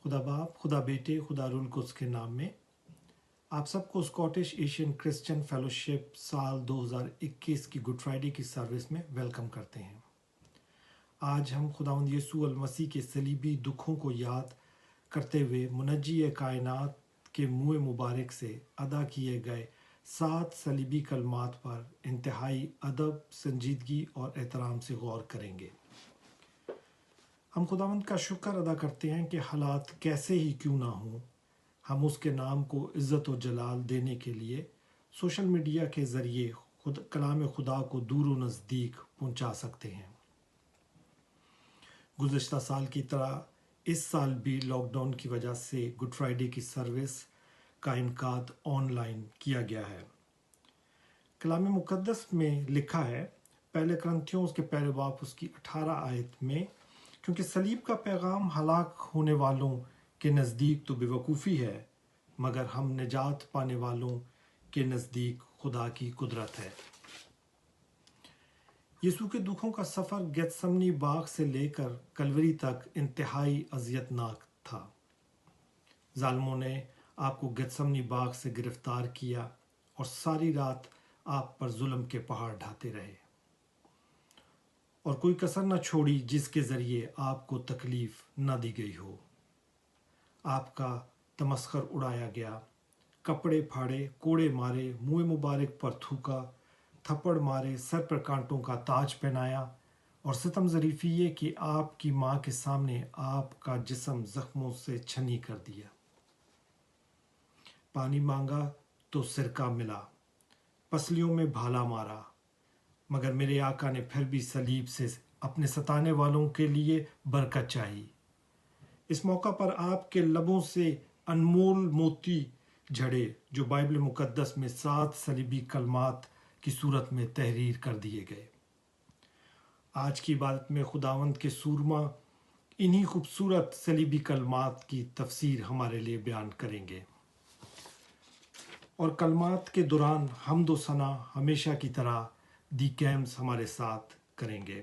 खुदा बाप, खुदा बेटे, खुदा रूल कुद्स के नाम में आप सबको स्कॉटिश एशियन क्रिश्चियन फेलोशिप साल 2021 की गुड फ्राइडे की सर्विस में वेलकम करते हैं। आज हम खुदावंद यीशु अल मसीह के सलीबी दुखों को याद करते हुए मुनज्जी कायनात के मुँह मुबारक से अदा किए गए 7 सलीबी कलमात पर इंतहाई अदब, संजीदगी और एहतराम से गौर करेंगे। हम खुदावंद का शुक्र अदा करते हैं कि हालात कैसे ही क्यों ना हों, हम उसके नाम को इज़्ज़त और जलाल देने के लिए सोशल मीडिया के ज़रिए कलाम खुदा को दूर व नज़दीक पहुंचा सकते हैं। गुज़श्ता साल की तरह इस साल भी लॉकडाउन की वजह से गुड फ्राइडे की सर्विस का इनकाद ऑनलाइन किया गया है। कलाम मुक़द्दस में लिखा है, पहले करंथियों उसके पहले बाब उसकी 18 आयत में, क्योंकि सलीब का पैगाम हलाक होने वालों के नज़दीक तो बेवकूफ़ी है, मगर हम निजात पाने वालों के नज़दीक खुदा की कुदरत है। यीशु के दुखों का सफ़र गेत्समनी बाग से लेकर कलवरी तक इंतहाई अज़ियतनाक था। जालिमों ने आपको गेत्समनी बाग से गिरफ्तार किया और सारी रात आप पर जुल्म के पहाड़ ढाते रहे और कोई कसर न छोड़ी जिसके ज़रिए आपको तकलीफ़ न दी गई हो। आपका तमस्खर उड़ाया गया, कपड़े फाड़े, कोड़े मारे, मुँह मुबारक पर थूका, थप्पड़ मारे, सर पर कांटों का ताज पहनाया और सितम ज़रीफ़ी ये कि आपकी माँ के सामने आपका जिस्म ज़ख्मों से छनी कर दिया। पानी मांगा तो सिरका मिला, पसलियों में भाला मारा, मगर मेरे आका ने फिर भी सलीब से अपने सताने वालों के लिए बरकत चाही। इस मौका पर आपके लबों से अनमोल मोती झड़े जो बाइबल मुकद्दस में 7 सलीबी कलमात की सूरत में तहरीर कर दिए गए। आज की इबादत में खुदावंद के सूरमा इन्हीं खूबसूरत सलीबी कलमात की तफसीर हमारे लिए बयान करेंगे और कलमात के दौरान हम्द व सना हमेशा की तरह दी कैम्स हमारे साथ करेंगे।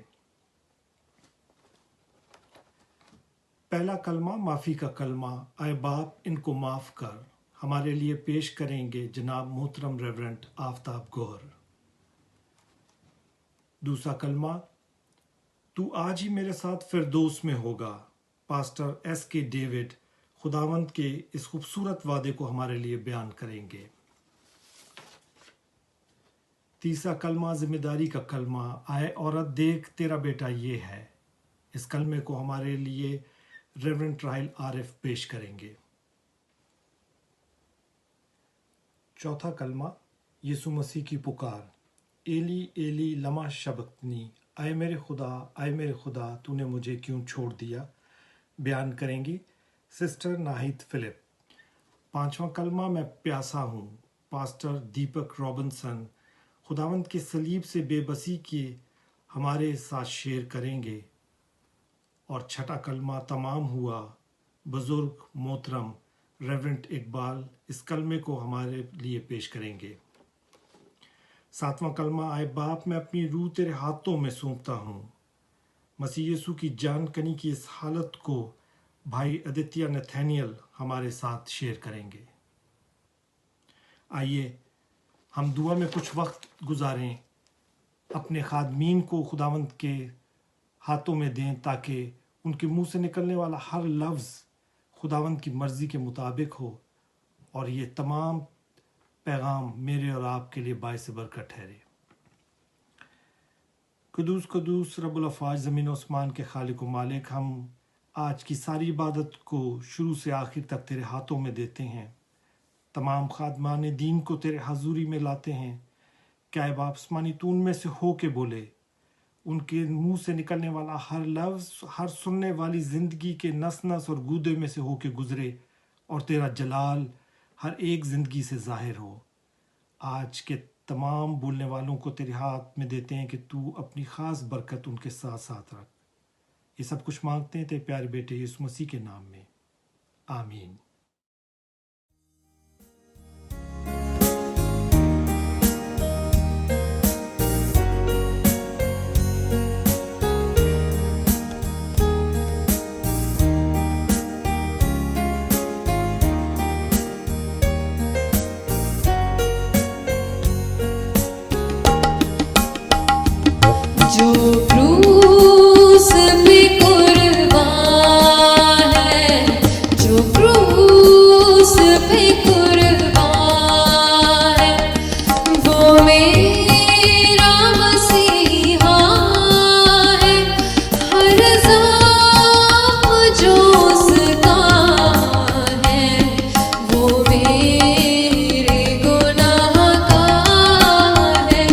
पहला कलमा माफ़ी का कलमा, आए बाप इनको माफ़ कर, हमारे लिए पेश करेंगे जनाब मोहतरम रेवरेंट आफ्ताब गौहर। दूसरा कलमा, तू आज ही मेरे साथ फिरदौस में होगा, पास्टर S.K. डेविड खुदावंद के इस खूबसूरत वादे को हमारे लिए बयान करेंगे। तीसरा कलमा जिम्मेदारी का कलमा, आए औरत देख तेरा बेटा ये है। इस कलमे को हमारे लिए रेवरेंट राहिल आरिफ पेश करेंगे। चौथा कलमा, यीशु मसीह की पुकार, एली एली लमा शबक्तनी, आए मेरे खुदा तूने मुझे क्यों छोड़ दिया, बयान करेंगी सिस्टर नाहिद फिलिप। पांचवा कलमा, मैं प्यासा हूँ, पास्टर दीपक रॉबिन्सन खुदावंद के सलीब से बेबसी के हमारे साथ शेयर करेंगे। और छठा कलमा तमाम हुआ, बुजुर्ग मोहतरम रेवरेंट इकबाल इस कलमे को हमारे लिए पेश करेंगे। सातवां कलमा, आए बाप मैं अपनी रूह तेरे हाथों में सौंपता हूँ, मसीह यीशु की जान कनी की इस हालत को भाई आदित्य नथानियल हमारे साथ शेयर करेंगे। आइए हम दुआ में कुछ वक्त गुजारें, अपने खादमीन को खुदावंद के हाथों में दें ताकि उनके मुंह से निकलने वाला हर लफ्ज़ खुदावंद की मर्ज़ी के मुताबिक हो और ये तमाम पैगाम मेरे और आपके लिए बाइस बरकत ठहरे। कुदूस कुदूस रब्बुल अफ़वाज ज़मीन और आसमान के खालिक व मालिक, हम आज की सारी इबादत को शुरू से आखिर तक तेरे हाथों में देते हैं। तमाम खादमान दीन को तेरे हजूरी में लाते हैं। क्या बाप आसमानी तू उनमें से हो के बोले, उनके मुंह से निकलने वाला हर लफ्ज़ हर सुनने वाली ज़िंदगी के नस नस और गूदे में से हो के गुज़रे और तेरा जलाल हर एक ज़िंदगी से ज़ाहिर हो। आज के तमाम बोलने वालों को तेरे हाथ में देते हैं कि तू अपनी ख़ास बरकत उनके साथ साथ रख। ये सब कुछ मांगते हैं तेरे प्यारे बेटे यीशु मसीह के नाम में, आमीन। जो क्रूस पे कुर्बान है, जो क्रूस पे कुर्बान है, वो मेरा मसीहा है। हर ज़ाम जो उसका है, वो मेरे गुनाह का है,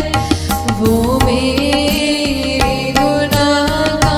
वो मेरे गुनाह का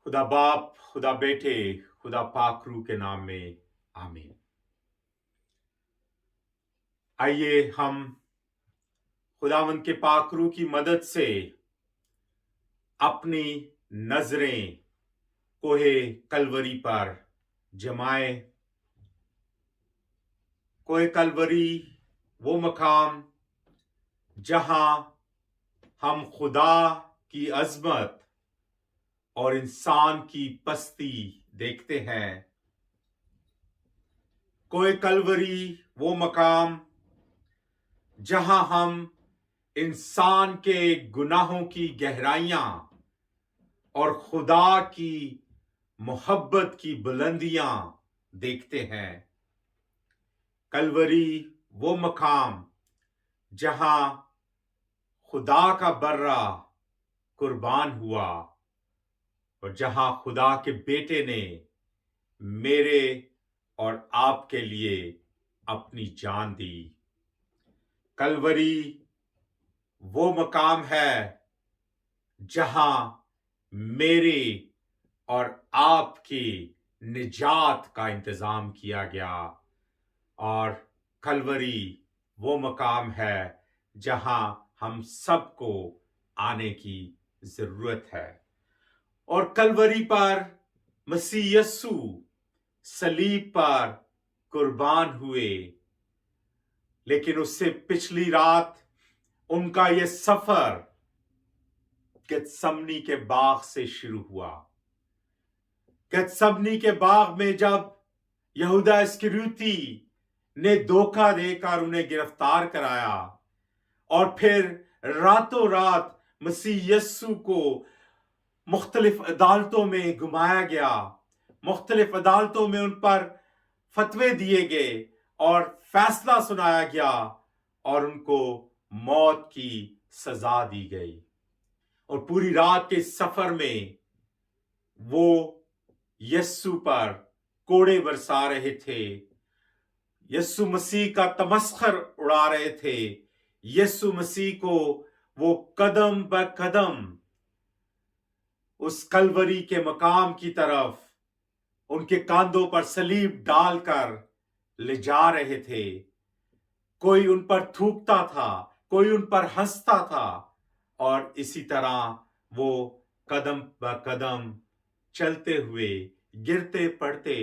खुदा बाप, खुदा बेटे, खुदा पाक रूह के नाम में आमीन। आइए हम खुदावंद के पाक रूह की मदद से अपनी नजरें कोहे कलवरी पर जमाए। कोहे कलवरी वो मकाम जहां हम खुदा की अजमत और इंसान की पस्ती देखते हैं। कोहे कलवरी वो मकाम जहां हम इंसान के गुनाहों की गहराइयां और खुदा की मोहब्बत की बुलंदियां देखते हैं। कलवरी वो मकाम जहां खुदा का बर्रा कुर्बान हुआ और जहां खुदा के बेटे ने मेरे और आपके लिए अपनी जान दी। कलवरी वो मकाम है जहां मेरे और आपकी निजात का इंतजाम किया गया। और कलवरी वो मकाम है जहां हम सबको आने की जरूरत है। और कलवरी पर मसीह यस्सु सलीब पर कुर्बान हुए, लेकिन उससे पिछली रात उनका यह सफर गेत्समनी के बाग से शुरू हुआ। गेत्समनी के बाग में जब यहूदा इस्करियोती ने धोखा देकर उन्हें गिरफ्तार कराया और फिर रातों रात मसीह यस्सु को मुख्तलिफ अदालतों में घुमाया गया, मुख्तलिफ अदालतों में उन पर फतवे दिए गए और फैसला सुनाया गया और उनको मौत की सजा दी गई। और पूरी रात के सफर में वो यस्सु पर कोड़े बरसा रहे थे, यस्सु मसीह का तमस्खर उड़ा रहे थे, यस्सु मसीह को वो कदम ब कदम उस कलवरी के मकाम की तरफ उनके कांधों पर सलीब डालकर ले जा रहे थे। कोई उन पर थूकता था, कोई उन पर हंसता था और इसी तरह वो कदम ब कदम चलते हुए गिरते पड़ते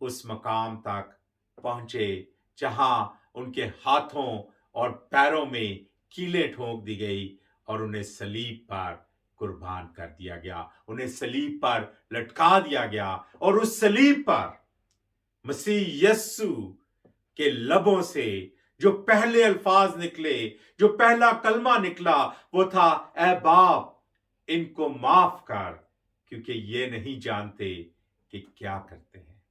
उस मकाम तक पहुंचे जहां उनके हाथों और पैरों में कीलें ठोंक दी गई और उन्हें सलीब पर कुर्बान कर दिया गया, उन्हें सलीब पर लटका दिया गया। और उस सलीब पर मसीह यस्सु के लबों से जो पहले अल्फाज निकले, जो पहला कलमा निकला, वो था, ऐ बाप इनको माफ कर, क्योंकि ये नहीं जानते कि क्या करते हैं।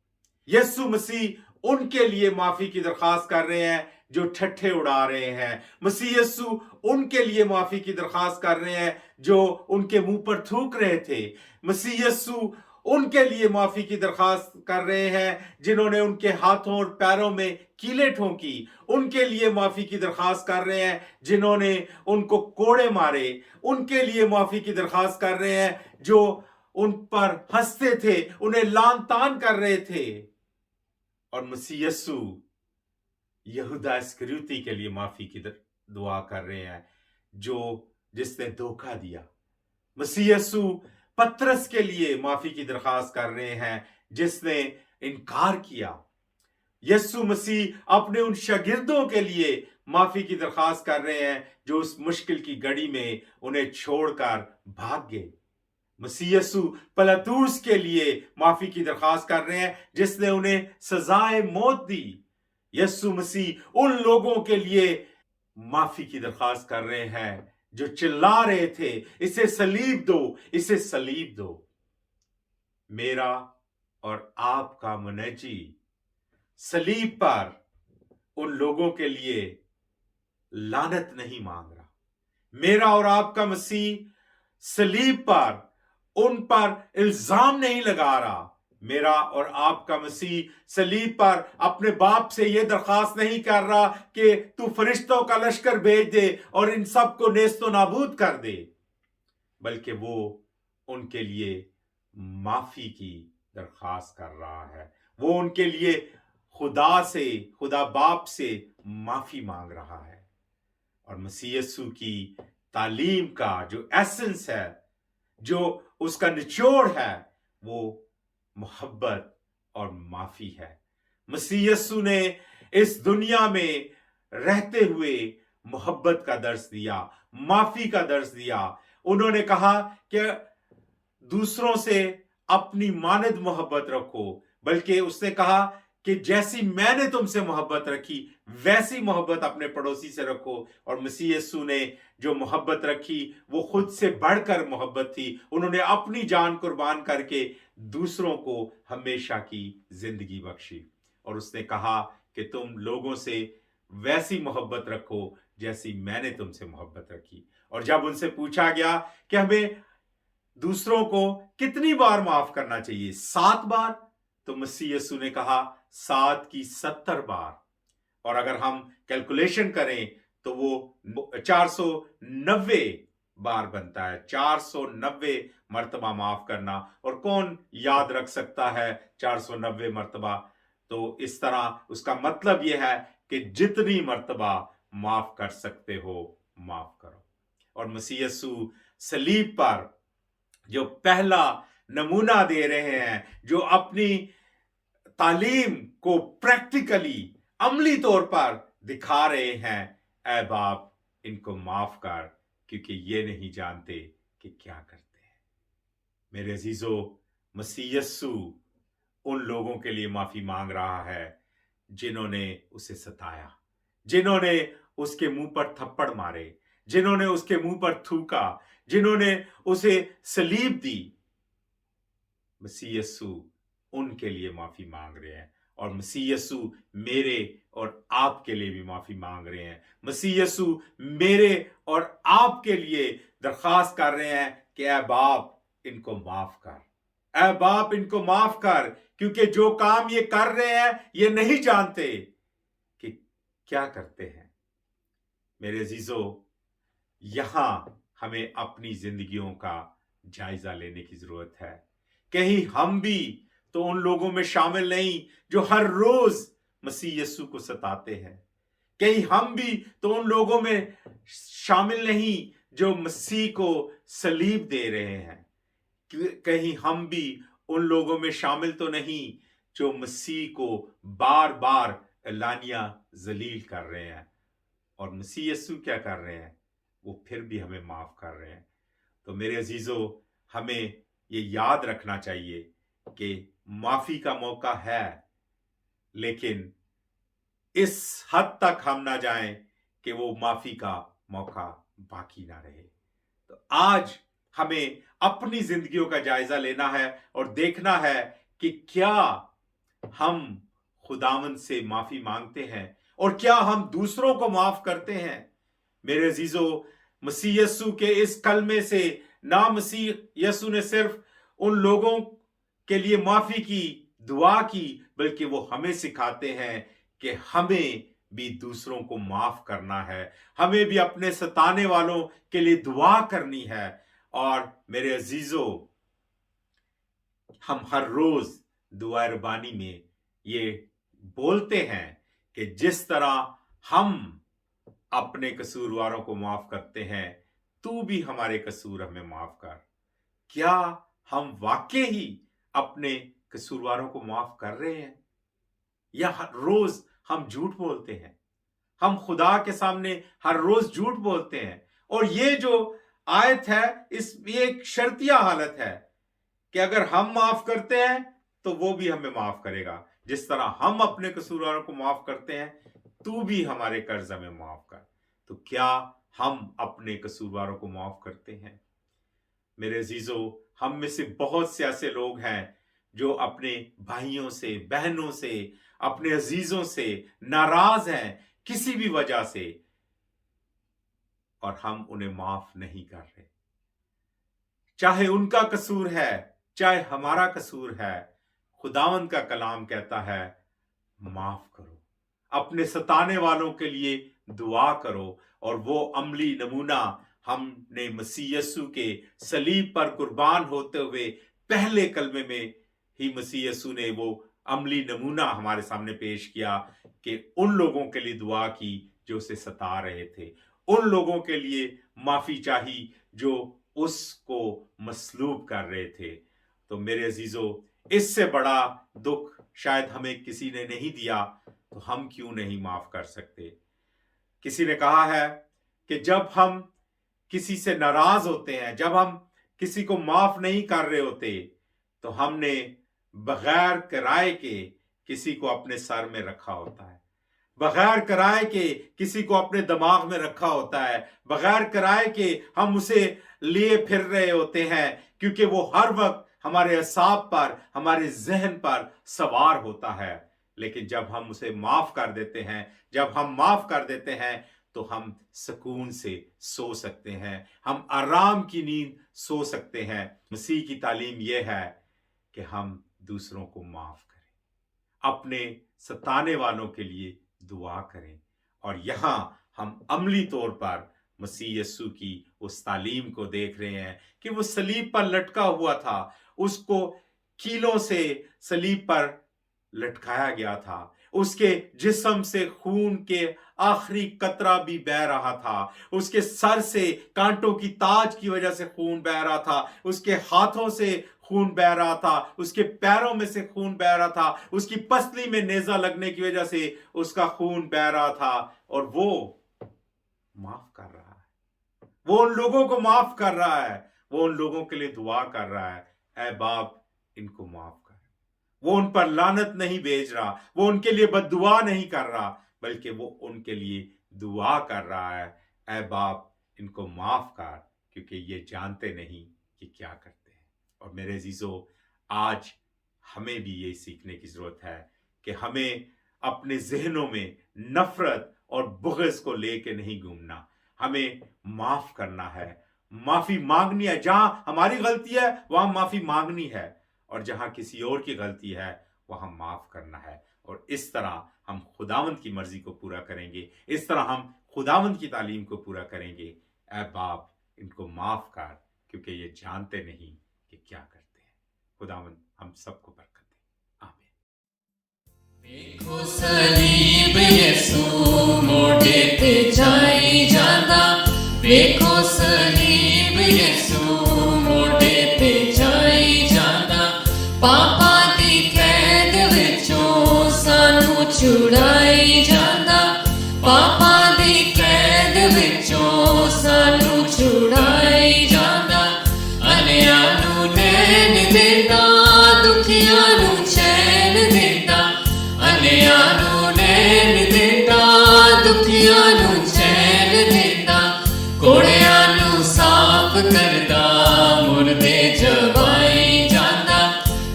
यस्सु मसीह उनके लिए माफी की दरखास्त कर रहे हैं जो ठट्ठे उड़ा रहे हैं। मसीह यस्सु उनके लिए माफी की दरखास्त कर रहे हैं जो उनके मुंह पर थूक रहे थे। मसीह यस्सु उनके लिए माफी की दरखास्त कर रहे हैं जिन्होंने उनके हाथों और पैरों में कीलें ठोंकी। उनके लिए माफी की दरखास्त कर रहे हैं जिन्होंने उनको कोड़े मारे। उनके लिए माफी की दरखास्त कर रहे हैं जो उन पर हंसते थे, उन्हें लान तान कर रहे थे। और मसीह यस्सु यहूदा इस्करियोती के लिए माफी की दुआ कर रहे हैं जिसने धोखा दिया। मसीह यस्सु पतरस के लिए माफी की दरखास्त कर रहे हैं जिसने इनकार किया। यस्सु मसीह अपने उन शागिर्दों के लिए माफी की दरखास्त कर रहे हैं जो उस मुश्किल की घड़ी में उन्हें छोड़कर भाग गए। मसीह यस्सु पिलातुस के लिए माफी की दरखास्त कर रहे हैं जिसने उन्हें सजाए मौत दी। यस्सु मसीह उन लोगों के लिए माफी की दरखास्त कर रहे हैं जो चिल्ला रहे थे, इसे सलीब दो, इसे सलीब दो। मेरा और आपका मुनज्जी सलीब पर उन लोगों के लिए लानत नहीं मांग रहा। मेरा और आपका मसीह सलीब पर उन पर इल्जाम नहीं लगा रहा। मेरा और आपका मसीह सलीब पर अपने बाप से यह दरखास्त नहीं कर रहा कि तू फरिश्तों का लश्कर भेज दे और इन सब को नेस्तो नाबूद कर दे, बल्कि वो उनके लिए माफी की दरखास्त कर रहा है। वो उनके लिए खुदा बाप से माफी मांग रहा है। और मसीह यीशु की तालीम का जो एसेंस है, जो उसका निचोड़ है, वो मोहब्बत और माफी है। मसीह यीशु ने इस दुनिया में रहते हुए मोहब्बत का दर्श दिया, माफी का दर्श दिया। उन्होंने कहा कि दूसरों से अपनी मानद मोहब्बत रखो, बल्कि उसने कहा कि जैसी मैंने तुमसे मोहब्बत रखी वैसी मोहब्बत अपने पड़ोसी से रखो। और मसीह यीशु ने जो मोहब्बत रखी वो खुद से बढ़कर मोहब्बत थी। उन्होंने अपनी जान कुर्बान करके दूसरों को हमेशा की जिंदगी बख्शी। और उसने कहा कि तुम लोगों से वैसी मोहब्बत रखो जैसी मैंने तुमसे मोहब्बत रखी। और जब उनसे पूछा गया कि हमें दूसरों को कितनी बार माफ करना चाहिए, 7 बार, तो मसीह यीशु ने कहा 7 की 70 बार। और अगर हम कैलकुलेशन करें तो वो 490 बार बनता है। 490 मर्तबा माफ करना। और कौन याद रख सकता है 490 मर्तबा? तो इस तरह उसका मतलब यह है कि जितनी मर्तबा माफ कर सकते हो माफ करो। और मसीह यीशु सलीब पर जो पहला नमूना दे रहे हैं, जो अपनी तालीम को प्रैक्टिकली अमली तौर पर दिखा रहे हैं, ऐ बाप इनको माफ कर, क्योंकि ये नहीं जानते कि क्या करते हैं। मेरे अजीजों, मसीह यीशु उन लोगों के लिए माफी मांग रहा है जिन्होंने उसे सताया, जिन्होंने उसके मुंह पर थप्पड़ मारे, जिन्होंने उसके मुंह पर थूका, जिन्होंने उसे सलीब दी। मसीह यीशु उनके लिए माफी मांग रहे हैं। और मसीह यीशु मेरे और आपके लिए भी माफी मांग रहे हैं। मसीह यीशु मेरे और आपके लिए दरखास्त कर रहे हैं कि ऐ बाप इनको माफ कर, ऐ बाप इनको माफ कर, क्योंकि जो काम ये कर रहे हैं ये नहीं जानते कि क्या करते हैं। मेरे अजीजों, यहां हमें अपनी जिंदगियों का जायजा लेने की जरूरत है। कहीं हम भी तो उन लोगों में शामिल नहीं जो हर रोज मसीह यीशु को सताते हैं। कहीं हम भी तो उन लोगों में शामिल नहीं जो मसीह को सलीब दे रहे हैं। कहीं हम भी उन लोगों में शामिल तो नहीं जो मसीह को बार बार एलानिया जलील कर रहे हैं। और मसीह यीशु क्या कर रहे हैं? वो फिर भी हमें माफ कर रहे हैं। तो मेरे अजीजों, हमें ये याद रखना चाहिए कि माफी का मौका है, लेकिन इस हद तक हम ना जाएं कि वो माफी का मौका बाकी ना रहे। तो आज हमें अपनी जिंदगियों का जायजा लेना है और देखना है कि क्या हम खुदावंद से माफी मांगते हैं और क्या हम दूसरों को माफ करते हैं। मेरे अजीजों, मसीह यीशु के इस कलमे से ना मसीह यीशु ने सिर्फ उन लोगों के लिए माफी की दुआ की, बल्कि वो हमें सिखाते हैं कि हमें भी दूसरों को माफ करना है, हमें भी अपने सताने वालों के लिए दुआ करनी है। और मेरे अजीजों, हम हर रोज दुआ रबानी में ये बोलते हैं कि जिस तरह हम अपने कसूरवारों को माफ करते हैं, तू भी हमारे कसूर हमें माफ कर। क्या हम वाकई ही अपने कसूरवारों को माफ कर रहे हैं, या हर रोज हम झूठ बोलते हैं? हम खुदा के सामने हर रोज झूठ बोलते हैं। और ये जो आयत है, ये एक शर्तिया हालत है कि अगर हम माफ करते हैं तो वो भी हमें माफ करेगा। जिस तरह हम अपने कसूरवारों को माफ करते हैं, तू भी हमारे कर्ज हमें माफ कर। तो क्या हम अपने कसूरवारों को माफ करते हैं? मेरे अजीजों, हम में से बहुत से ऐसे लोग हैं जो अपने भाइयों से, बहनों से, अपने अजीजों से नाराज हैं किसी भी वजह से, और हम उन्हें माफ नहीं कर रहे। चाहे उनका कसूर है, चाहे हमारा कसूर है, खुदावंद का कलाम कहता है माफ करो, अपने सताने वालों के लिए दुआ करो। और वो अमली नमूना हमने मसीह यीशु के सलीब पर कुर्बान होते हुए पहले कलमे में ही मसीह यीशु ने वो अमली नमूना हमारे सामने पेश किया कि उन लोगों के लिए दुआ की जो उसे सता रहे थे, उन लोगों के लिए माफी चाही जो उसको मसलूब कर रहे थे। तो मेरे अजीजों, इससे बड़ा दुख शायद हमें किसी ने नहीं दिया, तो हम क्यों नहीं माफ कर सकते। किसी ने कहा है कि जब हम किसी से नाराज होते हैं, जब हम किसी को माफ नहीं कर रहे होते, तो हमने बगैर किराए के किसी को अपने सर में रखा होता है, बगैर किराए के किसी को अपने दिमाग में रखा होता है, बगैर किराए के हम उसे लिए फिर रहे होते हैं, क्योंकि वो हर वक्त हमारे असाब पर, हमारे जहन पर सवार होता है। लेकिन जब हम उसे माफ कर देते हैं, जब हम माफ कर देते हैं, तो हम सुकून से सो सकते हैं, हम आराम की नींद सो सकते हैं। मसीह की तालीम यह है कि हम दूसरों को माफ करें, अपने सताने वालों के लिए दुआ करें। और यहां हम अमली तौर पर मसीह यीशु की उस तालीम को देख रहे हैं कि वो सलीब पर लटका हुआ था, उसको कीलों से सलीब पर लटकाया गया था, उसके जिस्म से खून के आखिरी कतरा भी बह रहा था, उसके सर से कांटों की ताज की वजह से खून बह रहा था, उसके हाथों से खून बह रहा था, उसके पैरों में से खून बह रहा था, उसकी पसली में नेजा लगने की वजह से उसका खून बह रहा था। और वो माफ कर रहा है, वो उन लोगों को माफ कर रहा है, वो उन लोगों के लिए दुआ कर रहा है, ऐ बाप इनको माफ कर। वो उन पर लानत नहीं भेज रहा, वो उनके लिए बद्दुआ नहीं कर रहा, बल्कि वो उनके लिए दुआ कर रहा है, ऐ बाप इनको माफ कर, क्योंकि ये जानते नहीं कि क्या करते हैं। और मेरे अजीजों, आज हमें भी ये सीखने की जरूरत है कि हमें अपने जहनों में नफरत और बुग़्ज़ को लेके नहीं घूमना, हमें माफ करना है, माफी मांगनी है। जहां हमारी गलती है वहां माफी मांगनी है, और जहां किसी और की गलती है वहां माफ करना है। और इस तरह हम खुदावंद की मर्जी को पूरा करेंगे, इस तरह हम खुदावंद की तालीम को पूरा करेंगे। ऐ बाप इनको माफ कर, क्योंकि ये जानते नहीं कि क्या करते हैं। खुदावंद हम सबको बरकत दे, आमीन। देखो सलीब यसू मोटे ते जाई जांदा, देखो सलीब यसू मोटे ते जाई जांदा, पापा दी कैद विचों सानू छुड़ाई जांदा, पापा दी कैद विचों सानू छुड़ाई जांदा, अनियां नू नैन देंदा, दुखियां नू चैन देंदा, अनियां नू नैन देंदा, दुखियां नू चैन देंदा, कोड़ियां नू साफ करदा, मुर्दे जवाई जांदा,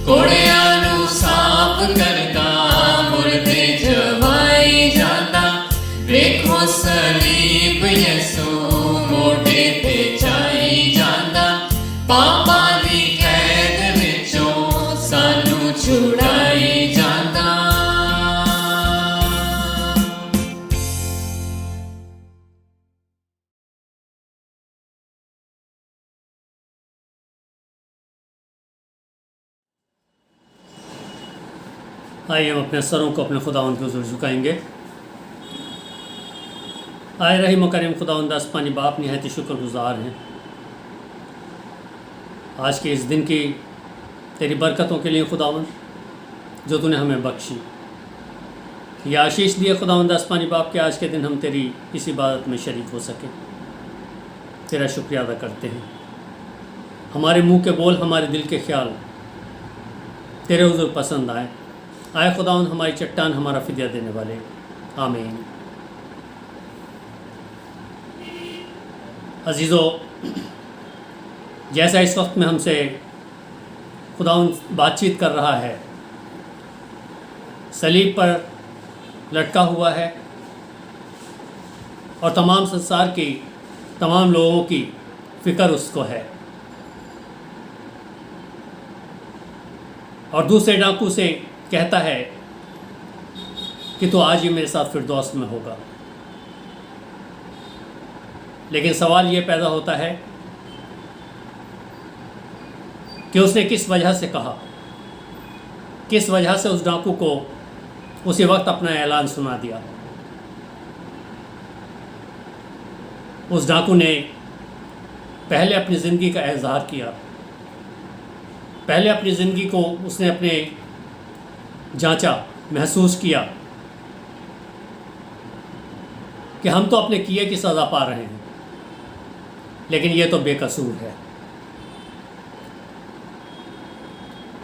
कोड़ियां नू साफ करदा, मुर्दे जवाई जांदा, देखो सलीब यसू मोटे ते जाई जांदा, पापा दी कैद विचों सानू छुड़ाई जांदा। आइए हम अपने सरों को अपने खुदावंद के हुज़ूर झुकाएंगे। आए रहीम करीम खुदावंद आसमानी बाप, निहायत ही शुक्रगुज़ार हैं आज के इस दिन की तेरी बरकतों के लिए खुदावंद, जो तूने हमें बख्शी। ये आशीष दिए खुदावंद आसमानी बाप के आज के दिन हम तेरी इस इबादत में शरीक हो सकें। तेरा शुक्रिया अदा करते हैं। हमारे मुंह के बोल, हमारे दिल के ख्याल तेरे हुज़ूर पसंद आए। आए खुदावंद हमारी चट्टान, हमारा फिदिया देने वाले, आमीन। अजीज़ों, जैसा इस वक्त में हमसे खुदावंद बातचीत कर रहा है, सलीब पर लटका हुआ है और तमाम संसार की तमाम लोगों की फ़िक्र उसको है, और दूसरे डाकू से कहता है कि तो आज ही मेरे साथ फिरदौस में होगा। लेकिन सवाल ये पैदा होता है कि उसने किस वजह से कहा, किस वजह से उस डाकू को उसी वक्त अपना ऐलान सुना दिया। उस डाकू ने पहले अपनी ज़िंदगी का इजहार किया, पहले अपनी ज़िंदगी को उसने अपने जांचा, महसूस किया कि हम तो अपने किए की सज़ा पा रहे हैं, लेकिन ये तो बेकसूर है।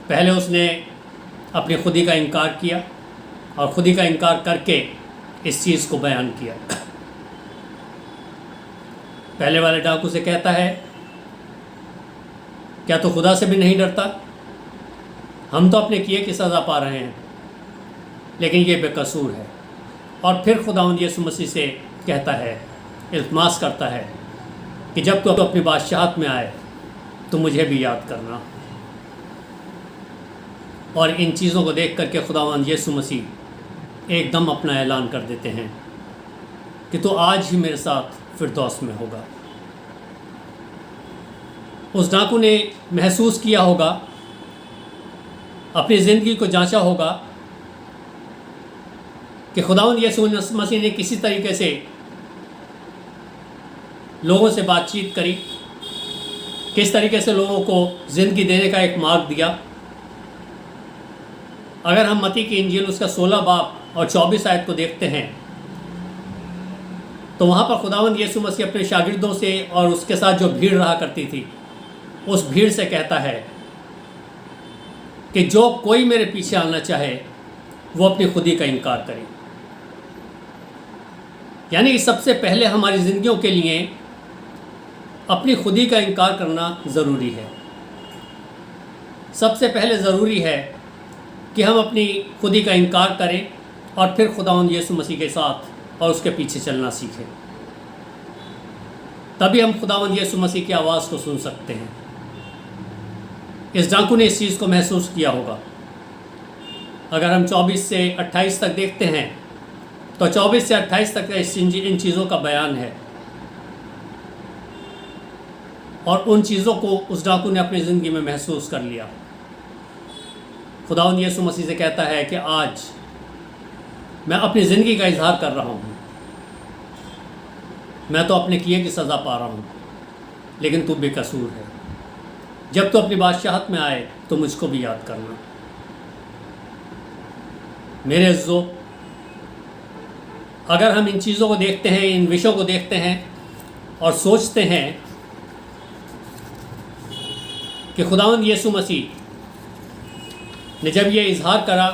पहले उसने अपनी खुदी का इनकार किया और खुदी का इनकार करके इस चीज़ को बयान किया। पहले वाले डाकू से कहता है, क्या तो खुदा से भी नहीं डरता? हम तो अपने किए की सज़ा पा रहे हैं, लेकिन ये बेकसूर है। और फिर खुदावंद यीशु मसीह से कहता है, इल्तिमास करता है कि जब तू अपनी बादशाहत में आए तो मुझे भी याद करना। और इन चीज़ों को देख करके खुदावंद यीशु मसीह एकदम अपना ऐलान कर देते हैं कि तू आज ही मेरे साथ फिरदौस में होगा। उस डाकू ने महसूस किया होगा, अपनी ज़िंदगी को जांचा होगा कि खुदावंद यीशु मसीह ने किसी तरीके से लोगों से बातचीत करी, किस तरीके से लोगों को ज़िंदगी देने का एक मार्ग दिया। अगर हम मत्ती की इंजील उसका 16 बाब और 24 आयत को देखते हैं तो वहाँ पर खुदावंद यीशु मसीह अपने शागिर्दों से और उसके साथ जो भीड़ रहा करती थी उस भीड़ से कहता है कि जो कोई मेरे पीछे आना चाहे वो अपनी खुदी का इनकार करे। यानी कि सबसे पहले हमारी ज़िंदगियों के लिए अपनी खुदी का इनकार करना ज़रूरी है। सबसे पहले ज़रूरी है कि हम अपनी खुदी का इनकार करें और फिर खुदावंद यीशु मसीह के साथ और उसके पीछे चलना सीखें। तभी हम खुदावंद यीशु मसीह की आवाज़ को सुन सकते हैं। इस डाकू ने इस चीज़ को महसूस किया होगा। अगर हम 24 से 28 तक देखते हैं तो 24 से 28 तक इन चीज़ों का बयान है और उन चीज़ों को उस डाकू ने अपनी ज़िंदगी में महसूस कर लिया। खुदावंद यीशु मसीह से कहता है कि आज मैं अपनी ज़िंदगी का इजहार कर रहा हूँ, मैं तो अपने किए की सज़ा पा रहा हूँ, लेकिन तू बेकसूर है। जब तू अपनी बादशाहत में आए तो मुझको भी याद करना। मेरे अज़्ज़ो, अगर हम इन चीज़ों को देखते हैं, इन विषयों को देखते हैं और सोचते हैं कि खुदावंद यीशु मसीह ने जब ये इजहार करा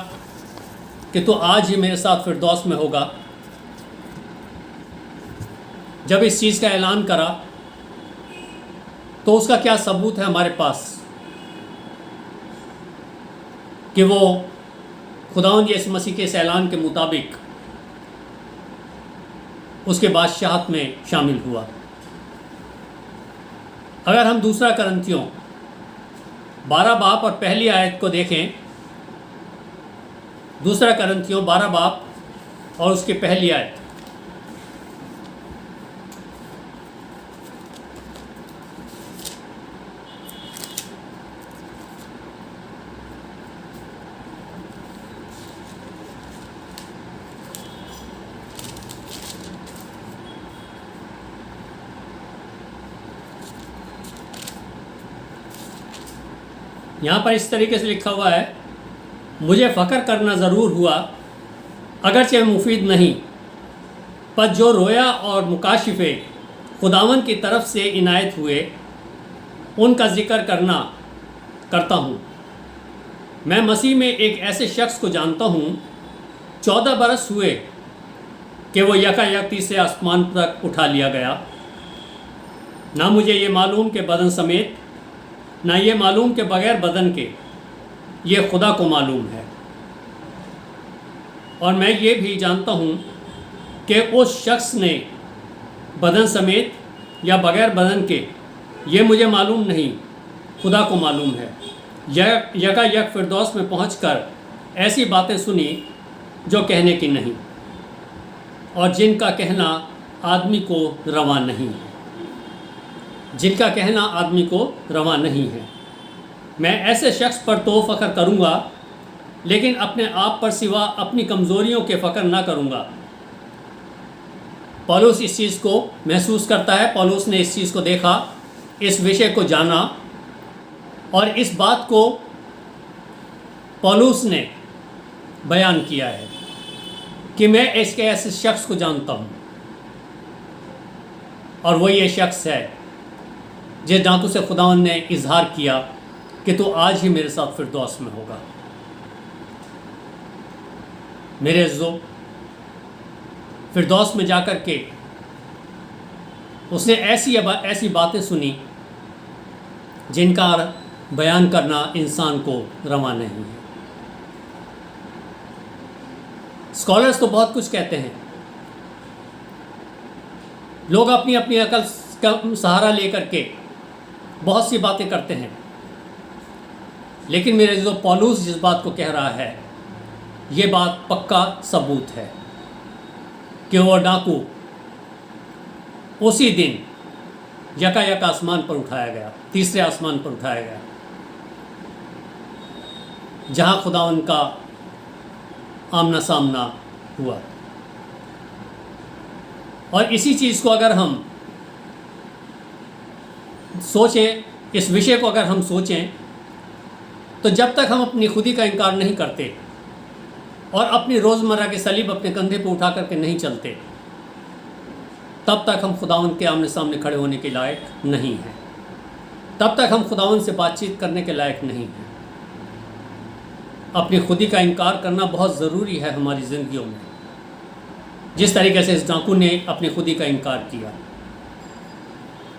कि तू आज ही मेरे साथ फिरदौस में होगा, जब इस चीज़ का ऐलान करा तो उसका क्या सबूत है हमारे पास कि वो खुदावंद यीशु मसीह के इस ऐलान के मुताबिक उसके बादशाहत में शामिल हुआ। अगर हम दूसरा करंथियों 12 बाब और पहली आयत को देखें, दूसरा करंथियों 12 बाब और उसकी पहली आयत, यहाँ पर इस तरीके से लिखा हुआ है, मुझे फ़ख्र करना ज़रूर हुआ अगरचे मुफीद नहीं, पर जो रोया और मुकाशिफ़े खुदावन की तरफ से इनायत हुए उनका ज़िक्र करता हूँ। मैं मसीह में एक ऐसे शख्स को जानता हूँ, 14 बरस हुए कि वो यकायक तीसरे आसमान तक उठा लिया गया। ना मुझे ये मालूम कि बदन समेत, ना ये मालूम कि बग़ैर बदन के, ये खुदा को मालूम है। और मैं ये भी जानता हूँ कि उस शख्स ने बदन समेत या बग़ैर बदन के, ये मुझे मालूम नहीं, खुदा को मालूम है, यकायक फिरदौस में पहुंचकर ऐसी बातें सुनी जो कहने की नहीं और जिनका कहना आदमी को रवा नहीं है, जिनका कहना आदमी को रवा नहीं है। मैं ऐसे शख्स पर तो फ़ख्र करूँगा, लेकिन अपने आप पर सिवा अपनी कमज़ोरियों के फ़ख्र ना करूँगा। पौलुस इस चीज़ को महसूस करता है, पौलुस ने इस चीज़ को देखा, इस विषय को जाना, और इस बात को पौलुस ने बयान किया है कि मैं इसके ऐसे शख्स को जानता हूँ, और वो ये शख्स है जिस डाकू से खुदावंद ने इजहार किया कि तू आज ही मेरे साथ फिरदौस में होगा। मेरे अज़्ज़ो, फिरदौस में जाकर के उसने ऐसी बातें सुनी जिनका बयान करना इंसान को रवा नहीं है। स्कॉलर्स तो बहुत कुछ कहते हैं, लोग अपनी अपनी अकल का सहारा लेकर के बहुत सी बातें करते हैं, लेकिन मेरे जो पौलुस जिस बात को कह रहा है, ये बात पक्का सबूत है कि वो डाकू उसी दिन यकायक आसमान पर उठाया गया, तीसरे आसमान पर उठाया गया, जहाँ खुदावंद का आमना सामना हुआ। और इसी चीज़ को अगर हम सोचें, इस विषय को अगर हम सोचें, तो जब तक हम अपनी खुदी का इनकार नहीं करते और अपनी रोज़मर्रा के सलीब अपने कंधे पर उठा करके नहीं चलते, तब तक हम खुदावंद के आमने सामने खड़े होने के लायक नहीं हैं, तब तक हम खुदावंद से बातचीत करने के लायक नहीं हैं। अपनी खुदी का इनकार करना बहुत ज़रूरी है हमारी ज़िंदगियों में, जिस तरीके से इस डाकू ने अपनी खुदी का इनकार किया।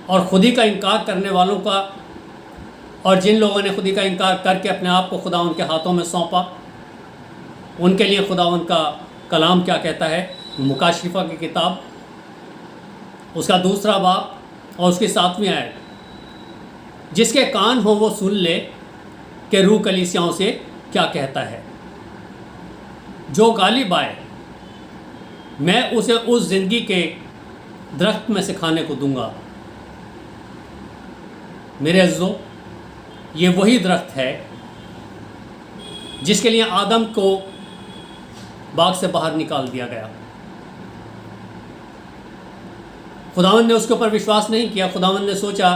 और खुदी का इनकार करने वालों का, और जिन लोगों ने खुदी का इनकार करके अपने आप को खुदावंद के हाथों में सौंपा, उनके लिए खुदावंद का कलाम क्या कहता है? मुकाशिफा की किताब, उसका 2 बाब और उसकी 7वीं आयत, जिसके कान हो वो सुन ले कि रूह कलीसियाओं से क्या कहता है। जो गालिब आए मैं उसे उस ज़िंदगी के दरख्त में से खाने को दूंगा। मेरे अज़्ज़ो, ये वही दरख्त है जिसके लिए आदम को बाग से बाहर निकाल दिया गया। खुदावंद ने उसके ऊपर विश्वास नहीं किया। खुदावंद ने सोचा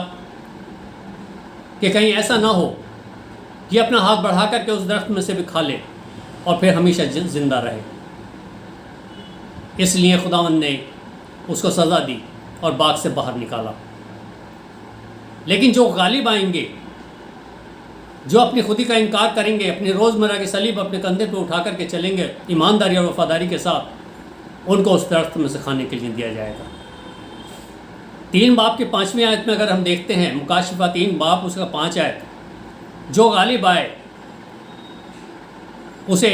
कि कहीं ऐसा ना हो कि अपना हाथ बढ़ा करके उस दरख्त में से भी खा ले और फिर हमेशा ज़िंदा रहे। इसलिए खुदावंद ने उसको सज़ा दी और बाग से बाहर निकाला। लेकिन जो गालिब आएंगे, जो अपनी खुदी का इनकार करेंगे, अपनी रोज़मर्रा की सलीब अपने कंधे पर उठा करके चलेंगे ईमानदारी और वफादारी के साथ, उनको उस दरख्त में से खाने के लिए दिया जाएगा। 3 बाब की 5वीं आयत में अगर हम देखते हैं, मुकाशिफा 3 बाब उसका 5 आयत, जो गालिब आए उसे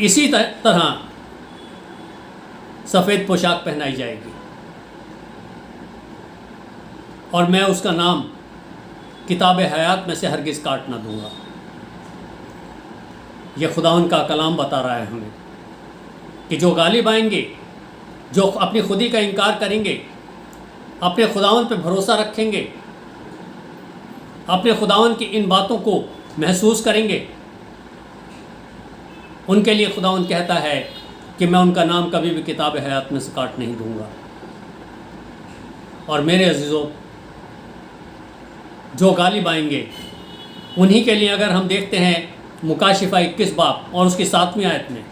इसी तरह सफ़ेद पोशाक पहनाई जाएगी और मैं उसका नाम किताब हयात में से हरगिज़ काट ना दूंगा। यह खुदावंद का कलाम बता रहा है हमें कि जो गालिब आएंगे, जो अपनी खुदी का इनकार करेंगे, अपने खुदावंद पे भरोसा रखेंगे, अपने खुदावंद की इन बातों को महसूस करेंगे, उनके लिए खुदावंद कहता है कि मैं उनका नाम कभी भी किताब हयात में से काट नहीं दूंगा। और मेरे अज़ीज़ों, जो गालिब आएंगे उन्हीं के लिए अगर हम देखते हैं मुकाशिफा 21 बाब और उसकी 7वीं आयत में,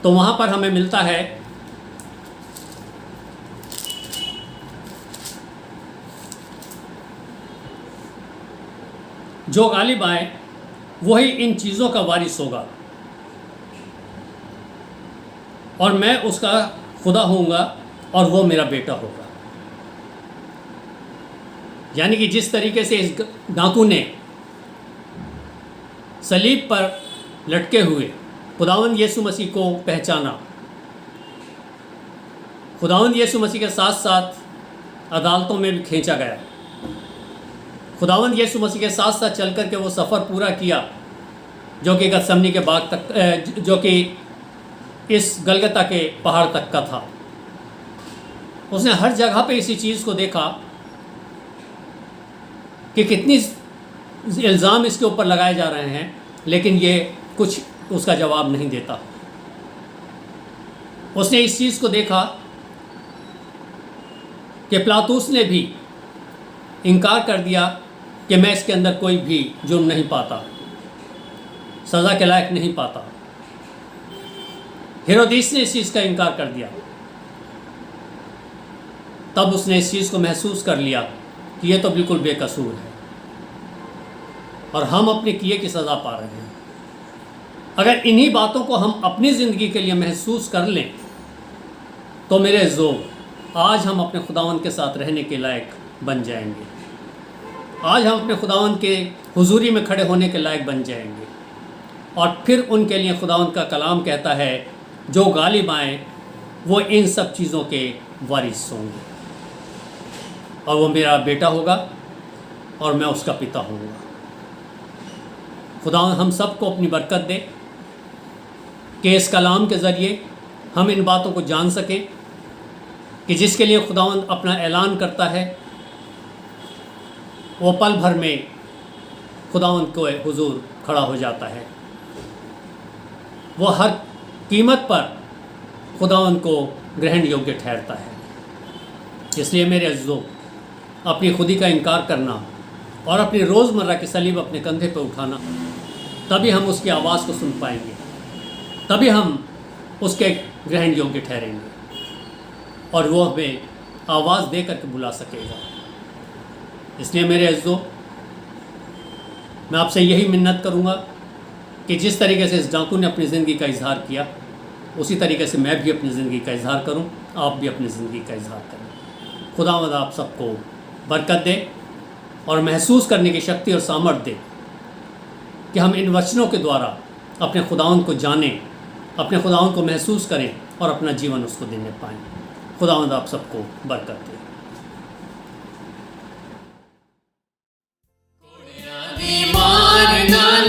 तो वहाँ पर हमें मिलता है जो गालिब आए वही इन चीज़ों का वारिस होगा और मैं उसका खुदा होऊंगा और वो मेरा बेटा होगा। यानी कि जिस तरीके से इस डाकू ने सलीब पर लटके हुए खुदावंद यीशु मसीह को पहचाना, खुदावंद यीशु मसीह के साथ साथ अदालतों में भी खींचा गया, खुदावंद यीशु मसीह के साथ साथ चल कर के वो सफ़र पूरा किया जो कि गतसमनी के बाग तक, जो कि इस गलगता के पहाड़ तक का था। उसने हर जगह पे इसी चीज़ को देखा कि कितनी इल्ज़ाम इसके ऊपर लगाए जा रहे हैं, लेकिन ये कुछ उसका जवाब नहीं देता। उसने इस चीज़ को देखा कि पिलातुस ने भी इनकार कर दिया कि मैं इसके अंदर कोई भी जुर्म नहीं पाता, सज़ा के लायक नहीं पाता। हेरोदेस ने इस चीज़ का इनकार कर दिया। तब उसने इस चीज़ को महसूस कर लिया कि ये तो बिल्कुल बेकसूर है और हम अपने किए की सज़ा पा रहे हैं। अगर इन्हीं बातों को हम अपनी ज़िंदगी के लिए महसूस कर लें तो मेरे अज़ीज़ों, आज हम अपने खुदावंद के साथ रहने के लायक बन जाएंगे। आज हम अपने खुदावंद के हुजूरी में खड़े होने के लायक बन जाएंगे। और फिर उनके लिए खुदावंद का कलाम कहता है, जो गालिब आए वो इन सब चीज़ों के वारिस होंगे, और वो मेरा बेटा होगा और मैं उसका पिता होऊंगा। खुदावंद हम सबको अपनी बरकत दे कि इस कलाम के ज़रिए हम इन बातों को जान सकें कि जिसके लिए खुदावंद अपना ऐलान करता है वो पल भर में खुदावंद के हुजूर खड़ा हो जाता है। वो हर कीमत पर खुदावंद को ग्रहण योग्य ठहरता है। इसलिए मेरे अज़ीज़ों, अपनी खुदी का इनकार करना और अपनी रोज़मर्रा की सलीब अपने कंधे पर उठाना, तभी हम उसकी आवाज़ को सुन पाएंगे, तभी हम उसके ग्रहण योग्य ठहरेंगे और वो हमें आवाज़ दे करके बुला सकेगा। इसलिए मेरे अज़ीज़ों, मैं आपसे यही मिन्नत करूँगा कि जिस तरीके से इस डाकू ने अपनी ज़िंदगी का इजहार किया, उसी तरीके से मैं भी अपनी ज़िंदगी का इजहार करूँ, आप भी अपनी ज़िंदगी का इजहार करें। खुदावंद आप सबको बरकत दे और महसूस करने की शक्ति और सामर्थ्य दे कि हम इन वचनों के द्वारा अपने खुदावंद को जानें, अपने खुदावंद को महसूस करें और अपना जीवन उसको देने पाएँ। खुदावंद आप सबको बरकत दे। मार नाल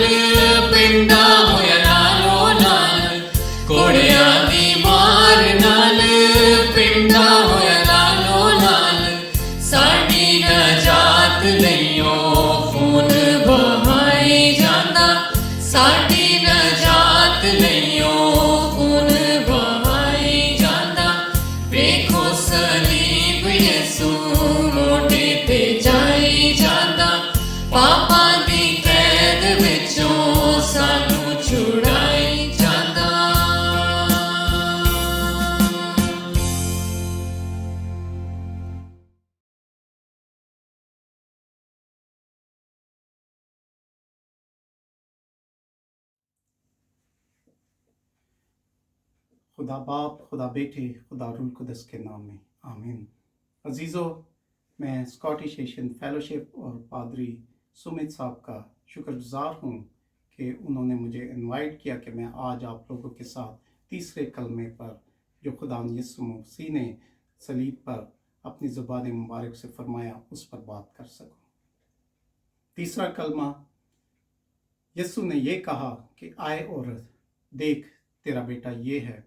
पिंडा होया लालो लाल, कोड़िया दी मार नाल पिंडा होया लालो लाल, साडी नजात लईओ खून बहाई जांदा, साडी नजात लईओ खून बहाई जांदा। वेखो सलीब यसू मोटे ते जाई जांदा, पापा दी कैद विचों सानू छुड़ाई जांदा। खुदा बाप, खुदा बेटे, खुदा रूह कुदस के नाम में आमीन। अजीज़ों, मैं स्कॉटिश एशियन फेलोशिप और पादरी सुमित साहब का शुक्रगुजार हूँ कि उन्होंने मुझे इनवाइट किया कि मैं आज आप लोगों के साथ तीसरे कलमे पर, जो खुदा यीशु मसीह ने सलीब पर अपनी ज़ुबान मुबारक से फरमाया, उस पर बात कर सकूँ। तीसरा कलमा, यीशु ने ये कहा कि आए औरत, देख तेरा बेटा ये है,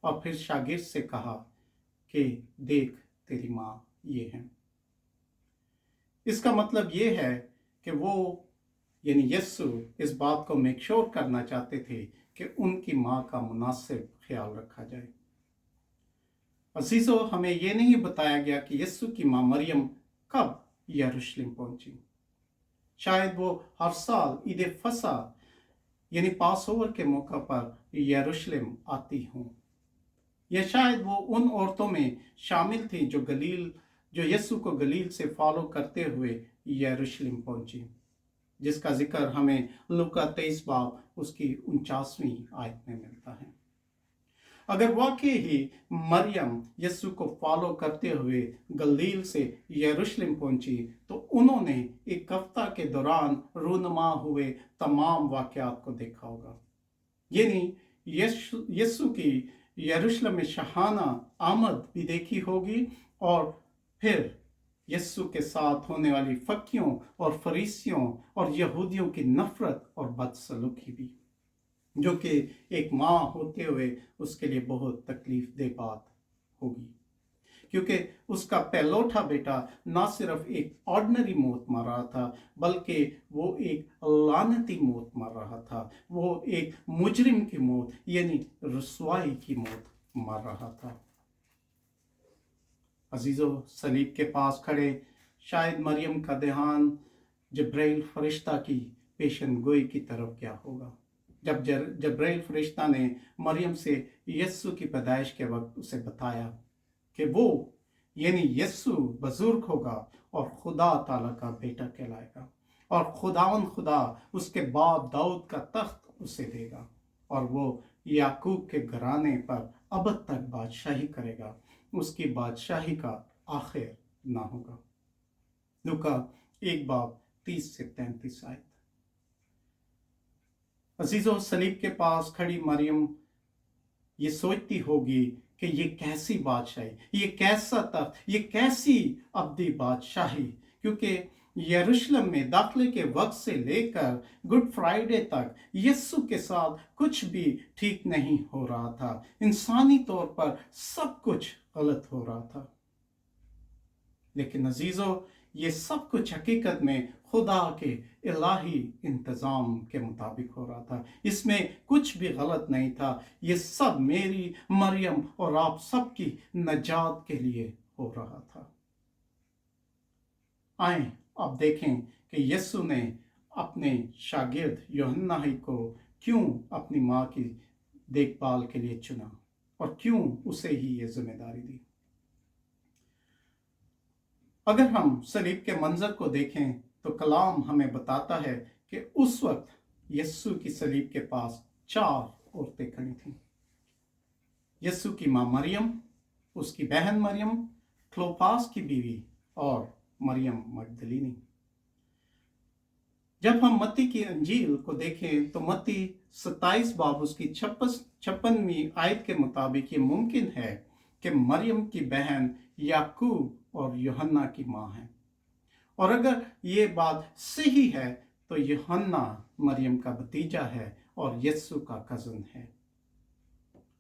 और फिर शागिर्द से कहा कि देख तेरी माँ ये है। इसका मतलब ये है कि वो यानी यीशु इस बात को मेक श्योर करना चाहते थे कि उनकी माँ का मुनासिब ख्याल रखा जाए। अजीजों, हमें ये नहीं बताया गया कि यीशु की माँ मरियम कब यरूशलेम पहुंची। शायद वो हर साल ईद फसा यानी पास ओवर के मौका पर यरूशलेम आती हों, या शायद वो उन औरतों में शामिल थी जो यीशु को गलील से फॉलो करते हुए यरूशलेम पहुंची, जिसका जिक्र हमें लूका 23 बाब उसकी 49वीं आयत में मिलता है। अगर वाकई ही मरियम यीशु को फॉलो करते हुए गलील से यरूशलेम पहुंची, तो उन्होंने एक हफ्ता के दौरान रूनुमा हुए तमाम वाक़यात को देखा होगा। यानी यीशु की यरूशलेम में शाहाना आमद भी देखी होगी, और फिर यीशु के साथ होने वाली फकीयों और फरीसियों और यहूदियों की नफरत और बदसलूकी भी, जो कि एक माँ होते हुए उसके लिए बहुत तकलीफ दे बात होगी। क्योंकि उसका पहलौठा बेटा ना सिर्फ एक ऑर्डिनरी मौत मर रहा था, बल्कि वो एक लानती मौत मर रहा था। वो एक मुजरिम की मौत यानी रुसवाई की मौत मर रहा था। अजीजों, सलीब के पास खड़े शायद मरियम का ध्यान जब्राइल फरिश्ता की पेशन गोई की तरफ क्या होगा। जब जब्राइल फरिश्ता ने मरियम से यस्सु की पैदाइश के वक्त उसे बताया कि वो यानी यस्सु बुजुर्ग होगा और खुदा ताला का बेटा कहलाएगा और खुदा उसके बाप दाऊद का तख्त उसे देगा और वो याकूब के घराने पर अब तक बादशाही करेगा, उसकी बादशाही का आखिर ना होगा। लूका 1:30-33 आयत। अजीजों, सलीब के पास खड़ी मरियम ये सोचती होगी कि ये कैसी बादशाही, ये कैसा तख्त, ये कैसी अब्दी बादशाही, क्योंकि यरूशलेम में दाखिले के वक्त से लेकर गुड फ्राइडे तक यीशु के साथ कुछ भी ठीक नहीं हो रहा था। इंसानी तौर पर सब कुछ गलत हो रहा था। लेकिन अजीजों, ये सब कुछ हकीकत में खुदा के इलाही इंतज़ाम के मुताबिक हो रहा था। इसमें कुछ भी गलत नहीं था। ये सब मेरी, मरियम और आप सब की नजात के लिए हो रहा था। आए अब देखें कि यीशु ने अपने शागिर्द यूहन्ना ही को क्यों अपनी माँ की देखभाल के लिए चुना और क्यों उसे ही ये जिम्मेदारी दी। अगर हम सलीब के मंजर को देखें तो कलाम हमें बताता है कि उस वक्त यीशु की सलीब के पास 4 औरतें खड़ी थीं। यीशु की माँ मरियम, उसकी बहन मरियम, क्लोपास की बीवी और मरियम मगदलीनी। जब हम मत्ती की अंजील को देखें तो मत्ती 27 बाब उसकी 56वीं आयत के मुताबिक ये मुमकिन है कि मरियम की बहन याकूब और यूहन्ना की माँ है। और अगर ये बात सही है तो यूहन्ना मरियम का भतीजा है और यीशु का कज़न है,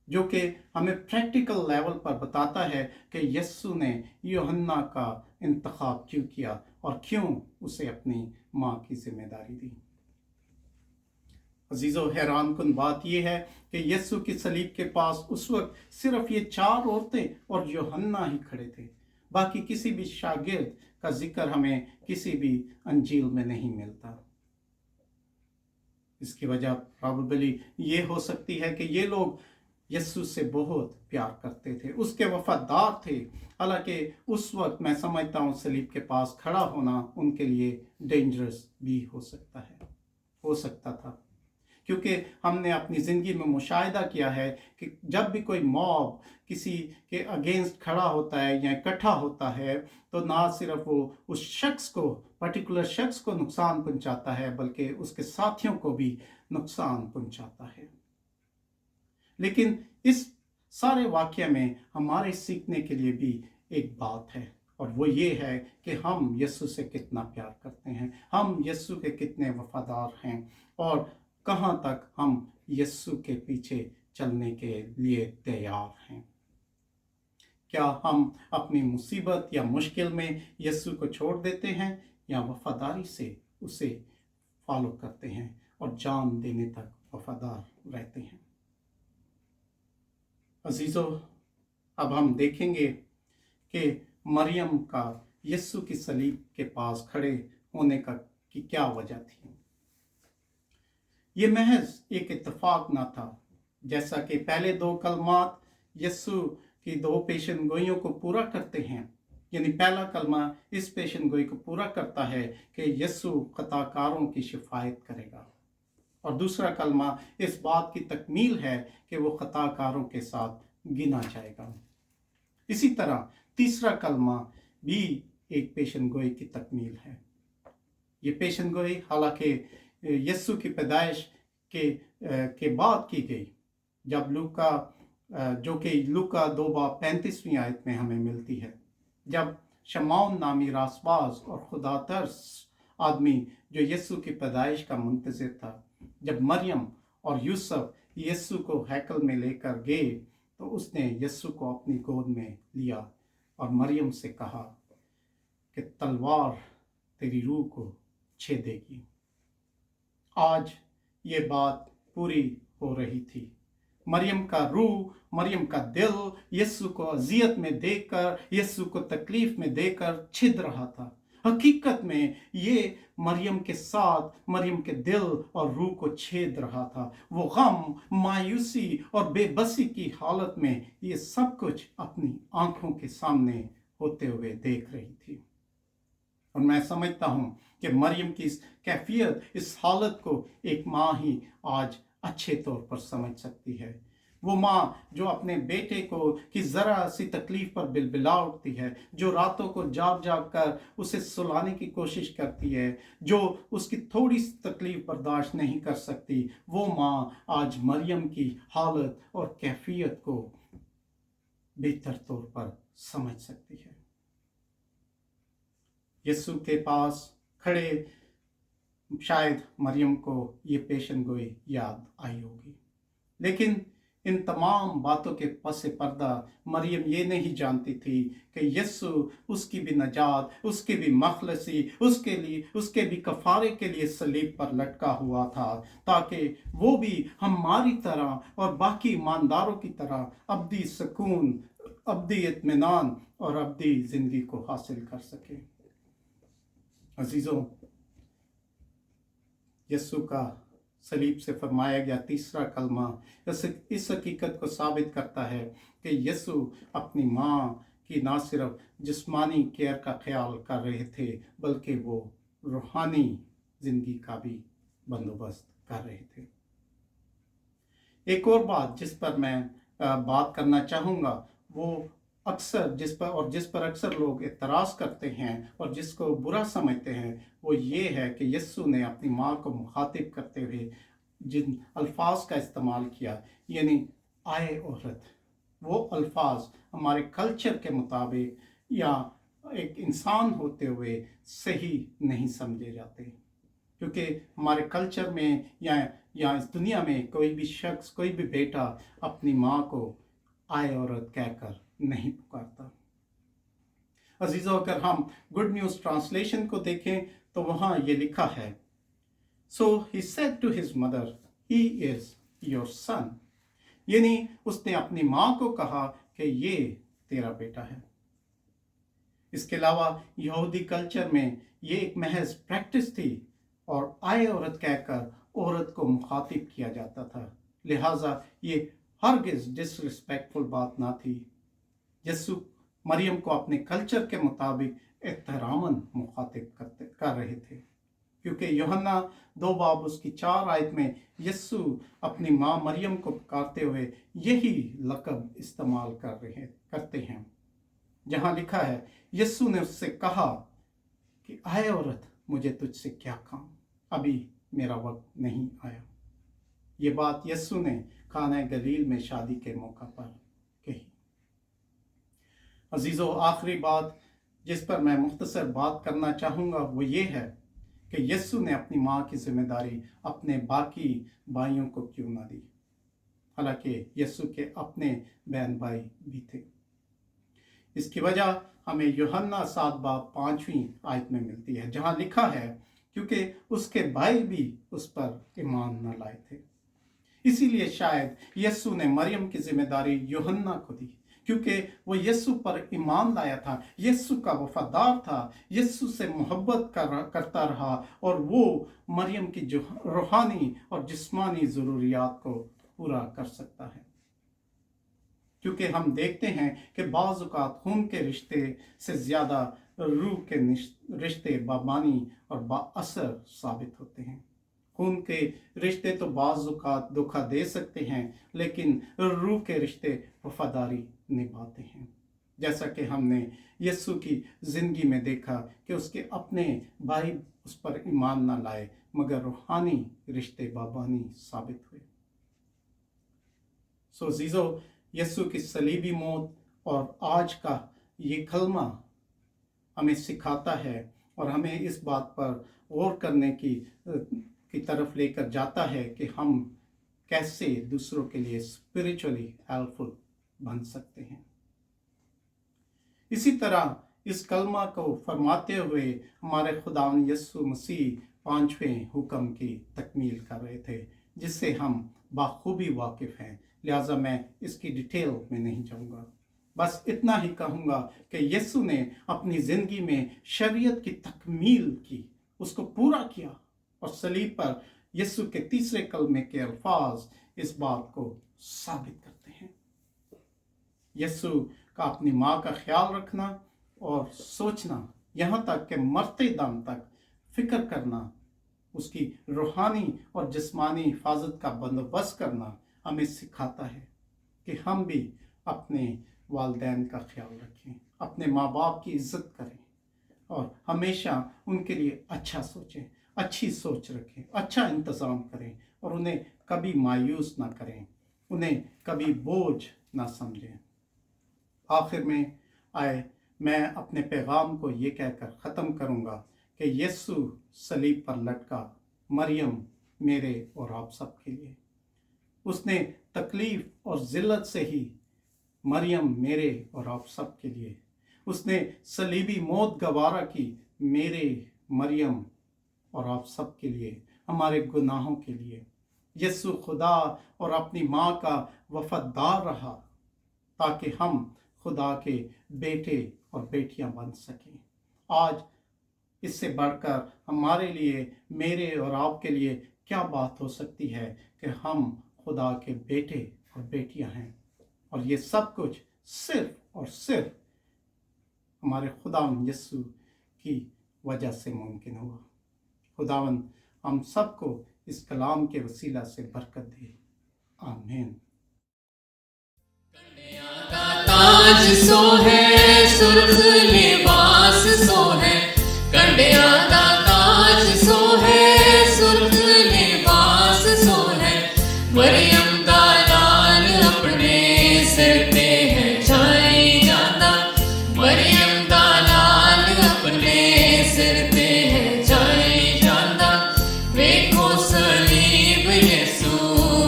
जो कि हमें प्रैक्टिकल लेवल पर बताता है कि यीशु ने यूहन्ना का इंतखाब क्यों किया और क्यों उसे अपनी माँ की जिम्मेदारी दी। अजीजों, हैरान कुन बात यह है कि यीशु की सलीब के पास उस वक्त सिर्फ ये 4 औरतें और यूहन्ना ही खड़े थे। बाकी किसी भी शागिर्द का जिक्र हमें किसी भी अंजील में नहीं मिलता। इसकी वजह प्रोबेबली ये हो सकती है कि ये लोग यीशु से बहुत प्यार करते थे, उसके वफादार थे। हालांकि उस वक्त मैं समझता हूँ सलीब के पास खड़ा होना उनके लिए डेंजरस भी हो सकता था, क्योंकि हमने अपनी ज़िंदगी में मुशाहिदा किया है कि जब भी कोई मॉब किसी के अगेंस्ट खड़ा होता है या इकट्ठा होता है तो ना सिर्फ वो उस शख्स को, पर्टिकुलर शख्स को नुकसान पहुंचाता है, बल्कि उसके साथियों को भी नुकसान पहुंचाता है। लेकिन इस सारे वाक़ये में हमारे सीखने के लिए भी एक बात है, और वो ये है कि हम यीशु से कितना प्यार करते हैं, हम यीशु के कितने वफादार हैं और कहाँ तक हम यीशु के पीछे चलने के लिए तैयार हैं। क्या हम अपनी मुसीबत या मुश्किल में यीशु को छोड़ देते हैं या वफादारी से उसे फॉलो करते हैं और जान देने तक वफादार रहते हैं। अजीजों, अब हम देखेंगे कि मरियम का यीशु की सलीब के पास खड़े होने का की क्या वजह थी। ये महज एक इत्तेफाक ना था, जैसा कि पहले 2 कलमात यीशु की 2 पेशन गोइयों को पूरा करते हैं। यानी पहला कलमा इस पेशन गोई को पूरा करता है कि यीशु खताकारों की शिफायत करेगा, और दूसरा कलमा इस बात की तकमील है कि वो खताकारों के साथ गिना जाएगा। इसी तरह तीसरा कलमा भी एक पेशन गोई की तकमील है। ये पेशन गोई हालांकि यीशु की पैदाइश के बाद की गई, जब लूका जो कि लूका 2:35 आयत में हमें मिलती है, जब शमौन नामी रासबाज और खुदातर्स आदमी जो यीशु की पैदाइश का मुंतज़िर था, जब मरियम और यूसुफ यीशु को हैकल में लेकर गए तो उसने यीशु को अपनी गोद में लिया, और मरियम से कहा कि तलवार तेरी रूह को छेदेगी। आज ये बात पूरी हो रही थी। मरियम का रूह, मरियम का दिल यीशु को अजियत में देकर, यीशु को तकलीफ में देकर छिद रहा था। हकीकत में ये मरियम के साथ, मरियम के दिल और रूह को छेद रहा था। वो गम, मायूसी और बेबसी की हालत में ये सब कुछ अपनी आंखों के सामने होते हुए देख रही थी। और मैं समझता हूं कि मरियम की इस कैफियत, इस हालत को एक माँ ही आज अच्छे तौर पर समझ सकती है। वो माँ जो अपने बेटे को की जरा सी तकलीफ पर बिलबिला उठती है, जो रातों को जाग जाग कर उसे सुलाने की कोशिश करती है, जो उसकी थोड़ी सी तकलीफ बर्दाश्त नहीं कर सकती, वो माँ आज मरियम की हालत और कैफियत को बेहतर तौर पर समझ सकती है। यीशु के पास खड़े शायद मरियम को ये पेशन गोई याद आई होगी, लेकिन इन तमाम बातों के पसे पर्दा मरियम ये नहीं जानती थी कि यीशु उसकी भी नजात, उसकी भी मखलसी, उसके भी कफारे के लिए सलीब पर लटका हुआ था, ताकि वो भी हमारी तरह और बाकी ईमानदारों की तरह अब्दी सुकून, अब्दी इत्मीनान और अब्दी जिंदगी को हासिल कर सके। अजीजों, यीशु का सलीब से फरमाया गया तीसरा कलमा इस हकीकत को साबित करता है कि यीशु अपनी माँ की ना सिर्फ जिस्मानी केयर का ख्याल कर रहे थे, बल्कि वो रूहानी जिंदगी का भी बंदोबस्त कर रहे थे। एक और बात जिस पर मैं बात करना चाहूँगा, वो अक्सर जिस पर अक्सर लोग एतराज़ करते हैं और जिसको बुरा समझते हैं, वो ये है कि यीशु ने अपनी माँ को मुखातिब करते हुए जिन अल्फाज का इस्तेमाल किया, यानी आए औरत, वो अल्फाज हमारे कल्चर के मुताबिक या एक इंसान होते हुए सही नहीं समझे जाते, क्योंकि हमारे कल्चर में या इस दुनिया में कोई भी शख्स, कोई भी बेटा अपनी माँ को आए औरत कहकर नहीं पुकारता। अजीजों, अगर हम गुड न्यूज़ ट्रांसलेशन को देखें तो वहाँ ये लिखा है, So he said to his mother, he is your son. यानी उसने अपनी माँ को कहा कि ये तेरा बेटा है। इसके अलावा यहूदी कल्चर में ये एक महज प्रैक्टिस थी और आए औरत कहकर औरत को मुखातिब किया जाता था, लिहाजा ये हरगिज डिसरिस्पेक्टफुल बात ना थी। यीशु मरियम को अपने कल्चर के मुताबिक एहतरामन मुखातिब कर रहे थे, क्योंकि यूहन्ना 2 बाब उसकी 4 आयत में यीशु अपनी माँ मरियम को पुकारते हुए यही लक़ब इस्तेमाल करते हैं, जहाँ लिखा है, यीशु ने उससे कहा कि आए औरत, मुझे तुझसे क्या काम, अभी मेरा वक्त नहीं आया। ये बात यीशु ने खाना गलील में शादी के मौका पर कही। अजीज़ों, आखिरी बात जिस पर मैं मुख्तसर बात करना चाहूँगा वो ये है कि यीशु ने अपनी माँ की जिम्मेदारी अपने बाकी भाइयों को क्यों ना दी, हालांकि यीशु के अपने बहन भाई भी थे। इसकी वजह हमें यूहन्ना 7 बाब 5वीं आयत में मिलती है, जहाँ लिखा है, क्योंकि उसके भाई भी उस पर ईमान न लाए थे। इसीलिए शायद यीशु ने मरियम की जिम्मेदारी यूहन्ना को दी, क्योंकि वो यीशु पर ईमान लाया था, यीशु का वफादार था, यीशु से मोहब्बत करता रहा और वो मरियम की जो रूहानी और जिस्मानी ज़रूरियात को पूरा कर सकता है। क्योंकि हम देखते हैं कि बाज़ औक़ात खून के रिश्ते से ज़्यादा रूह के रिश्ते बामानी और बाअसर साबित होते हैं। खून के रिश्ते तो बाज़ औक़ात धोखा दे सकते हैं, लेकिन रूह के रिश्ते वफादारी निभाते हैं, जैसा कि हमने यीशु की ज़िंदगी में देखा कि उसके अपने भाई उस पर ईमान ना लाए, मगर रूहानी रिश्ते बाबानी साबित हुए। सो अज़ीज़ों, यीशु की सलीबी मौत और आज का ये कलमा हमें सिखाता है और हमें इस बात पर गौर करने की तरफ लेकर जाता है कि हम कैसे दूसरों के लिए स्पिरिचुअली हेल्पफुल बन सकते हैं। इसी तरह इस कलमा को फरमाते हुए हमारे खुदावंद यीशु मसीह 5वें हुक्म की तकमील कर रहे थे, जिससे हम बाखूबी वाकिफ़ हैं। लिहाजा मैं इसकी डिटेल में नहीं जाऊंगा, बस इतना ही कहूँगा कि यीशु ने अपनी ज़िंदगी में शरीयत की तकमील की, उसको पूरा किया, और सलीब पर यीशु के तीसरे कलमे के अल्फाज इस बात को साबित करते हैं। यीशु का अपनी माँ का ख्याल रखना और सोचना, यहाँ तक कि मरते दम तक फिक्र करना, उसकी रूहानी और जिस्मानी हिफाजत का बंदोबस्त करना हमें सिखाता है कि हम भी अपने वालिदैन का ख्याल रखें, अपने माँ बाप की इज्जत करें और हमेशा उनके लिए अच्छा सोचें, अच्छी सोच रखें, अच्छा इंतज़ाम करें और उन्हें कभी मायूस ना करें, उन्हें कभी बोझ ना समझें। आखिर में आए मैं अपने पैगाम को ये कहकर ख़त्म करूँगा कि यीशु सलीब पर लटका मरियम मेरे और आप सब के लिए, उसने तकलीफ़ और ज़िल्लत से ही मरियम मेरे और आप सब के लिए, उसने सलीबी मौत गवारा की मेरे, मरियम और आप सब के लिए, हमारे गुनाहों के लिए। यीशु खुदा और अपनी माँ का वफादार रहा ताकि हम खुदा के बेटे और बेटियां बन सकें। आज इससे बढ़कर हमारे लिए, मेरे और आपके लिए क्या बात हो सकती है कि हम खुदा के बेटे और बेटियां हैं, और ये सब कुछ सिर्फ और सिर्फ हमारे खुदावंद यीशु की वजह से मुमकिन हुआ। खुदावंद हम सबको इस कलाम के वसीला से बरकत दे। आमीन। ताज सोहे सुर्ख लिबास सोहे, कंडिया दा ताज सोहे सुर्ख लिबास सोहे, मरियम दा लाल अपने सिर ते है छाई जांदा, मरियम दा लाल अपने सिर ते है छाई जांदा, वेखो सलीब यीशु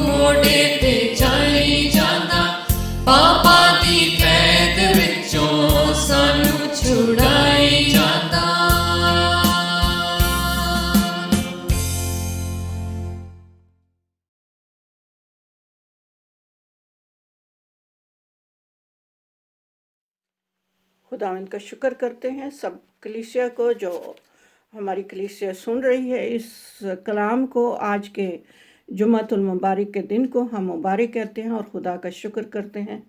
मोढे ते छाई जांदा, पापा दी कैद विचों सानू छुड़ाई जांदा। खुदावंद का शुक्र करते हैं सब कलीसिया को जो हमारी कलीसिया सुन रही है। इस कलाम को आज के जुम्मतुल मुबारक के दिन को हम मुबारक कहते हैं और खुदा का शुक्र करते हैं।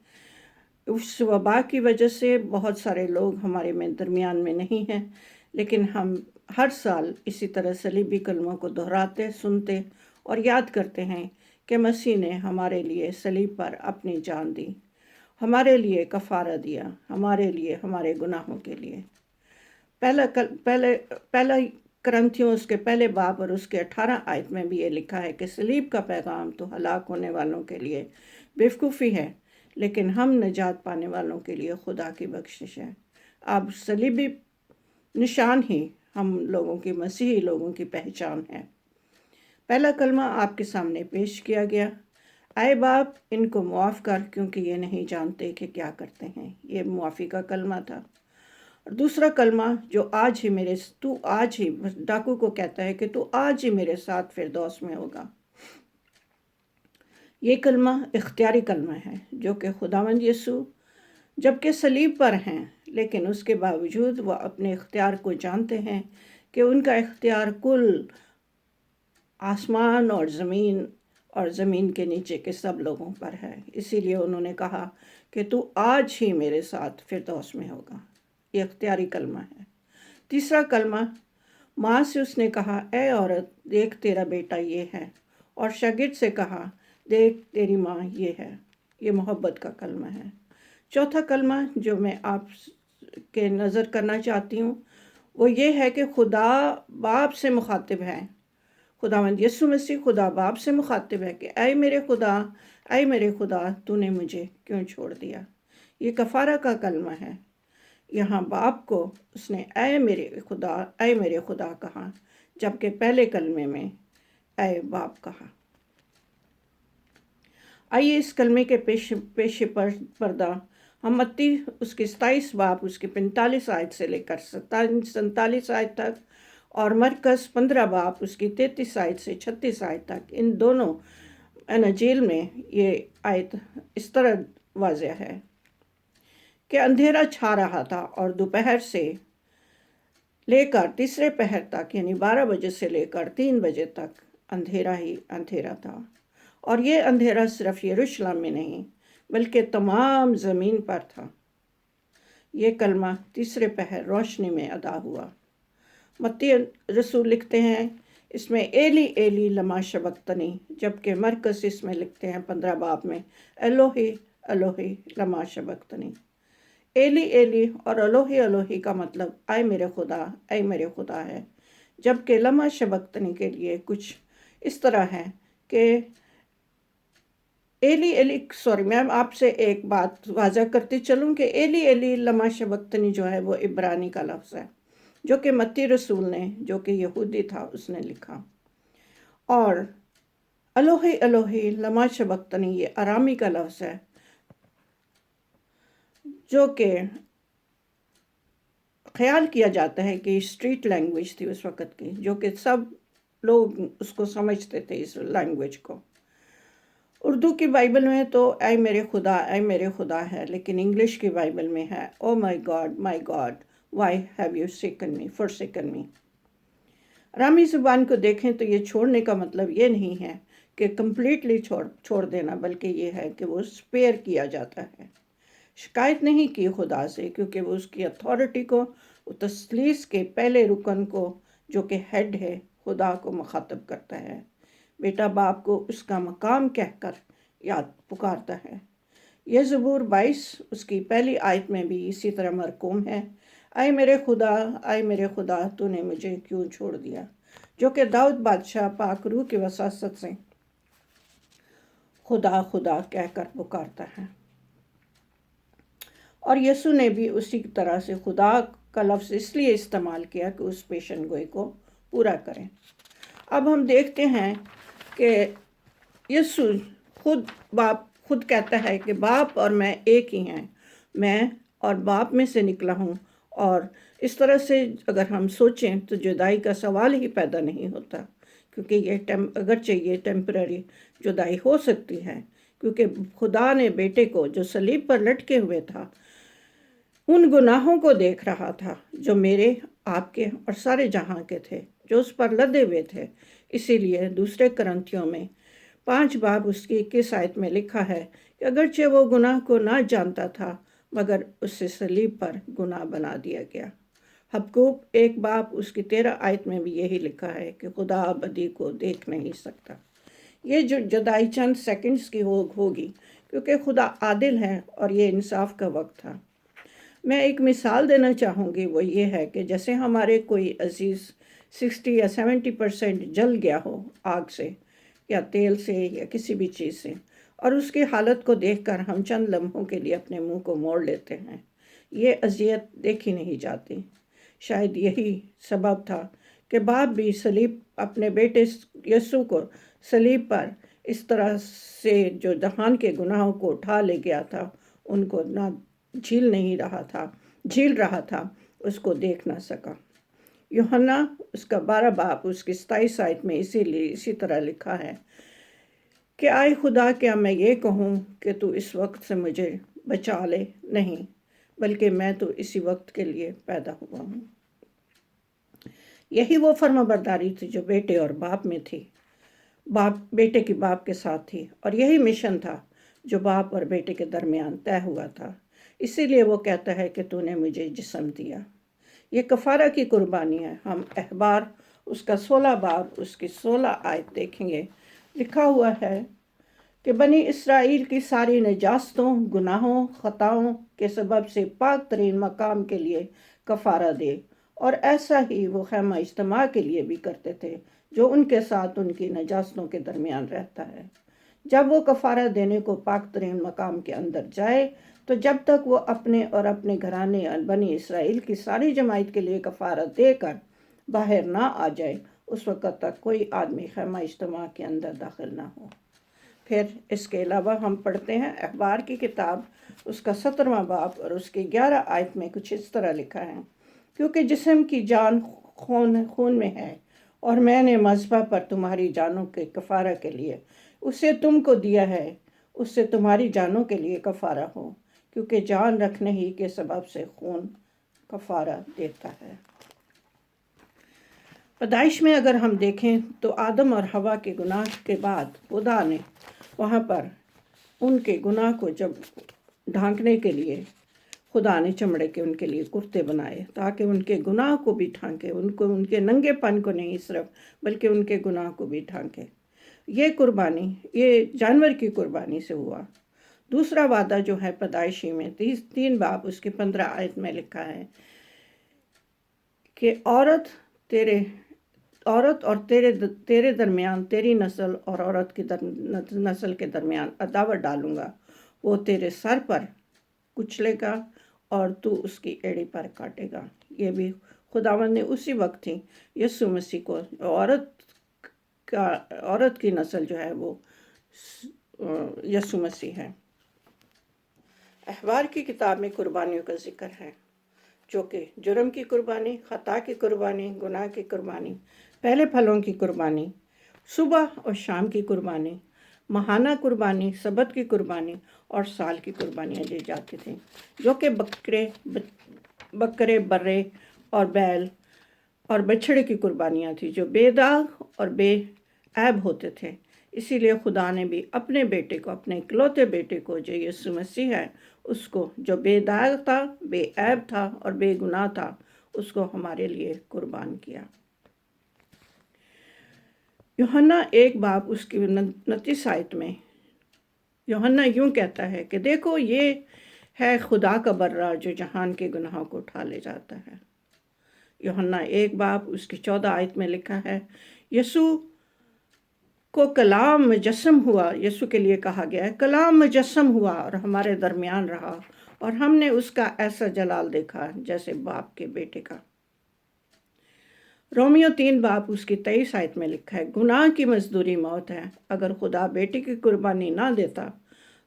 उस वबा की वजह से बहुत सारे लोग हमारे में दरमियान में नहीं हैं, लेकिन हम हर साल इसी तरह सलीबी कलमों को दोहराते, सुनते और याद करते हैं कि मसीह ने हमारे लिए सलीब पर अपनी जान दी, हमारे लिए कफ़ारा दिया, हमारे लिए, हमारे गुनाहों के लिए। पहला करंथियों उसके पहले बाब और उसके 18 आयत में भी ये लिखा है कि सलीब का पैगाम तो हलाक होने वालों के लिए बेवकूफ़ी है, लेकिन हम निजात पाने वालों के लिए खुदा की बख्शिश है। अब सलीबी निशान ही हम लोगों की, मसीही लोगों की पहचान है। पहला कलमा आपके सामने पेश किया गया, आए बाप इनको मुआफ़ कर क्योंकि ये नहीं जानते कि क्या करते हैं। ये मुआफ़ी का कलमा था। और दूसरा कलमा जो आज ही तू आज ही, डाकू को कहता है कि तू आज ही मेरे साथ फिरदौस में होगा। ये कलमा इख्तियारी कलमा है जो कि खुदावंद यीशु जबकि सलीब पर हैं, लेकिन उसके बावजूद वह अपने इख्तियार को जानते हैं कि उनका इख्तियार कुल आसमान और ज़मीन के नीचे के सब लोगों पर है। इसीलिए उन्होंने कहा कि तू आज ही मेरे साथ फिरदौस में होगा। ये इख्तियारी कलमा है। तीसरा कलमा, माँ से उसने कहा, ए औरत देख तेरा बेटा ये है, और शागिर्द से कहा, देख तेरी माँ ये है। ये मोहब्बत का कलमा है। चौथा कलमा जो मैं आप के नज़र करना चाहती हूँ वो ये है कि खुदा बाप से मुखातिब है। खुदावंद यीशु मसीह खुदा बाप से मुखातिब है कि ऐ मेरे खुदा तूने मुझे क्यों छोड़ दिया। ये कफ़ारा का कलमा है। यहाँ बाप को उसने ऐ मेरे खुदा कहा, जबकि पहले कलमे में ऐ बाप कहा। आइए इस कलमे के पेश पर्दा हम मत्ती उसके 27 बाब उसके 45 आयत से लेकर 47 आयत तक और मरकस 15 बाब उसकी 33 आयत से 36 आयत तक, इन दोनों अनजील में ये आयत इस तरह वाज़ह है कि अंधेरा छा रहा था और दोपहर से लेकर तीसरे पहर तक यानी 12 बजे से लेकर 3 बजे तक अंधेरा ही अंधेरा था। और ये अंधेरा सिर्फ यरूशलेम में नहीं बल्कि तमाम ज़मीन पर था। ये कलमा तीसरे पहर रोशनी में अदा हुआ। मत्ती रसूल लिखते हैं इसमें एली एली लमा शबक्तनी, जबकि मरकस इसमें लिखते हैं 15 बाब में एलोही एलोही लमा शबक्तनी। एली एली और अलोही अलोही का मतलब आए मेरे खुदा है, जबकि लमा शबक्तनी के लिए कुछ इस तरह है कि एली एली मैं आपसे एक बात वाज़ा करती चलूँ कि एली एली लमा शबक्तनी जो है वो इब्रानी का लफ्ज़ है, जो कि मत्ती रसूल ने, जो कि यहूदी था, उसने लिखा। और अलोही अलोही लमा शबक्तनी ये अरामी का लफ्ज़ है, जो कि ख्याल किया जाता है कि स्ट्रीट लैंग्वेज थी उस वक़्त की, जो कि सब लोग उसको समझते थे इस लैंग्वेज को। उर्दू की बाइबल में तो ऐ मेरे खुदा है, लेकिन इंग्लिश की बाइबल में है oh my God why have you forsaken me. अरामी ज़ुबान को देखें तो ये छोड़ने का मतलब ये नहीं है कि कम्प्लीटली छोड़ देना, बल्कि ये है कि वो स्पेयर किया जाता है। शिकायत नहीं की खुदा से, क्योंकि वो उसकी अथॉरिटी को, तस्लीस के पहले रुकन को जो कि हेड है, खुदा को मुखातब करता है। बेटा बाप को उसका मकाम कहकर याद पुकारता है। यह ज़बूर 22 उसकी पहली आयत में भी इसी तरह मरकूम है, आए मेरे खुदा तूने मुझे क्यों छोड़ दिया, जो कि दाऊद बादशाह पाक रूह की वसासत से खुदा खुदा कहकर पुकारता है। और यीशु ने भी उसी तरह से खुदा का लफ्ज़ इसलिए इस्तेमाल किया कि उस पेशन गोई को पूरा करें। अब हम देखते हैं कि यीशु खुद कहता है कि बाप और मैं एक ही हैं, मैं और बाप में से निकला हूँ। और इस तरह से अगर हम सोचें तो जुदाई का सवाल ही पैदा नहीं होता, क्योंकि ये अगरचे ये टेम्पररी जुदाई हो सकती है, क्योंकि खुदा ने बेटे को जो सलीब पर लटके हुए था उन गुनाहों को देख रहा था जो मेरे, आपके और सारे जहां के थे, जो उस पर लदे हुए थे। इसीलिए दूसरे करंथियों में 5 बाब उसकी 21 आयत में लिखा है कि अगरचे वो गुनाह को ना जानता था, मगर उससे सलीब पर गुनाह बना दिया गया। हबकूक 1 बाब उसकी 13 आयत में भी यही लिखा है कि खुदा बदी को देख नहीं सकता। ये जो जुदाई चंद सेकंड्स की होगी, क्योंकि खुदा आदिल है और ये इंसाफ का वक्त था। मैं एक मिसाल देना चाहूँगी, वो ये है कि जैसे हमारे कोई अजीज़ 60 या 70% जल गया हो आग से या तेल से या किसी भी चीज़ से, और उसकी हालत को देखकर हम चंद लम्हों के लिए अपने मुंह को मोड़ लेते हैं। ये अजियत देखी नहीं जाती। शायद यही सबब था कि बाप भी सलीब अपने बेटे यीशु को सलीब पर इस तरह से जो जहान के गुनाहों को उठा ले गया था, उनको ना झील रहा था, उसको देख ना सका। यूहन्ना उसका 12 बाब उसकी 27 आयत में इसी तरह लिखा है कि आए खुदा, क्या मैं ये कहूँ कि तू इस वक्त से मुझे बचा ले? नहीं, बल्कि मैं तो इसी वक्त के लिए पैदा हुआ हूँ। यही वो फर्माबरदारी थी जो बेटे और बाप में थी, बेटे की बाप के साथ थी, और यही मिशन था जो बाप और बेटे के दरमियान तय हुआ था। इसीलिए वो कहता है कि तूने मुझे जिस्म दिया। ये कफ़ारा की कुर्बानी है। हम अहबार उसका 16 बाब उसकी 16 आयत देखेंगे, लिखा हुआ है कि बनी इस्राएल की सारी नजास्तों, गुनाहों, ख़ताओं के सबब से पाक तरीन मकाम के लिए कफ़ारा दे। और ऐसा ही वो खैमा इज्तिमा के लिए भी करते थे, जो उनके साथ उनकी नजास्तों के दरमियान रहता है। जब वो कफ़ारा देने को पाक तरीन मकाम के अंदर जाए, तो जब तक वो अपने और अपने घराने बनी इसराइल की सारी जमात के लिए कफ़ारा देकर बाहर ना आ जाए, उस वक़्त तक कोई आदमी खैमा इज्तिमा के अंदर दाखिल ना हो। फिर इसके अलावा हम पढ़ते हैं अखबार की किताब उसका 17वां बाब और उसकी 11 आयत में कुछ इस तरह लिखा है, क्योंकि जिस्म की जान खून खून में है, और मैंने मज़बा पर तुम्हारी जानों के कफ़ारा के लिए उसे तुमको दिया है, उससे तुम्हारी जानों के लिए कफ़ारा हो, क्योंकि जान रखने ही के सबब से खून कफ़ारा देता है। पैदाइश में अगर हम देखें तो आदम और हवा के गुनाह के बाद खुदा ने वहाँ पर उनके गुनाह को जब ढांकने के लिए खुदा ने चमड़े के उनके लिए कुर्ते बनाए, ताकि उनके गुनाह को भी ढांके, उनको उनके नंगेपन को नहीं सिर्फ बल्कि उनके गुनाह को भी ढांके। ये कुर्बानी ये जानवर की कुर्बानी से हुआ। दूसरा वादा जो है पैदाइशी में 3 बाब उसकी 15 आयत में लिखा है कि औरत और तेरे दरमियान, तेरी नस्ल और औरत की नस्ल के दरमियान अदावत डालूंगा, वो तेरे सर पर कुचलेगा और तू उसकी एड़ी पर काटेगा। ये भी खुदावंद ने उसी वक्त ही यीशु मसीह को औरत की नस्ल जो है वो यीशु मसीह है। अखबार की किताब में कुर्बानियों का जिक्र है, जो कि जुर्म की कुर्बानी, खता की कुर्बानी, गुनाह की कुर्बानी, पहले फलों की कुर्बानी, सुबह और शाम की कुर्बानी, महाना कुर्बानी, सबत की कुर्बानी और साल की कुर्बानियाँ दी जाती थीं, जो कि बकरे, बर्रे और बैल और बछड़े की कुर्बानियाँ थी, जो बेदाग और बेऐब होते थे। इसीलिए खुदा ने भी अपने बेटे को, अपने इकलौते बेटे को जो यीशु मसीह है, उसको जो बेदाग था, बेऐब था और बेगुनाह था, उसको हमारे लिए कुर्बान किया। यूहन्ना 1 बाब उसकी 29 आयत में यूहन्ना यूं कहता है कि देखो ये है खुदा का बर्रा जो जहान के गुनाहों को उठा ले जाता है। यूहन्ना 1 बाब उसकी 14 आयत में लिखा है, यीशु को कलाम मुजस्सम हुआ, यीशु के लिए कहा गया है, कलाम मुजस्सम हुआ और हमारे दरमियान रहा, और हमने उसका ऐसा जलाल देखा जैसे बाप के बेटे का। रोमियो 3 बाब उसकी 23 आयत में लिखा है, गुनाह की मजदूरी मौत है, अगर खुदा बेटे की कुर्बानी ना देता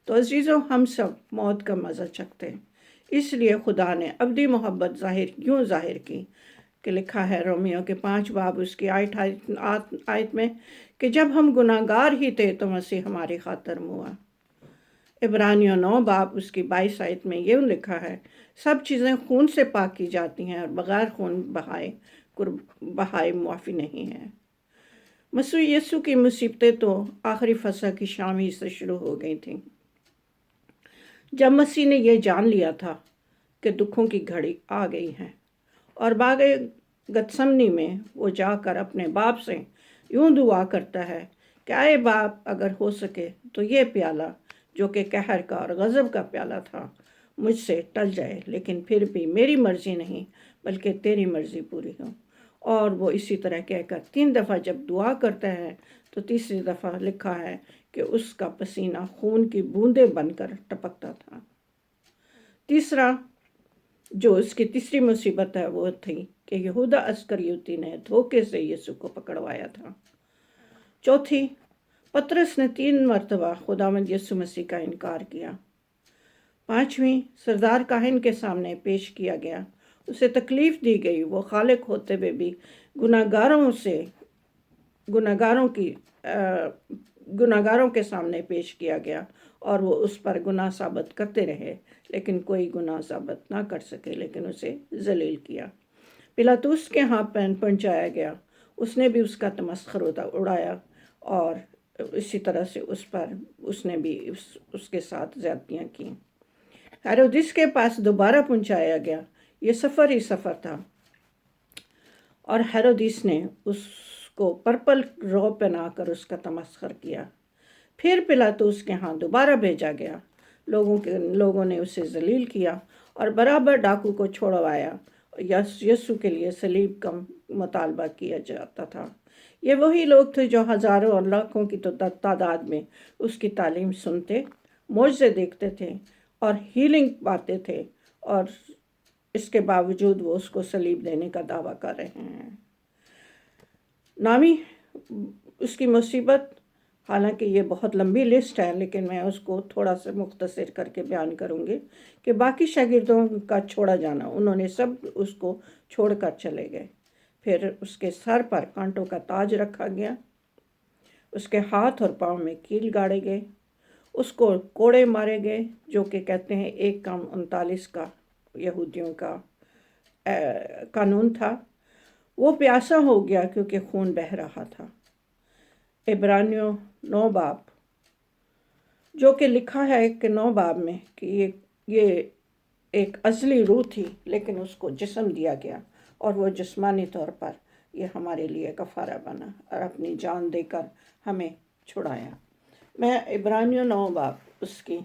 तो अजीज़ों हम सब मौत का मज़ा चखते। इसलिए खुदा ने अबदी मोहब्बत जाहिर की कि लिखा है रोमियो के 5 बाब उसकी 8 आयत में कि जब हम गुनाहगार ही थे तो मसीह हमारी खातर मुआ। इब्रानियों 9 बाब उसकी 22 आयत में ये लिखा है, सब चीज़ें खून से पाक की जाती हैं और बग़ैर खून बहाए मुआफ़ी नहीं है। मसीह यीशु की मुसीबतें तो आखिरी फसह की शाम ही से शुरू हो गई थीं, जब मसीह ने यह जान लिया था कि दुखों की घड़ी आ गई है, और बागे गतसमनी में वो जाकर अपने बाप से यूं दुआ करता है कि आए बाप, अगर हो सके तो ये प्याला जो कि कहर का और गज़ब का प्याला था मुझसे टल जाए, लेकिन फिर भी मेरी मर्ज़ी नहीं बल्कि तेरी मर्ज़ी पूरी हो। और वो इसी तरह कहकर 3 दफ़ा जब दुआ करता है तो तीसरी दफ़ा लिखा है कि उसका पसीना खून की बूंदें बनकर टपकता था। तीसरा जो इसकी तीसरी मुसीबत है वो थी कि यहूदा अस्करियोती ने धोखे से यीशु को पकड़वाया था। चौथी, पतरस ने 3 मरतबा खुदावंद यीशु मसीह का इनकार किया। 5वीं, सरदार काहिन के सामने पेश किया गया, उसे तकलीफ़ दी गई, वो खालिक होते हुए भी गुनाहगारों के सामने पेश किया गया और वो उस पर गुनाह साबित करते रहे, लेकिन कोई गुनाह साबित ना कर सके, लेकिन उसे जलील किया। पिलातुस के यहाँ पहुंचाया गया, उसने भी उसका तमस्खर उड़ाया और इसी तरह से उसने भी उसके साथ ज़्यादतियाँ की। हेरोदिस के पास दोबारा पहुंचाया गया, ये सफ़र ही सफ़र था, और हेरोदिस ने उसको पर्पल रोब पहनाकर उसका तमस्खर किया। फिर पिलातुस के यहाँ दोबारा भेजा गया, लोगों ने उसे जलील किया और बराबर डाकू को छोड़वाया। यीशु के लिए सलीब का मुतालबा किया जाता था। ये वही लोग थे जो हज़ारों और लाखों की तादाद में उसकी तालीम सुनते, मौजज़े देखते थे और हीलिंग पाते थे, और इसके बावजूद वो उसको सलीब देने का दावा कर रहे हैं। नामी उसकी मुसीबत हालांकि ये बहुत लंबी लिस्ट है, लेकिन मैं उसको थोड़ा सा मुख्तसर करके बयान करूँगी कि बाकी शागिर्दों का छोड़ा जाना, उन्होंने सब उसको छोड़कर चले गए। फिर उसके सर पर कांटों का ताज रखा गया, उसके हाथ और पाँव में कील गाड़े गए, उसको कोड़े मारे गए, जो कि कहते हैं 1 का यहूदियों का कानून था। वो प्यासा हो गया क्योंकि खून बह रहा था। इब्रानियों 9 बाब, जो कि लिखा है कि 9 बाब में कि ये एक असली रूह थी, लेकिन उसको जिस्म दिया गया और वो जिस्मानी तौर पर ये हमारे लिए कफ़ारा बना और अपनी जान देकर हमें छुड़ाया। मैं इब्रानियों 9 बाब उसकी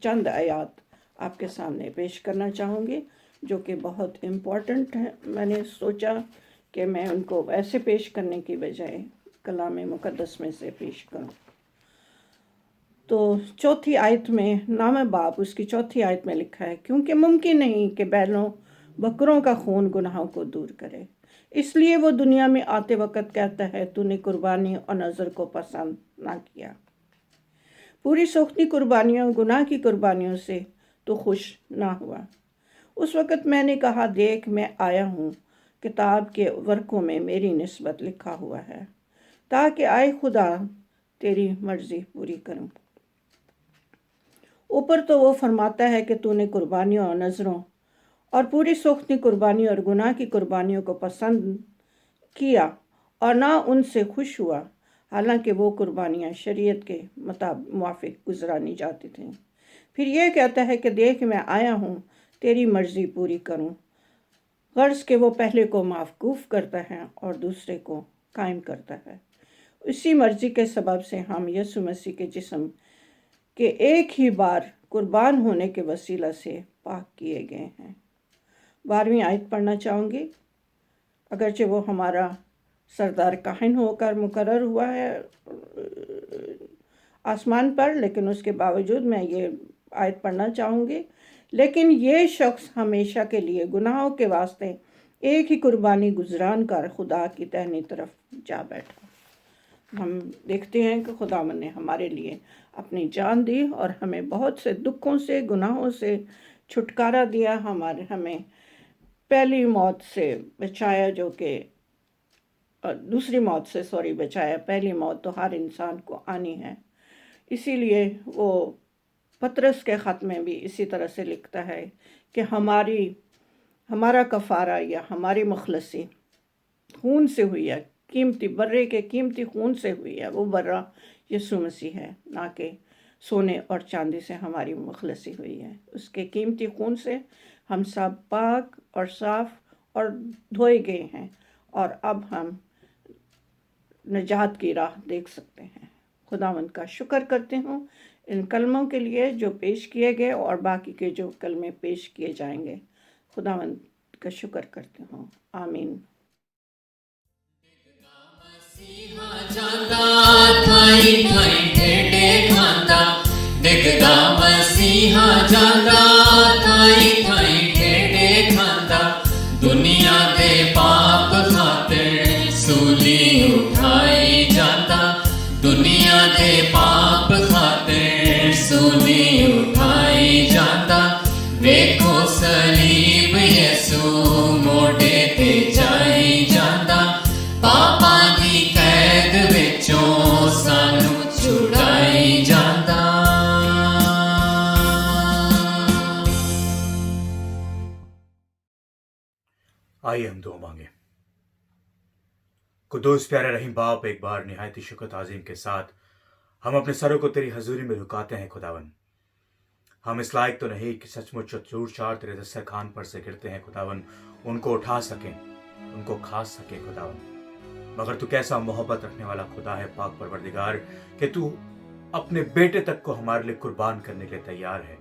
चंद आयात आपके सामने पेश करना चाहूँगी, जो कि बहुत इम्पोर्टेंट है। मैंने सोचा कि मैं उनको वैसे पेश करने की बजाय कलाम मुक़द्दस में से पेश करूँ। तो चौथी आयत में, 9 बाब उसकी चौथी आयत में लिखा है, क्योंकि मुमकिन नहीं कि बैलों बकरों का खून गुनाहों को दूर करे, इसलिए वो दुनिया में आते वक्त कहता है, तूने कुर्बानी और नज़र को पसंद ना किया। पूरी सोख्ती कुर्बानियों, गुनाह की कुर्बानियों से तो खुश ना हुआ। उस वक़्त मैंने कहा, देख मैं आया हूँ, किताब के वर्कों में मेरी निस्बत लिखा हुआ है, ताकि आए खुदा तेरी मर्ज़ी पूरी करूँ। ऊपर तो वो फरमाता है कि तूने कुर्बानियों और नज़रों और पूरी सोख्ती कुर्बानियों और गुनाह की कुर्बानियों को पसंद किया और ना उनसे खुश हुआ, हालांकि वो कुर्बानियाँ शरीयत के मुताबिक गुजरानी जाती थीं। फिर यह कहता है कि देख मैं आया हूँ तेरी मर्ज़ी पूरी करूँ, गर्ज़ के वो पहले को माफ़कूफ़ करता है और दूसरे को कायम करता है। इसी मर्ज़ी के सबब से हम यीशु मसीह के जिस्म के एक ही बार कुर्बान होने के वसीला से पाक किए गए हैं। 12वीं आयत पढ़ना चाहूँगी। अगरचे वो हमारा सरदार काहिन होकर मुकर्रर हुआ है आसमान पर, लेकिन उसके बावजूद मैं ये आयत पढ़ना चाहूँगी। लेकिन ये शख्स हमेशा के लिए गुनाहों के वास्ते एक ही कुर्बानी गुजरान कर खुदा की तहनी तरफ जा बैठा। हम देखते हैं कि खुदावंद ने हमारे लिए अपनी जान दी और हमें बहुत से दुखों से, गुनाहों से छुटकारा दिया। हमें पहली मौत से बचाया, जो कि दूसरी मौत से बचाया। पहली मौत तो हर इंसान को आनी है, इसीलिए वो पतरस के ख़त में भी इसी तरह से लिखता है कि हमारा कफ़ारा या हमारी मुखलसी खून से हुई है, कीमती बर्रे के कीमती खून से हुई है। वो बर्रा यीशु मसीह है, ना कि सोने और चांदी से हमारी मुखलसी हुई है। उसके कीमती खून से हम सब पाक और साफ और धोए गए हैं और अब हम नजात की राह देख सकते हैं। खुदावंद का शुक्र करते हूँ इन कलमों के लिए जो पेश किए गए और बाकी के जो कलमे पेश किए जाएंगे। खुदावंद का शुक्र करते हूँ। आमीन। ਜਾਂਦਾ ਥਾਈ ਥਾਈ ਢੇਡੇ ਖਾਂਦਾ, ਡਿੱਗਦਾ ਮਸੀਹਾ ਜਾਂਦਾ ਥਾਈ ਥਾਈ ਢੇਡੇ ਖਾਂਦਾ, ਦੁਨੀਆ ਦੇ ਪਾਪ ਖਾਤਰ ਸੂਲੀ ਉਠਾਈ ਜਾਂਦਾ, ਦੁਨੀਆ ਦੇ ਪਾਪ ਖਾਤਰ ਸੂਲੀ ਉਠਾਈ ਜਾਂਦਾ, ਵੇਖੋ ਸਲੀਬ ਯਿਸੂ ਮੋਢੇ ਤੇ ਜਾਈ ਜਾਂਦਾ, ਪਾਪਾਂ ਦੀ कैद विचों सानू छुड़ाई जांदा। आइए हम दुआ मांगे। कुद्दूस प्यारे रहीम बाप, एक बार निहायती शुक्र ताज़ीम के साथ हम अपने सरों को तेरी हजूरी में झुकाते हैं। खुदावन, हम इस लायक तो नहीं कि सचमुच चूर चार तेरे दस्तरखान पर से गिरते हैं खुदावन, उनको उठा सकें, उनको खा सकें खुदावन, मगर तू कैसा मोहब्बत रखने वाला खुदा है पाक परवरदिगार, कि तू अपने बेटे तक को हमारे लिए कुर्बान करने के लिए तैयार है।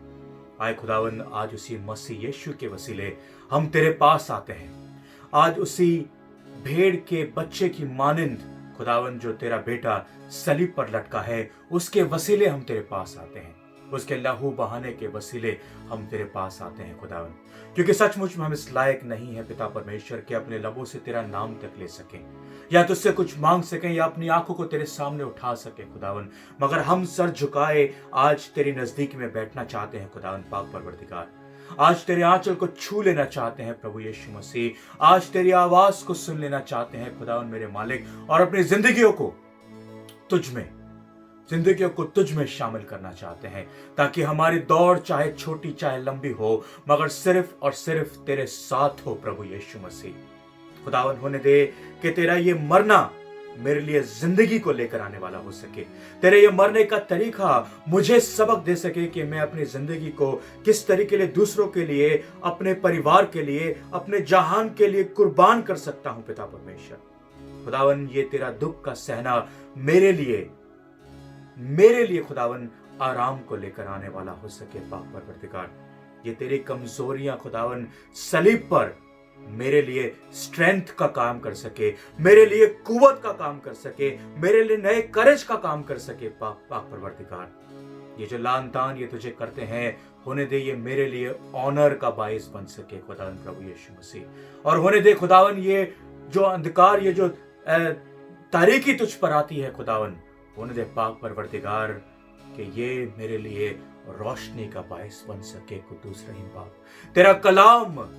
आए खुदावन, आज उसी मसीह यीशु के वसीले हम तेरे पास आते हैं। आज उसी भेड़ के बच्चे की मानिंद खुदावन, जो तेरा बेटा सलीब पर लटका है, उसके वसीले हम तेरे पास आते हैं। उसके लहू बहाने के वसीले हम तेरे पास आते हैं खुदावन, क्योंकि सचमुच में हम इस लायक नहीं है पिता परमेश्वर के अपने लबों से तेरा नाम तक ले सकें, या तुझसे कुछ मांग सकें, या अपनी आंखों को तेरे सामने उठा सकें खुदावन। मगर हम सर झुकाए आज तेरी नजदीक में बैठना चाहते हैं खुदावन पाक परवरदिगार। आज तेरे आंचल को छू लेना चाहते हैं प्रभु यीशु मसीह। आज तेरी आवाज को सुन लेना चाहते हैं खुदावन मेरे मालिक, और अपनी जिंदगियों को तुझ में शामिल करना चाहते हैं, ताकि हमारी दौड़ चाहे छोटी चाहे लंबी हो, मगर सिर्फ और सिर्फ तेरे साथ हो प्रभु यीशु मसीह। खुदावन होने दे कि तेरा ये मरना मेरे लिए जिंदगी को लेकर आने वाला हो सके। तेरे ये मरने का तरीका मुझे सबक दे सके कि मैं अपनी जिंदगी को किस तरीके लिए दूसरों के लिए, अपने परिवार के लिए, अपने जहान के लिए कुर्बान कर सकता हूं पिता परमेश्वर। खुदावन ये तेरा दुख का सहना मेरे लिए खुदावन आराम को लेकर आने वाला हो सके पाक परवरदिगार। ये तेरी कमजोरियां खुदावन सलीब पर मेरे लिए स्ट्रेंथ का काम कर सके, मेरे लिए कुवत का काम कर सके, मेरे लिए नए करेज का काम कर सके पाक परवरदिगार। ये जो लान तान ये तुझे करते हैं, होने दे ये मेरे लिए ऑनर का बायस बन सके खुदावन प्रभु यीशु मसीह। और होने दे खुदावन ये जो अंधकार, ये जो तारीकी तुझ पर आती है खुदावन, होने दे पाक परवरदिगार कि ये मेरे लिए रोशनी का बायस बन सके कुद्दूस रहीम बाप। तेरा कलाम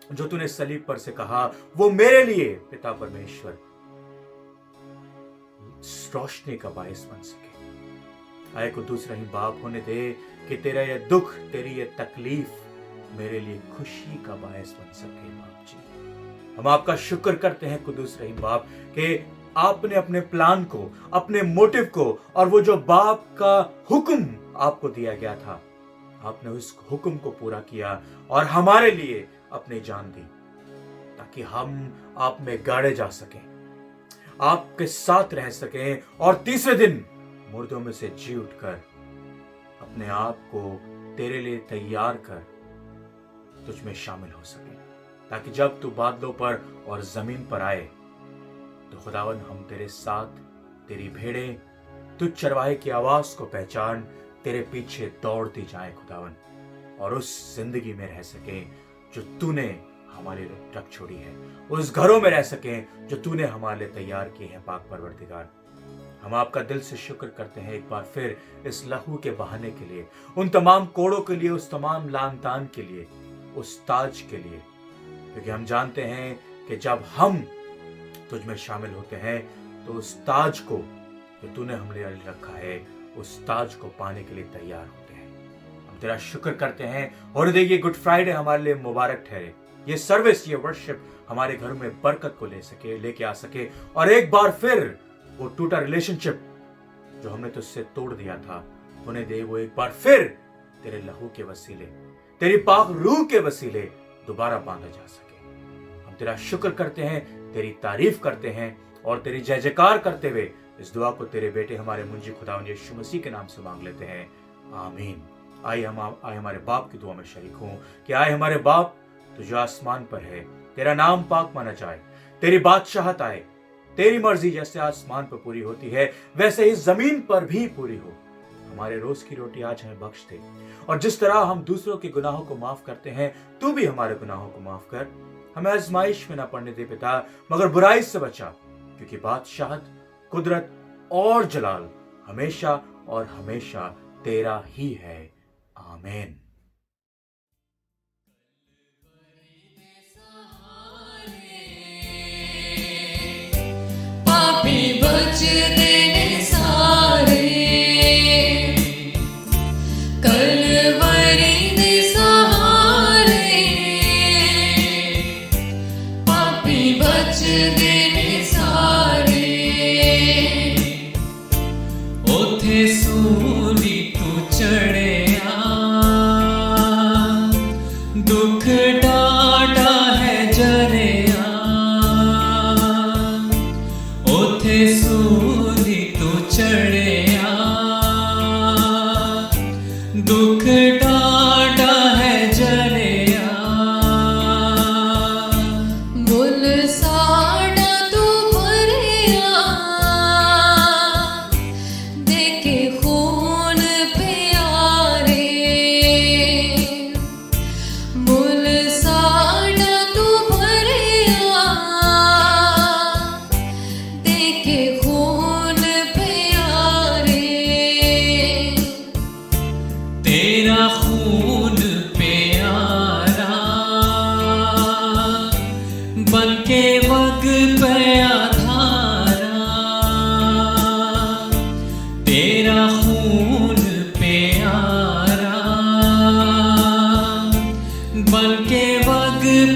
जो तूने सलीब पर से कहा वो मेरे लिए पिता परमेश्वर रोशनी का बायस बन सके। आए कुद्दूस रहीम बाप, होने दे कि तेरा ये दुख, तेरी ये तकलीफ मेरे लिए खुशी का बायस बन सके बाप जी। हम आपका शुक्र करते हैं कुद्दूस रहीम बाप कि आपने अपने प्लान को, अपने मोटिव को, और वो जो बाप का हुक्म आपको दिया गया था, आपने उस हुक्म को पूरा किया और हमारे लिए अपनी जान दी, ताकि हम आप में गाड़े जा सकें, आपके साथ रह सकें, और तीसरे दिन मुर्दों में से जी उठकर अपने आप को तेरे लिए तैयार कर तुझ में शामिल हो सके, ताकि जब तू बादलों पर और जमीन पर आए तो खुदावन हम तेरे साथ, तेरी भेड़ें तुझ चरवाहे की आवाज को पहचान तेरे पीछे दौड़ती जाए खुदावन, और उस जिंदगी में रह सके जो तूने हमारे लिए रख छोड़ी है, उस घरों में रह सके जो तूने हमारे लिए तैयार किए हैं पाक परवरदिगार। हम आपका दिल से शुक्र करते हैं एक बार फिर इस लहू के बहाने के लिए, उन तमाम कोड़ों के लिए, उस तमाम लान तान के लिए, उस ताज के लिए, क्योंकि हम जानते हैं कि जब हम तुझ में शामिल होते हैं तो उस ताज को जो तूने हमने रखा है, उस ताज को पाने के लिए तैयार होते हैं। हम तेरा शुक्र करते हैं, और देखिए गुड फ्राइडे हमारे लिए मुबारक ठहरे। ये सर्विस, ये वर्शिप हमारे घरों में बरकत को लेके आ सके, और एक बार फिर वो टूटा रिलेशनशिप जो हमने तुझसे तोड़ दिया था, होने दे वो एक बार फिर तेरे लहू के वसीले, तेरी पाक रूह के वसीले दोबारा बांधा जा सके। हम तेरा शुक्र करते हैं, तेरी तारीफ करते हैं, और तेरी जय जयकार करते हुए इस दुआ को तेरे बेटे हमारे मुंजी खुदावन यीशु मसीह के नाम से मांग लेते हैं, आमीन। आइए हमारे बाप की दुआ में शरीक हों कि आए हमारे बाप, तू जो आसमान पर है, तेरा नाम पाक माना जाए, तेरी बादशाहत आए, तेरी मर्जी जैसे आसमान पर पूरी होती है वैसे ही जमीन पर भी पूरी हो। हमारे रोज की रोटी आज हमें बख्श दे, और जिस तरह हम दूसरों के गुनाहों को माफ करते हैं, तू भी हमारे गुनाहों को माफ कर। हमें आजमाइश में ना पड़ने दे पिता, मगर बुराई से बचा, क्योंकि बादशाहत, कुदरत और जलाल हमेशा और हमेशा तेरा ही है, आमीन। पापी बच गए सारे, कलवरी दे सहारे, पापी बच गए सारे। ओथे सूली तू चढ़िया, दुख डाटा है जरिया, ओथे सूली तू चढ़िया, दुख डाटा है जरिया। मुल साड़ा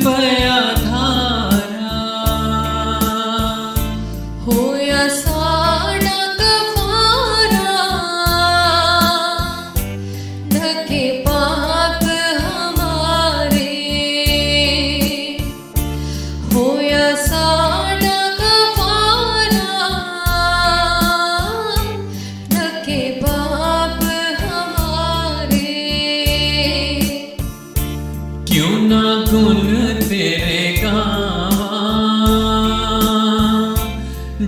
पया धारा होया साड़ा कफारा ढके पाप हमारे होया साड़ा कफारा ढके पाप हमारे क्यों ना गुण तेरे गावा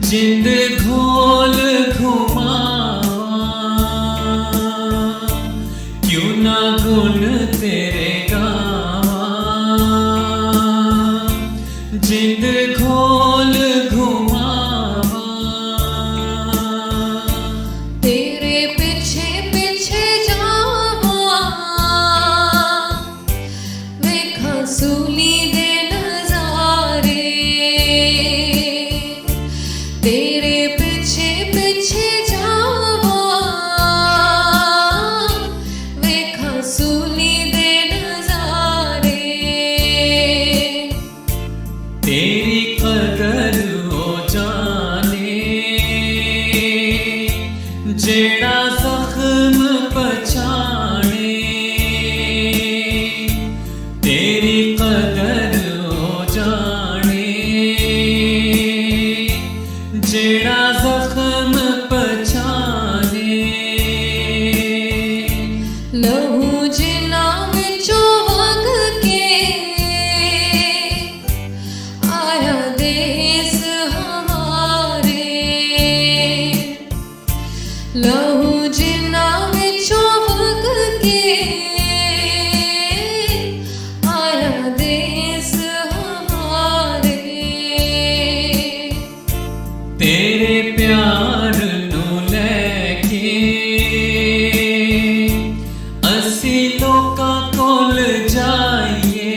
जिंद घोल घुमावा क्यों ना गुण तेरे गावा जिंद घोल घुमावा तेरे पीछे पीछे जावा वेखा सूली दे नजारे तेरे पीछे पीछे जावा वेखा सूली दे नजारे तेरी कदर हो जाने जेड़ा जख्म पछाणे तेरी कदर हो जाने जेड़ा जख्म पछाणे लहू जिना विचों वग के आया देश हमारे लहू जिना विचों वग के आया देश हमारे तेरे प्यार नू लैके असी लोकां कोल जाइए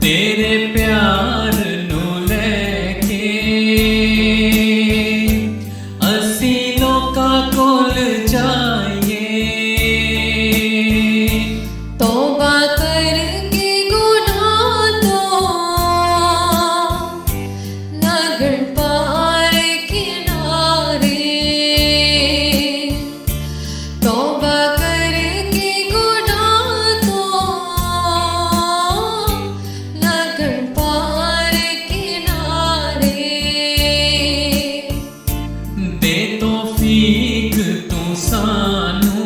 तेरे प्यार नू लैके असी लोकां कोल जाइए तौबा करके गुनाह तो लगन पार किनारे तौबा करके गुनाह तो लगन पार किनारे दे तौफीक तू सानू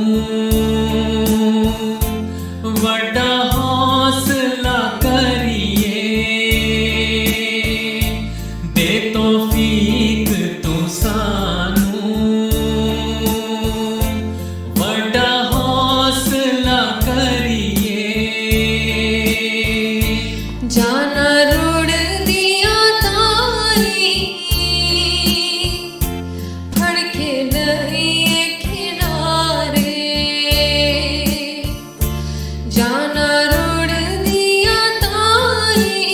वड्डा हौसला करिए दे तौफीक तू सानू वड्डा हौसला करिए जाना रुड़ दिया तारी फड़के लहिए किनारे जाना रुड़ दिया तारी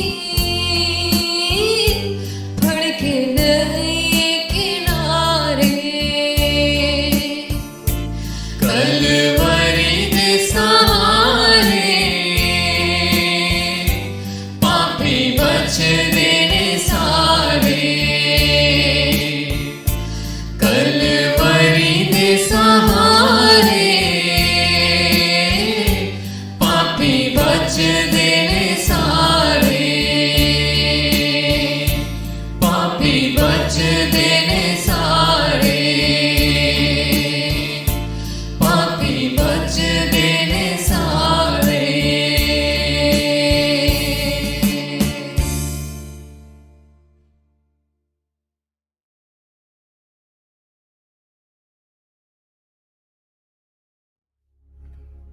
फड़के लहिए किनारे कलवरी दे सहारे पापी बच देने सारे कलवरी दे सहारे पापी बच देने सारे पापी बच देने सारे पापी बच देने सारे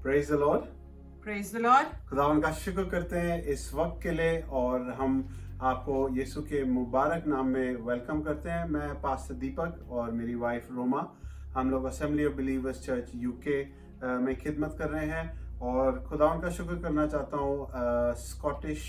praise the Lord. Praise the Lord. खुदावन का शुक्र करते हैं इस वक्त के लिए और हम आपको यीशु के मुबारक नाम में वेलकम करते हैं। मैं पास्टर दीपक और मेरी वाइफ रोमा हम लोग assembly of believers church UK में खिदमत कर रहे हैं और खुदावन का शुक्र करना चाहता हूँ स्कॉटिश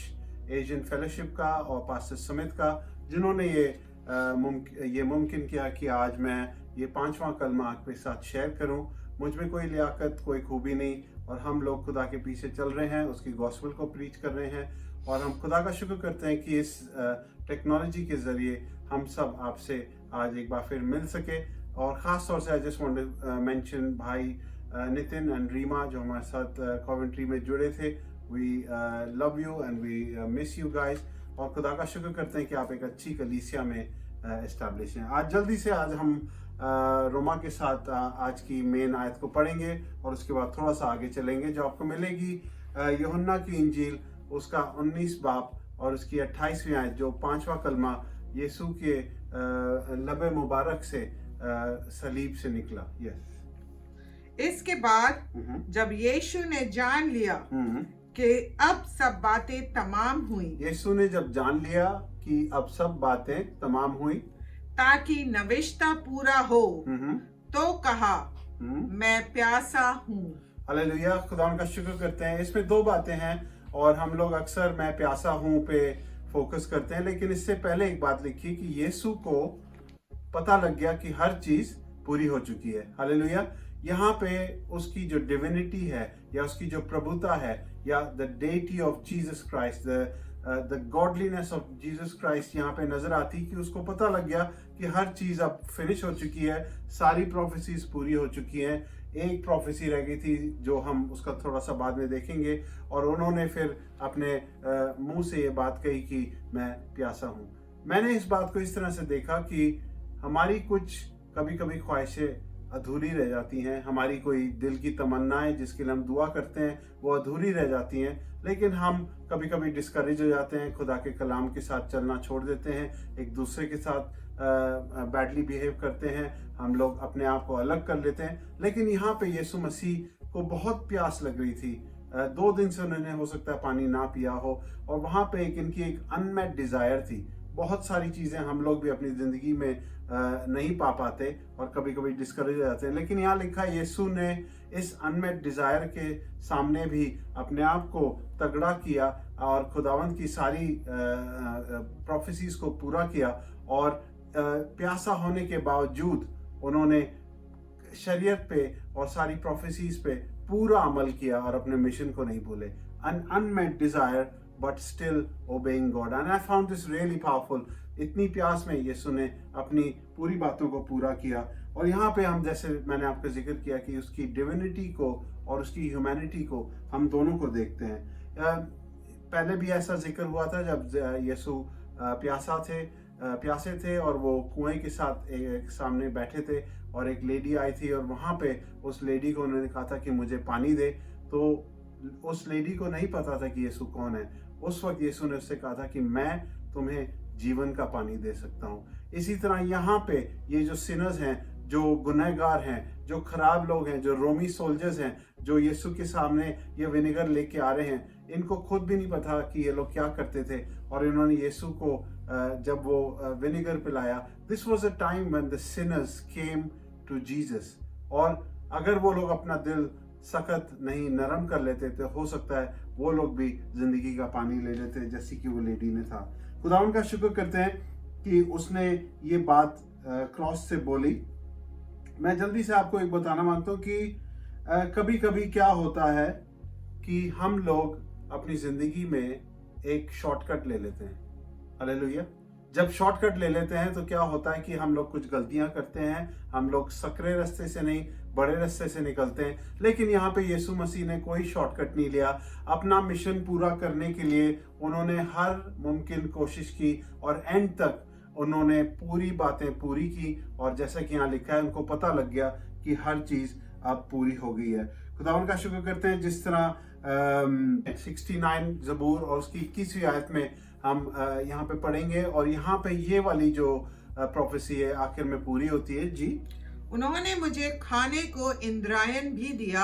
एशियन फेलोशिप का और पास्टर सुमित का जिन्होंने ये मुमकिन किया कि आज मैं ये 5वां कलमा आपके साथ शेयर करूं। मुझ में कोई लियाकत कोई खूबी नहीं और हम लोग खुदा के पीछे चल रहे हैं, उसकी गॉस्पेल को प्रीच कर रहे हैं। और हम खुदा का शुक्र करते हैं कि इस टेक्नोलॉजी के ज़रिए हम सब आपसे आज एक बार फिर मिल सके। और ख़ास तौर से I just want to mention भाई नितिन एंड रीमा जो हमारे साथ कॉवेंट्री में जुड़े थे। We love you and we miss you guys, और खुदा का शुक्र करते हैं कि आप एक अच्छी कलीसिया में एस्टैब्लिश हैं। आज जल्दी से आज हम रोमा के साथ आज की मेन आयत को पढ़ेंगे और उसके बाद थोड़ा सा आगे चलेंगे जो आपको मिलेगी यूहन्ना की इंजील उसका 19 बाब और उसकी 28वीं आयत, जो 5वां कलमा यीशु के लबे मुबारक से सलीब से निकला। यस। इसके बाद जब यीशु ने जान लिया कि अब सब बातें तमाम हुई, यीशु ने जब जान लिया कि अब सब बातें तमाम हुई ताकि नविश्ता पूरा हो, तो कहा मैं प्यासा हूँ। हालेलुया, खुदा का शुक्र करते हैं। इसमें 2 बातें हैं और हम लोग अक्सर मैं प्यासा हूँ पे फोकस करते हैं, लेकिन इससे पहले एक बात लिखी कि यीशु को पता लग गया कि हर चीज पूरी हो चुकी है। हालेलुया, यहाँ पे उसकी जो डिविनिटी है या उसकी जो प्रभुता है या the deity of Jesus Christ, the godliness of Jesus Christ यहाँ पे नजर आती कि उसको पता लग गया कि हर चीज अब फिनिश हो चुकी है, सारी प्रोफेसीज पूरी हो चुकी हैं। एक प्रोफेसी रह गई थी जो हम उसका थोड़ा सा बाद में देखेंगे, और उन्होंने फिर अपने मुंह से ये बात कही कि मैं प्यासा हूँ। मैंने इस बात को इस तरह से देखा कि हमारी कुछ कभी कभी ख्वाहिशें अधूरी रह जाती हैं, हमारी कोई दिल की तमन्नाएं जिसके लिए हम दुआ करते हैं वो अधूरी रह जाती हैं, लेकिन हम कभी कभी डिस्करेज हो जाते हैं, खुदा के कलाम के साथ चलना छोड़ देते हैं, एक दूसरे के साथ बैडली बिहेव करते हैं, हम लोग अपने आप को अलग कर लेते हैं। लेकिन यहाँ पे यीशु मसीह को बहुत प्यास लग रही थी, 2 दिन से उन्होंने हो सकता है पानी ना पिया हो, और वहाँ पे इनकी एक अनमेट डिजायर थी। बहुत सारी चीजें हम लोग भी अपनी जिंदगी में नहीं पा पाते और कभी कभी डिस्करेज हो जाते हैं, लेकिन यहाँ लिखा है यीशु ने इस अनमेट डिजायर के सामने भी अपने आप को तगड़ा किया और खुदावंद की सारी प्रोफेसीज को पूरा किया, और प्यासा होने के बावजूद उन्होंने शरीयत पे और सारी प्रोफेसीज पे पूरा अमल किया और अपने मिशन को नहीं भूले। An unmet desire but still obeying God, and I found this really powerful। इतनी प्यास में यीशु ने अपनी पूरी बातों को पूरा किया। और यहाँ पे हम, जैसे मैंने आपको जिक्र किया कि उसकी डिविनिटी को और उसकी ह्यूमैनिटी को हम दोनों को देखते हैं। पहले भी ऐसा जिक्र हुआ था जब यीशु प्यासे थे और वो कुएं के साथ एक सामने बैठे थे और एक लेडी आई थी और वहाँ पे उस लेडी को उन्होंने कहा था कि मुझे पानी दे, तो उस लेडी को नहीं पता था कि यीशु कौन है। उस वक्त यीशु ने उससे कहा था कि मैं तुम्हें जीवन का पानी दे सकता हूँ। इसी तरह यहाँ पे ये जो सिनर्स हैं, जो गुनहगार हैं, जो खराब लोग हैं, जो रोमी सोल्जर्स हैं, जो यीशु के सामने ये विनेगर लेके आ रहे हैं, इनको खुद भी नहीं पता कि ये लोग क्या करते थे, और इन्होंने यीशु को जब वो विनेगर पिलाया, this was a time when the sinners came to Jesus. और अगर वो लोग अपना दिल सख्त नहीं नरम कर लेते तो हो सकता है वो लोग भी जिंदगी का पानी ले लेते जैसे कि वो लेडी ने था। खुदावन का शुक्र करते हैं कि उसने ये बात क्रॉस से बोली। मैं जल्दी से आपको एक बताना मांगता हूँ कि कभी कभी क्या होता है कि हम लोग अपनी जिंदगी में एक शॉर्टकट ले लेते हैं। हालेलुया। जब शॉर्टकट ले लेते हैं तो क्या होता है कि हम लोग कुछ गलतियां करते हैं, हम लोग सकरे रास्ते से नहीं बड़े रास्ते से निकलते हैं। लेकिन यहाँ पे यीशु मसीह ने कोई शॉर्टकट नहीं लिया। अपना मिशन पूरा करने के लिए उन्होंने हर मुमकिन कोशिश की और एंड तक उन्होंने पूरी बातें पूरी की, और जैसा कि यहाँ लिखा है उनको पता लग गया कि हर चीज अब पूरी हो गई है। खुदावन का शुक्र करते हैं। जिस तरह 69 ज़बूर और उसकी 21वीं आयत में हम यहाँ पे पढ़ेंगे, और यहाँ पे ये वाली जो प्रोफेसी है आखिर में पूरी होती है। जी, उन्होंने मुझे खाने को इंद्रायण भी दिया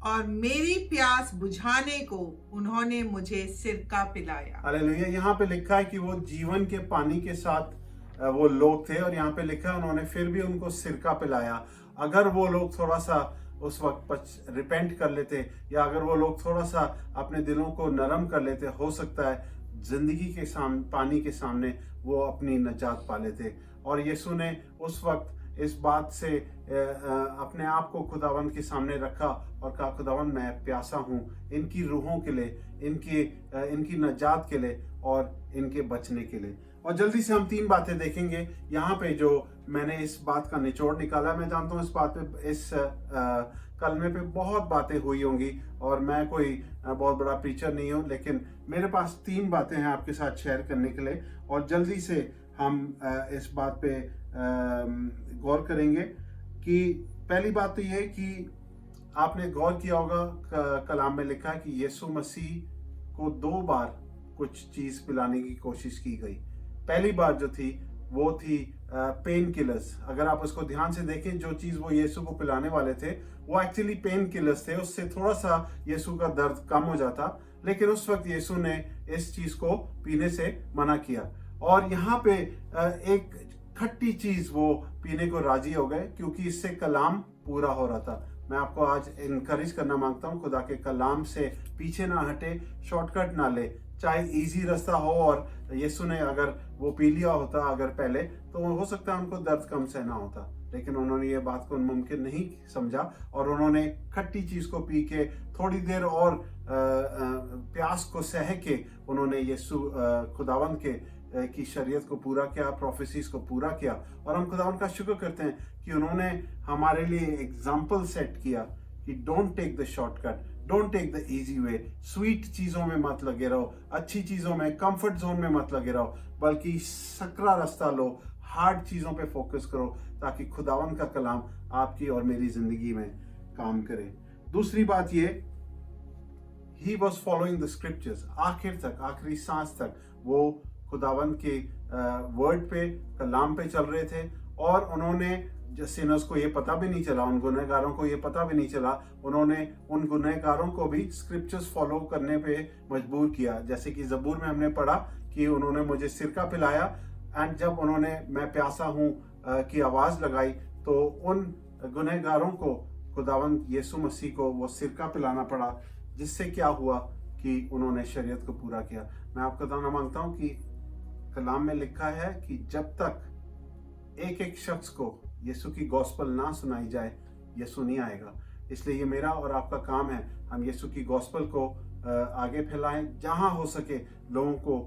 और मेरी प्यास बुझाने को उन्होंने मुझे सिरका पिलाया। हालेलुया। यहाँ पे लिखा है कि वो जीवन के पानी के साथ वो लोग थे, और यहाँ पे लिखा है उन्होंने फिर भी उनको सिरका पिलाया। अगर वो लोग थोड़ा सा उस वक्त रिपेंट कर लेते, या अगर वो लोग थोड़ा सा अपने दिलों को नरम कर लेते, हो सकता है जिंदगी के सामने पानी के सामने वो अपनी नजात पा लेते। और यीशु ने उस वक्त इस बात से अपने आप को खुदावंद के सामने रखा और कहा खुदावंद मैं प्यासा हूँ इनकी रूहों के लिए, इनकी नजात के लिए और इनके बचने के लिए। और जल्दी से हम 3 बातें देखेंगे यहाँ पे जो मैंने इस बात का निचोड़ निकाला। मैं जानता हूँ इस बात पे, इस कलमे पे बहुत बातें हुई होंगी और मैं कोई बहुत बड़ा प्रीचर नहीं हूँ, लेकिन मेरे पास 3 बातें हैं आपके साथ शेयर करने के लिए और जल्दी से हम इस बात पे गौर करेंगे। कि पहली बात तो ये कि आपने गौर किया होगा कलाम में लिखा है कि यीशु मसीह को 2 बार कुछ चीज पिलाने की कोशिश की गई। पहली बार जो थी वो थी पेन किलर्स। अगर आप उसको ध्यान से देखें, जो चीज वो यीशु को पिलाने वाले थे वो एक्चुअली पेन किलर्स थे। उससे थोड़ा सा यीशु का दर्द कम हो जाता, लेकिन उस वक्त यीशु ने इस चीज को पीने से मना किया। और यहाँ पे एक खट्टी चीज वो पीने को राजी हो गए क्योंकि इससे कलाम पूरा हो रहा था। मैं आपको आज इनकरेज करना मांगता हूँ, खुदा के कलाम से पीछे ना हटे, शॉर्टकट ना ले। चाहे इजी रास्ता हो, और यीशु ने अगर वो पी लिया होता अगर पहले, तो हो सकता है उनको दर्द कम सहना होता, लेकिन उन्होंने ये बात को मुमकिन नहीं समझा और उन्होंने खट्टी चीज को पी के थोड़ी देर और प्यास को सह के उन्होंने यीशु खुदावंद की शरीयत को पूरा किया, प्रोफेसीज को पूरा किया। और हम खुदावंद का शुक्र करते हैं कि उन्होंने हमारे लिए एग्जाम्पल सेट किया कि don't take the shortcut, don't take the easy way. Sweet चीजों में मत लगे रहो, अच्छी चीजों में, कंफर्ट जोन में मत लगे रहो, बल्कि सकरा रास्ता लो, हार्ड चीजों पे फोकस करो ताकि खुदावंद का कलाम आपकी और मेरी जिंदगी में काम करे। दूसरी बात ये, he was following the scriptures. आखिर तक, आखिरी सांस तक वो खुदावंद के वर्ड पे, कलाम पे चल रहे थे। और उन्होंने सिनर्स को ये पता भी नहीं चला, उन गुनहगारों को ये पता भी नहीं चला, उन्होंने उन गुनहगारों को भी स्क्रिप्चर्स फॉलो करने पे मजबूर किया। जैसे कि ज़बूर में हमने पढ़ा कि उन्होंने मुझे सिरका पिलाया, एंड जब उन्होंने मैं प्यासा हूँ की आवाज़ लगाई तो उन गुनहगारों को खुदावंद यीशु मसीह को वो सिरका पिलाना पड़ा, जिससे क्या हुआ कि उन्होंने शरीयत को पूरा किया। मैं आपको बताना मांगता हूँ कि कलाम में लिखा है कि जब तक एक एक शख्स को यीशु की गॉस्पेल ना सुनाई जाए, यीशु नहीं आएगा। इसलिए ये मेरा और आपका काम है, हम यीशु की गॉस्पेल को आगे फैलाएं, जहां हो सके लोगों को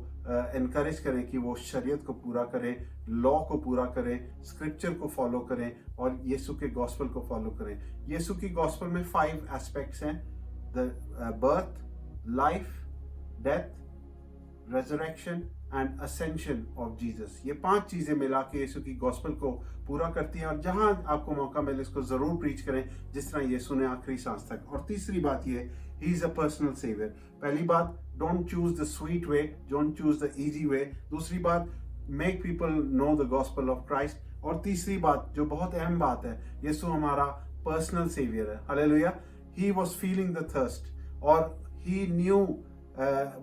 एनकरेज करें कि वो शरीयत को पूरा करें, लॉ को पूरा करें, स्क्रिप्चर को फॉलो करें और यीशु के गॉस्पेल को फॉलो करें। यीशु की गॉस्पेल में 5 एस्पेक्ट्स हैं, the birth, life, death, resurrection and ascension of Jesus. ये 5 चीजें मिला के यीशु की गॉस्पेल को पूरा करती हैं, और जहां आपको मौका मिले इसको जरूर प्रीच करें, जिस तरह यीशु ने आखिरी सांस तक। और तीसरी बात ये, he is a personal saviour. पहली बात, don't choose the sweet way, don't choose the easy way. दूसरी बात, make people know the gospel of Christ. और तीसरी बात जो बहुत अहम बात है, यीशु हमारा पर्सनल सेवियर है। Hallelujah. He was feeling the thirst और he knew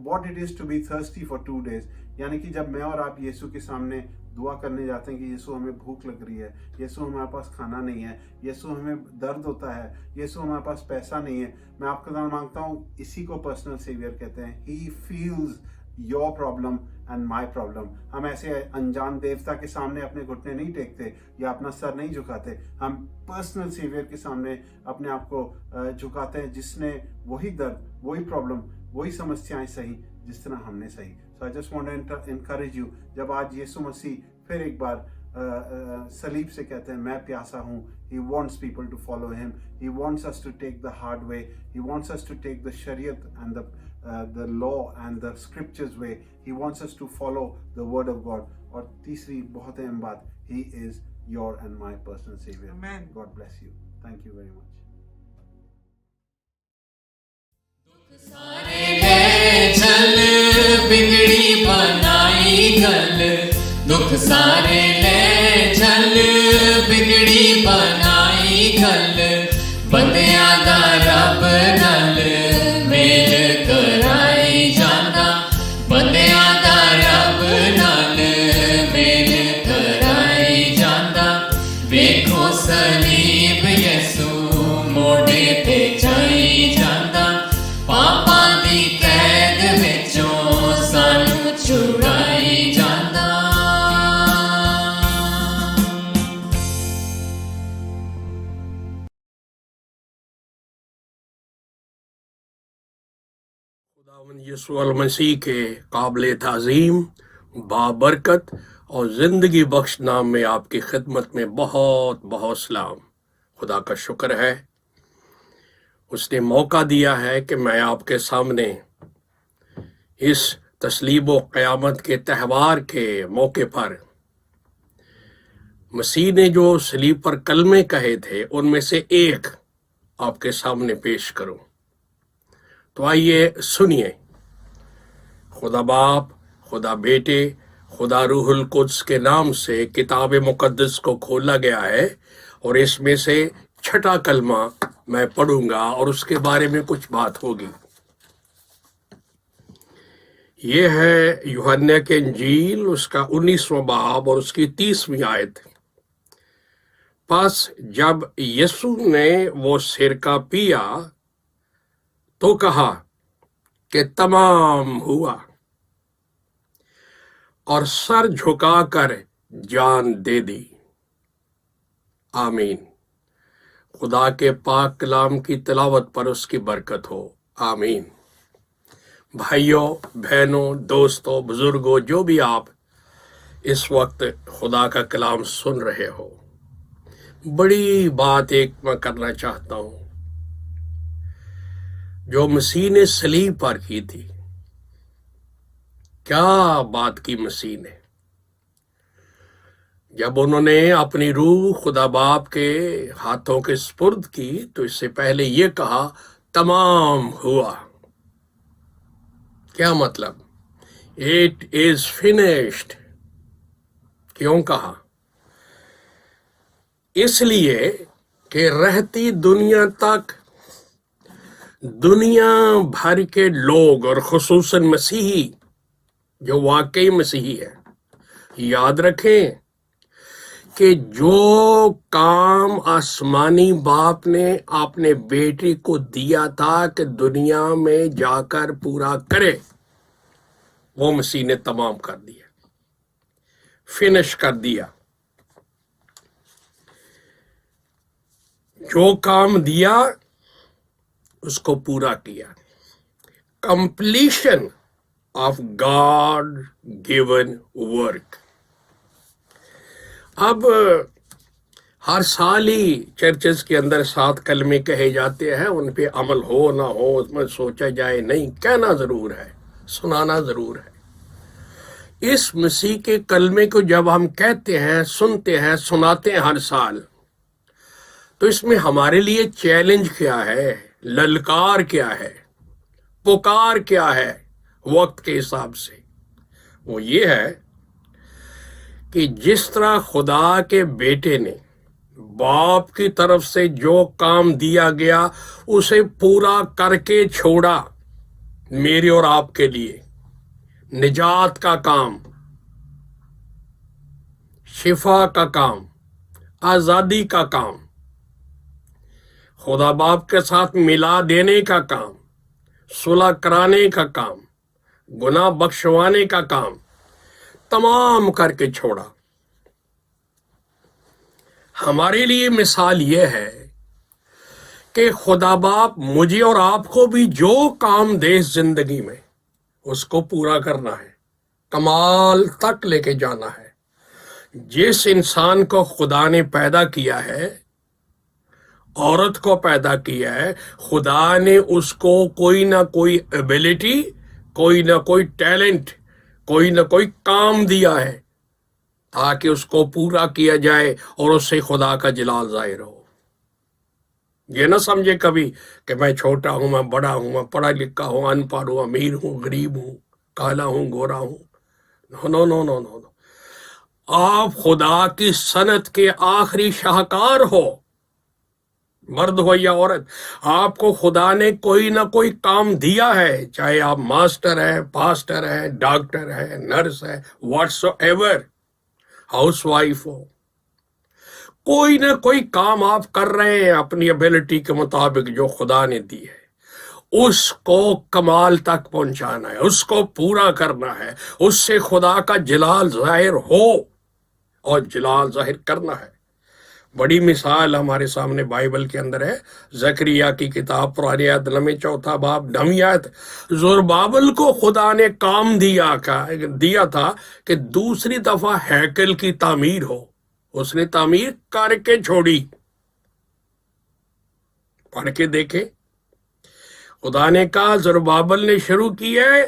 what it is to be thirsty for 2 days। यानी कि जब मैं और आप यीशु के सामने दुआ करने जाते हैं कि यीशु हमें भूख लग रही है, यीशु हमारे पास खाना नहीं है, यीशु हमें दर्द होता है, यीशु हमारे पास पैसा नहीं है, मैं आपको दान मांगता हूँ, इसी को पर्सनल सेवियर कहते हैं। He feels your problem and my problem. हम ऐसे अनजान देवता के सामने अपने घुटने नहीं टेकते या अपना सर नहीं झुकाते, हम पर्सनल सेवियर के सामने अपने आप को झुकाते हैं, जिसने वही दर्द, वही प्रॉब्लम, वही समस्याएं सही जिस तरह हमने सही। So I just want to encourage you, जब आज यीशु मसीह फिर एक बार सलीब से कहते हैं मैं प्यासा हूँ, he wants people to follow him, he wants us to take the hard way, he wants us to take the shariat and the law and the scriptures way, he wants us to follow the word of God। और तीसरी बहुत अहम बात, he is your and my personal savior। Amen। God bless you, thank you very much। सारे ले चल बिगड़ी बनाई गल, दुख सारे ले चल बिगड़ी बनाई गल, बंदियां दा रब नाल मेल कराई जांदा, बंदियां दा रब नाल मेल कराई जांदा। वेखो सलीब यसू मोड़े ते चाई जांदा, पापां दी कैद विचों सानू छुड़ाई जांदा। खुदावंद यीशु अल मसीह के काबिल ताज़ीम बाबरकत और ज़िंदगी बख्श नाम में आपकी खिदमत में बहुत बहुत सलाम। खुदा का शुक्र है, उसने मौका दिया है कि मैं आपके सामने इस तस्लीब व क़यामत के त्यौहार के मौके पर मसीह ने जो सलीब पर कलमे कहे थे उनमें से एक आपके सामने पेश करूं। तो आइए सुनिए। खुदा बाप, खुदा बेटे, खुदा रूहुल कुद्स के नाम से किताब मुकद्दस को खोला गया है और इसमें से छठा कलमा मैं पढ़ूंगा और उसके बारे में कुछ बात होगी। ये है यूहन्ना के इंजील, उसका 19वां बाब और उसकी 30वीं आयत। बस जब यीशु ने वो सिरका पिया तो कहा कि तमाम हुआ, और सर झुकाकर जान दे दी। आमीन। खुदा के पाक कलाम की तिलावत पर उसकी बरकत हो। आमीन। भाइयों, बहनों, दोस्तों, बुजुर्गों, जो भी आप इस वक्त खुदा का कलाम सुन रहे हो, बड़ी बात एक मैं करना चाहता हूं जो मसीह ने सलीब पर की थी। क्या बात की मसीह ने, जब उन्होंने अपनी रूह खुदा बाप के हाथों के सुपुर्द की तो इससे पहले ये कहा तमाम हुआ। क्या मतलब? It is finished. क्यों कहा? इसलिए कि रहती दुनिया तक दुनिया भर के लोग और खुसूसन मसीही जो वाकई मसीही है, याद रखें कि जो काम आसमानी बाप ने अपने बेटे को दिया था कि दुनिया में जाकर पूरा करे, वो मसीह ने तमाम कर दिया, फिनिश कर दिया। जो काम दिया उसको पूरा किया। Completion of God given work. अब हर साल ही चर्चेस के अंदर 7 कलमे कहे जाते हैं, उन पे अमल हो ना हो उसमें सोचा जाए नहीं, कहना जरूर है, सुनाना जरूर है। इस मसीह के कलमे को जब हम कहते हैं, सुनते हैं, सुनाते हैं हर साल, तो इसमें हमारे लिए चैलेंज क्या है, ललकार क्या है, पुकार क्या है वक्त के हिसाब से? वो ये है कि जिस तरह खुदा के बेटे ने बाप की तरफ से जो काम दिया गया उसे पूरा करके छोड़ा मेरे और आपके लिए, निजात का काम, शिफा का काम, आजादी का काम, खुदा बाप के साथ मिला देने का काम, सुलह कराने का काम, गुनाह बख्शवाने का काम, तमाम करके छोड़ा। हमारे लिए मिसाल यह है कि खुदा बाप मुझे और आपको भी जो काम दे इस जिंदगी में उसको पूरा करना है, कमाल तक लेके जाना है। जिस इंसान को खुदा ने पैदा किया है, औरत को पैदा किया है, खुदा ने उसको कोई ना कोई एबिलिटी, कोई ना कोई टैलेंट, कोई ना कोई काम दिया है ताकि उसको पूरा किया जाए और उससे खुदा का जलाल जाहिर हो। ये ना समझे कभी कि मैं छोटा हूं, मैं बड़ा हूं, मैं पढ़ा लिखा हूं, अनपढ़ हूं, अमीर हूं, गरीब हूं, काला हूं, गोरा हूं। No no no no no. आप खुदा की सनत के आखिरी शाहकार हो, मर्द हो या औरत। आपको खुदा ने कोई ना कोई काम दिया है, चाहे आप मास्टर है, पास्टर है, डॉक्टर है, नर्स है, व्हाट्सएवर, हाउसवाइफ हो, कोई ना कोई काम आप कर रहे हैं अपनी एबिलिटी के मुताबिक जो खुदा ने दी है, उसको कमाल तक पहुंचाना है, उसको पूरा करना है, उससे खुदा का जलाल जाहिर हो और जलाल जाहिर करना है। बड़ी मिसाल हमारे सामने बाइबल के अंदर है। जकरिया की किताब पुराने अहद में 4 बाब 9 आयत। ज़ुरबाबेल को खुदा ने काम दिया था कि दूसरी दफा हैकल की तामीर हो। उसने तामीर करके छोड़ी। पढ़ के देखे, खुदा ने कहा ज़ुरबाबेल ने शुरू किया है,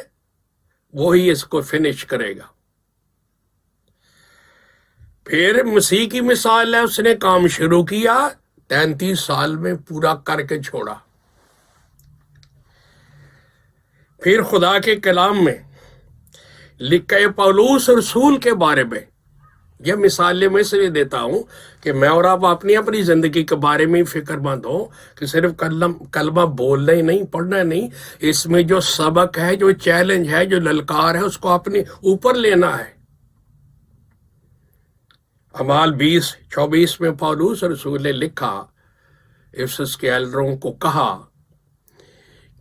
वही इसको फिनिश करेगा। फिर मसीह की मिसाल है, उसने काम शुरू किया, 33 साल में पूरा करके छोड़ा। फिर खुदा के कलाम में लिखा है पौलुस रसूल के बारे में। यह मिसालें मैं इसलिए देता हूं कि मैं और आप अपनी जिंदगी के बारे में फिक्रमंद हो कि सिर्फ कलमा बोलना ही नहीं, पढ़ना नहीं, इसमें जो सबक है, जो चैलेंज है, जो ललकार है, उसको अपने ऊपर लेना है। अमाल 20:24 में पौलुस रसूल ने लिखा, इफिसस के एल्डरों को कहा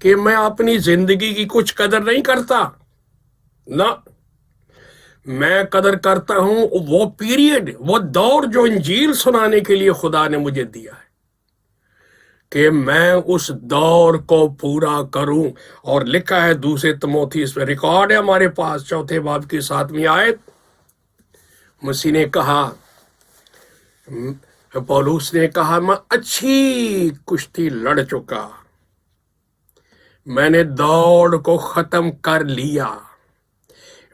कि मैं अपनी जिंदगी की कुछ कदर नहीं करता ना, मैं कदर करता हूं वो पीरियड, वो दौर जो इंजील सुनाने के लिए खुदा ने मुझे दिया है, कि मैं उस दौर को पूरा करूं। और लिखा है 2 तिमोथी, इसमें रिकॉर्ड है हमारे पास, 4 बाब की 7वीं आयत। मसीह ने कहा, पौलुस ने कहा, मैं अच्छी कुश्ती लड़ चुका, मैंने दौड़ को खत्म कर लिया,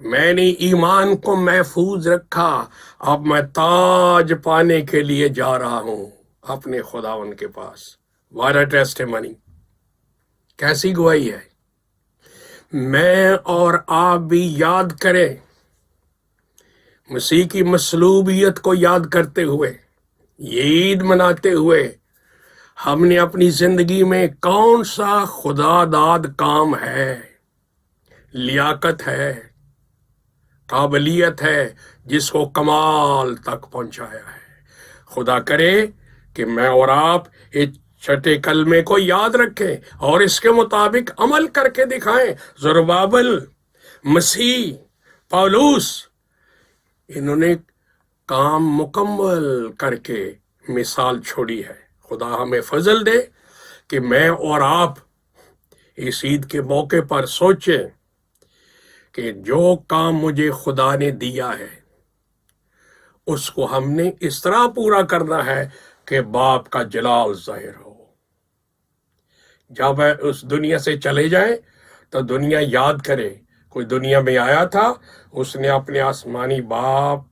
मैंने ईमान को महफूज रखा, अब मैं ताज पाने के लिए जा रहा हूं अपने खुदावन के पास। व्हाट अ टेस्टिमनी, कैसी गवाही है। मैं और आप भी याद करें, मसीह की मसलूबियत को याद करते हुए, ईद मनाते हुए, हमने अपनी जिंदगी में कौन सा खुदादाद काम है, लियाकत है, काबिलियत है, जिसको कमाल तक पहुंचाया है। खुदा करे कि मैं और आप इस छठे कलमे को याद रखें और इसके मुताबिक अमल करके दिखाएं। ज़ुरबाबेल, मसीह, पौलुस, इन्होंने काम मुकम्मल करके मिसाल छोड़ी है। खुदा हमें फजल दे कि मैं और आप इस ईद के मौके पर सोचें कि जो काम मुझे खुदा ने दिया है उसको हमने इस तरह पूरा करना है कि बाप का जलाल जाहिर हो। जब उस दुनिया से चले जाएं तो दुनिया याद करे, कोई दुनिया में आया था, उसने अपने आसमानी बाप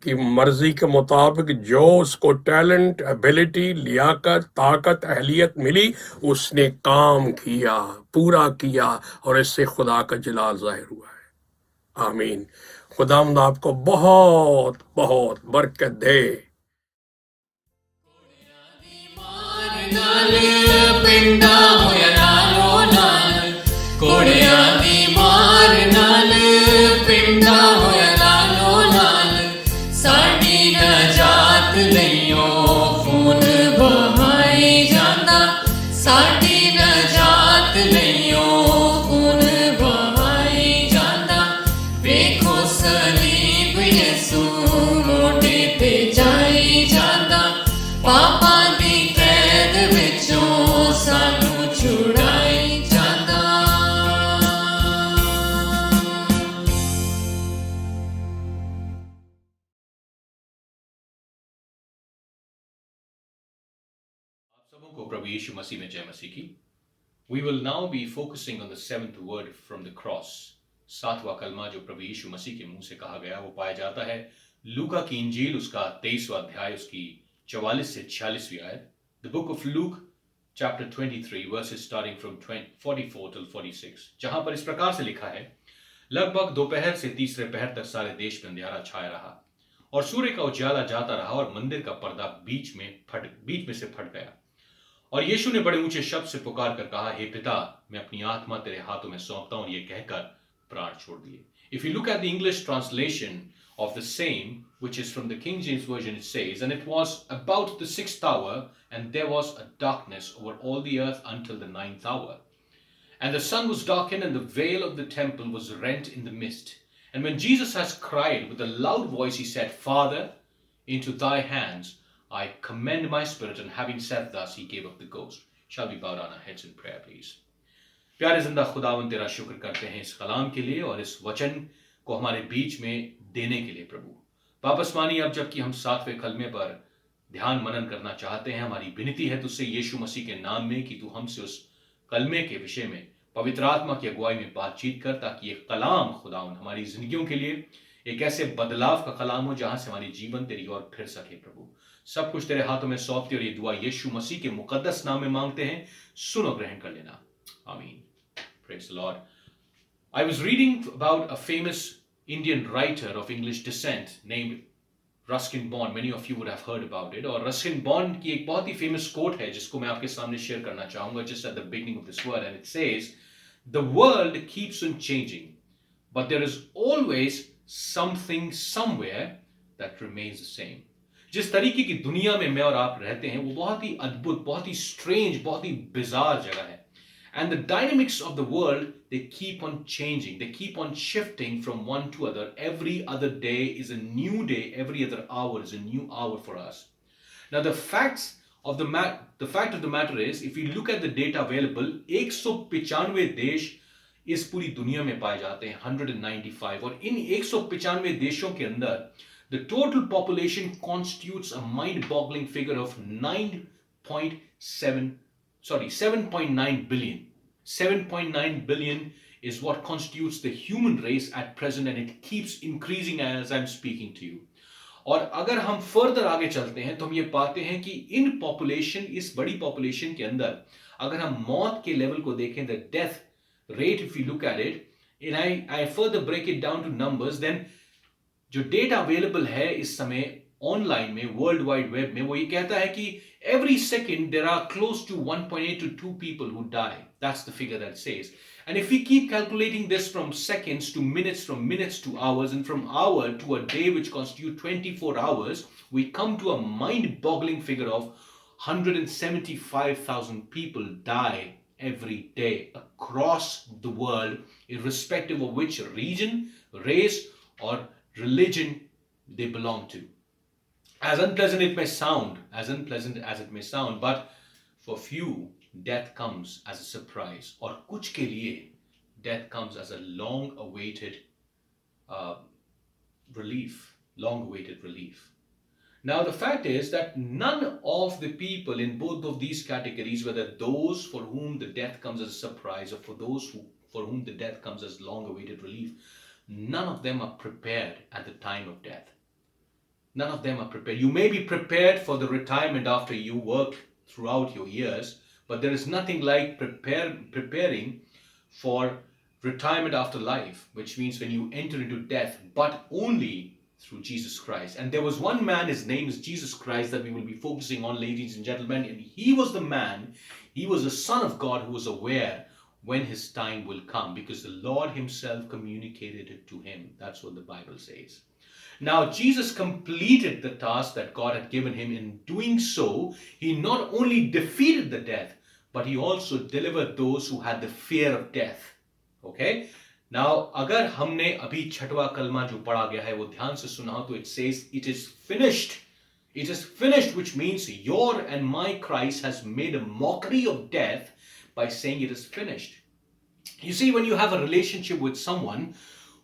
की मर्जी के मुताबिक जो उसको टैलेंट, एबिलिटी, लियाकत, ताकत, अहलियत मिली, उसने काम किया, पूरा किया, और इससे खुदा का जलाल जाहिर हुआ है। आमीन। खुदावंद आपको बहुत बहुत बरकत दे। पिंडा होया लालो लाल, कोड़िया दी मार नाल पिंडा होया लालो लाल, साडी नजात लईओ खून बहाई जांदा, साडी नजात लईओ खून बहाई जांदा, वेखो सलीब यसू मोटे ते जाई जांदा, पापा दी कैद विचों सानू छुड़ाई जांदा। सबों को प्रभु यीशु मसीह में जय मसीह की। We will now be focusing on the 7th word from the cross. 7वां कलमा जो प्रभु यीशु मसीह के मुंह से कहा गया वो पाया जाता है लूका की इंजील, उसका 23वां अध्याय, उसकी 44 से 46वीं आयत। The book of Luke chapter 23 verses starting from 44 till 46, जहां पर इस प्रकार से लिखा है, लगभग दोपहर से तीसरे पहर तक सारे देश में अंधियारा छाया रहा और सूर्य का उजाला जाता रहा और मंदिर का पर्दा बीच में से फट गया। और यीशु ने बड़े ऊंचे शब्द से पुकार कर कहा, हे पिता, मैं अपनी आत्मा तेरे हाथों में सौंपता हूं, ये कहकर प्राण छोड़ दिए। If you look at the English translation of the same, which is from the King James Version, it says, and it was about the 6th hour, and there was a darkness over all the earth until the 9th hour. And the sun was darkened, and the veil of the temple was rent in the midst. And when Jesus has cried with a loud voice, he said, Father, into thy hands I commend my spirit, and having said thus, he gave up the ghost. Shall we bow down our heads in prayer, please? प्यारे जिंदा खुदावन तेरा शुक्र करते हैं इस कलाम के लिए और इस वचन को हमारे बीच में देने के लिए प्रभु। वापस मानी अब जबकि हम 7वें कलमे पर ध्यान मनन करना चाहते हैं, हमारी विनती है तुझसे यीशु मसीह के नाम में कि तू हमसे उस कलमे के विषय में पवित्र आत्मा की अगुवाई में बातचीत कर, ताकि ये कलाम खुदावन हमारी जिंदगियों के लिए एक ऐसे बदलाव का कलाम हो जहां से हमारी जीवन तेरी ओर फिर सके प्रभु। सब कुछ तेरे हाथों में सौंपते और ये दुआ यीशु मसीह के मुकद्दस नाम में मांगते हैं, सुनो ग्रहण कर लेना, आमीन। Praise the Lord. I was reading about a famous Indian writer of English descent named Ruskin Bond. Many of you would have heard about it. और Ruskin Bond की एक बहुत ही famous quote है जिसको मैं आपके सामने शेयर करना चाहूंगा just at the beginning of this word, and it says, "The world keeps on changing, but there is always something somewhere that remains the same." जिस तरीके की दुनिया में मैं और आप रहते हैं वो बहुत ही अद्भुत, बहुत ही स्ट्रेंज, बहुत ही बिजार जगह है। And the dynamics of the world, they keep on changing. They keep on shifting from one to other. Every other day is a new day. Every other hour is a new hour for us. Now the fact of the matter is, if we look at the data available, 195 देश इस पूरी दुनिया में पाए जाते हैं, 195, और इन 195 देशों के अंदर the total population constitutes a mind-boggling figure of 7.9 billion. 7.9 billion is what constitutes the human race at present, and it keeps increasing as I'm speaking to you. और अगर हम फर्दर आगे चलते हैं तो हम ये पाते हैं कि इन पॉपुलेशन, इस बड़ी पॉपुलेशन के अंदर अगर हम मौत के लेवल को देखें, the death rate, if you look at it, and I further break it down to numbers, then जो डेटा अवेलेबल है इस समय ऑनलाइन में, वर्ल्ड वाइड वेब में, वो ये कहता है कि every second there are close to 1.8 to 2 people who die. That's the figure that it says. And if we keep calculating this from seconds to minutes, from minutes to hours, and from hour to a day, which constitute 24 hours, we come to a mind-boggling figure of 175,000 people die every day across the world, irrespective of which region, race, or religion they belong to. As unpleasant as it may sound, but for few, death comes as a surprise. और कुछ के लिए death comes as a long-awaited relief. Now, the fact is that none of the people in both of these categories, whether those for whom the death comes as a surprise or for those for whom the death comes as long-awaited relief, none of them are prepared at the time of death. None of them are prepared. You may be prepared for the retirement after you work throughout your years, but there is nothing like preparing for retirement after life, which means when you enter into death, but only through Jesus Christ. And there was one man, his name is Jesus Christ, that we will be focusing on, ladies and gentlemen, and he was the man, he was the Son of God who was aware when his time will come, because the Lord himself communicated it to him. That's what the Bible says. Now, Jesus completed the task that God had given him. In doing so, he not only defeated the death, but he also delivered those who had the fear of death. Okay? Now, अगर हमने अभी छठवां कलमा जो पढ़ा गया है वो ध्यान से सुना हो तो it says, it is finished. It is finished, which means your and my Christ has made a mockery of death by saying it is finished. You see, when you have a relationship with someone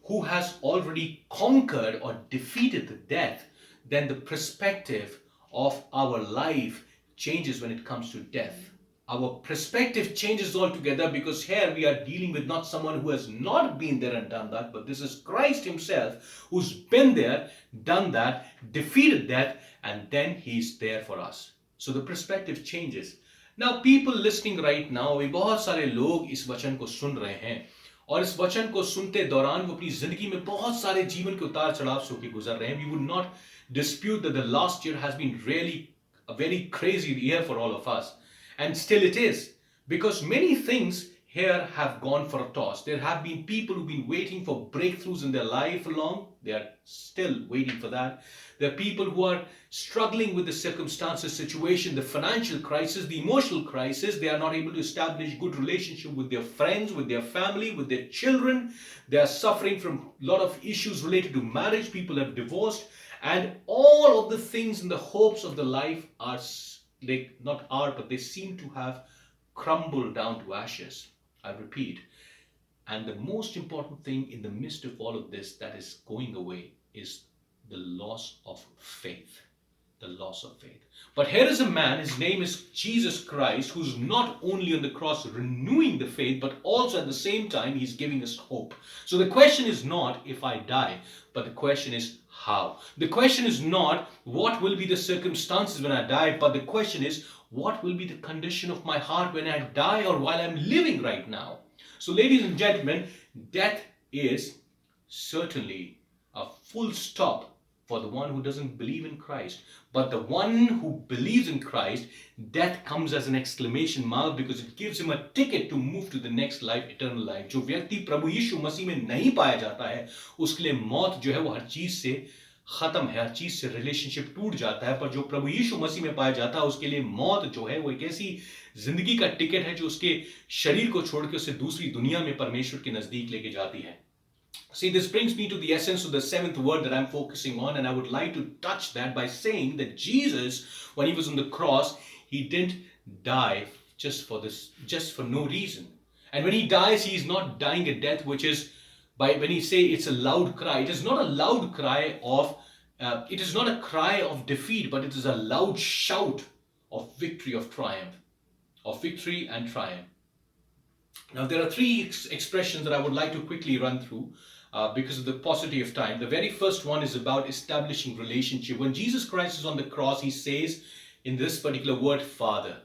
who has already conquered or defeated the death, then the perspective of our life changes when it comes to death. Our perspective changes altogether, because here we are dealing with not someone who has not been there and done that, but this is Christ himself who's been there, done that, defeated death, and then he's there for us. So the perspective changes. Now, people listening right now, अभी बहुत सारे लोग इस वचन को सुन रहे हैं और इस वचन को सुनते दौरान वो अपनी जिंदगी में बहुत सारे जीवन के उतार चढ़ाव से होकर गुजर रहे हैं. We would not dispute that the last year has been really a very crazy year for all of us. And still it is, because many things here have gone for a toss. There have been people who've been waiting for breakthroughs in their life along. They are still waiting for that. There are people who are struggling with the circumstances, situation, the financial crisis, the emotional crisis. They are not able to establish good relationship with their friends, with their family, with their children. They are suffering from a lot of issues related to marriage. People have divorced. And all of the things and the hopes of the life are, but they seem to have crumbled down to ashes. I repeat. And the most important thing in the midst of all of this that is going away is the loss of faith. The loss of faith. But here is a man, his name is Jesus Christ, who's not only on the cross renewing the faith, but also at the same time, he's giving us hope. So the question is not if I die, but the question is how. The question is not what will be the circumstances when I die, but the question is what will be the condition of my heart when I die or while I'm living right now. So ladies and gentlemen, death is certainly a full stop for the one who doesn't believe in Christ. But the one who believes in Christ, death comes as an exclamation mark because it gives him a ticket to move to the next life, eternal life. जो व्यक्ति प्रभु यीशु मसीह में नहीं पाया जाता है, उसके लिए मौत जो है वो हर चीज से खत्म है, हर चीज से रिलेशनशिप टूट जाता है. पर जो प्रभु यीशु मसीह में पाया जाता है, उसके लिए मौत जो है वो एक ऐसी जिंदगी का टिकट है जो उसके शरीर को छोड़ के उसे दूसरी दुनिया में परमेश्वर के नजदीक लेके जाती है. See, this brings me to the essence of the seventh word that I'm focusing on, and I would like to touch that by saying that Jesus, when he was on the cross, he didn't die just for no reason. And when he dies, he is not dying a death which is when he say it's a loud cry. It is not a loud cry of, it is not a cry of defeat, but it is a loud shout of victory, of triumph, of victory and triumph. Now, there are three expressions that I would like to quickly run through because of the paucity of time. The very first one is about establishing relationship. When Jesus Christ is on the cross, he says in this particular word, Father,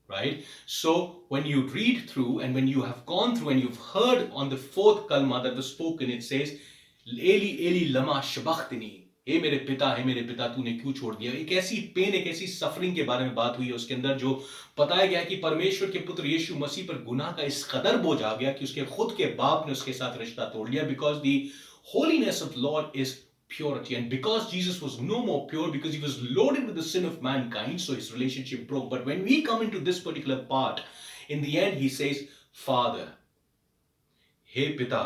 right? So when you read through and when you have gone through and you've heard on the fourth kalma that was spoken, it says, Eli, Eli, lama sabachthani. हे मेरे पिता तूने क्यों छोड़ दिया. एक ऐसी pen, एक ऐसी सफरिंग के बारे में बात हुई है उसके अंदर, जो बताया गया कि परमेश्वर के पुत्र यीशु मसीह पर गुनाह का इस कदर बोझ आ गया कि उसके खुद के बाप ने उसके साथ रिश्ता तोड़ लिया. Because the holiness of Lord is purity, and because Jesus was no more pure, because he was loaded with the sin of mankind, so his relationship broke. But when we come into this particular part, in the end he says, Father, हे पिता,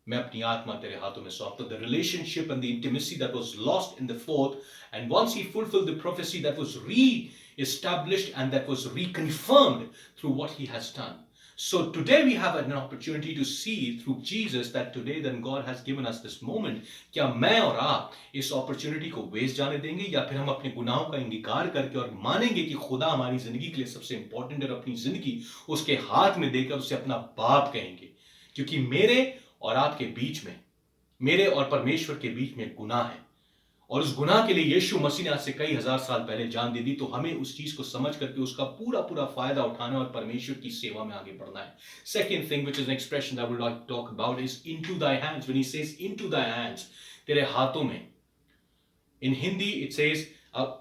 मैं अपनी आत्मा तेरे हाथों में सौंपता हूं. The relationship and the intimacy that was lost in the fourth, and once he fulfilled the prophecy, that was re-established and that was reconfirmed through what he has done. So today we have an opportunity to see through Jesus that today then God has given us this moment. क्या मैं और आप इस opportunity को waste जाने देंगे, या फिर हम अपने गुनाहों का इंकार करके और मानेंगे कि खुदा हमारी जिंदगी के लिए सबसे important है और अपनी जिंदगी उसके हाथ में देकर उसे अपना बाप कहेंगे. क्योंकि मेरे और आपके बीच में, मेरे और परमेश्वर के बीच में गुनाह है, और उस गुनाह के लिए यीशु मसीह ने आज से कई हजार साल पहले जान दे दी. तो हमें उस चीज को समझ करके उसका पूरा फायदा उठाना और परमेश्वर की सेवा में आगे बढ़ना है. Second thing, which is an expression that I would like to talk about, is into thy hands. When he says into thy hands, तेरे हाथों में, in Hindi it says,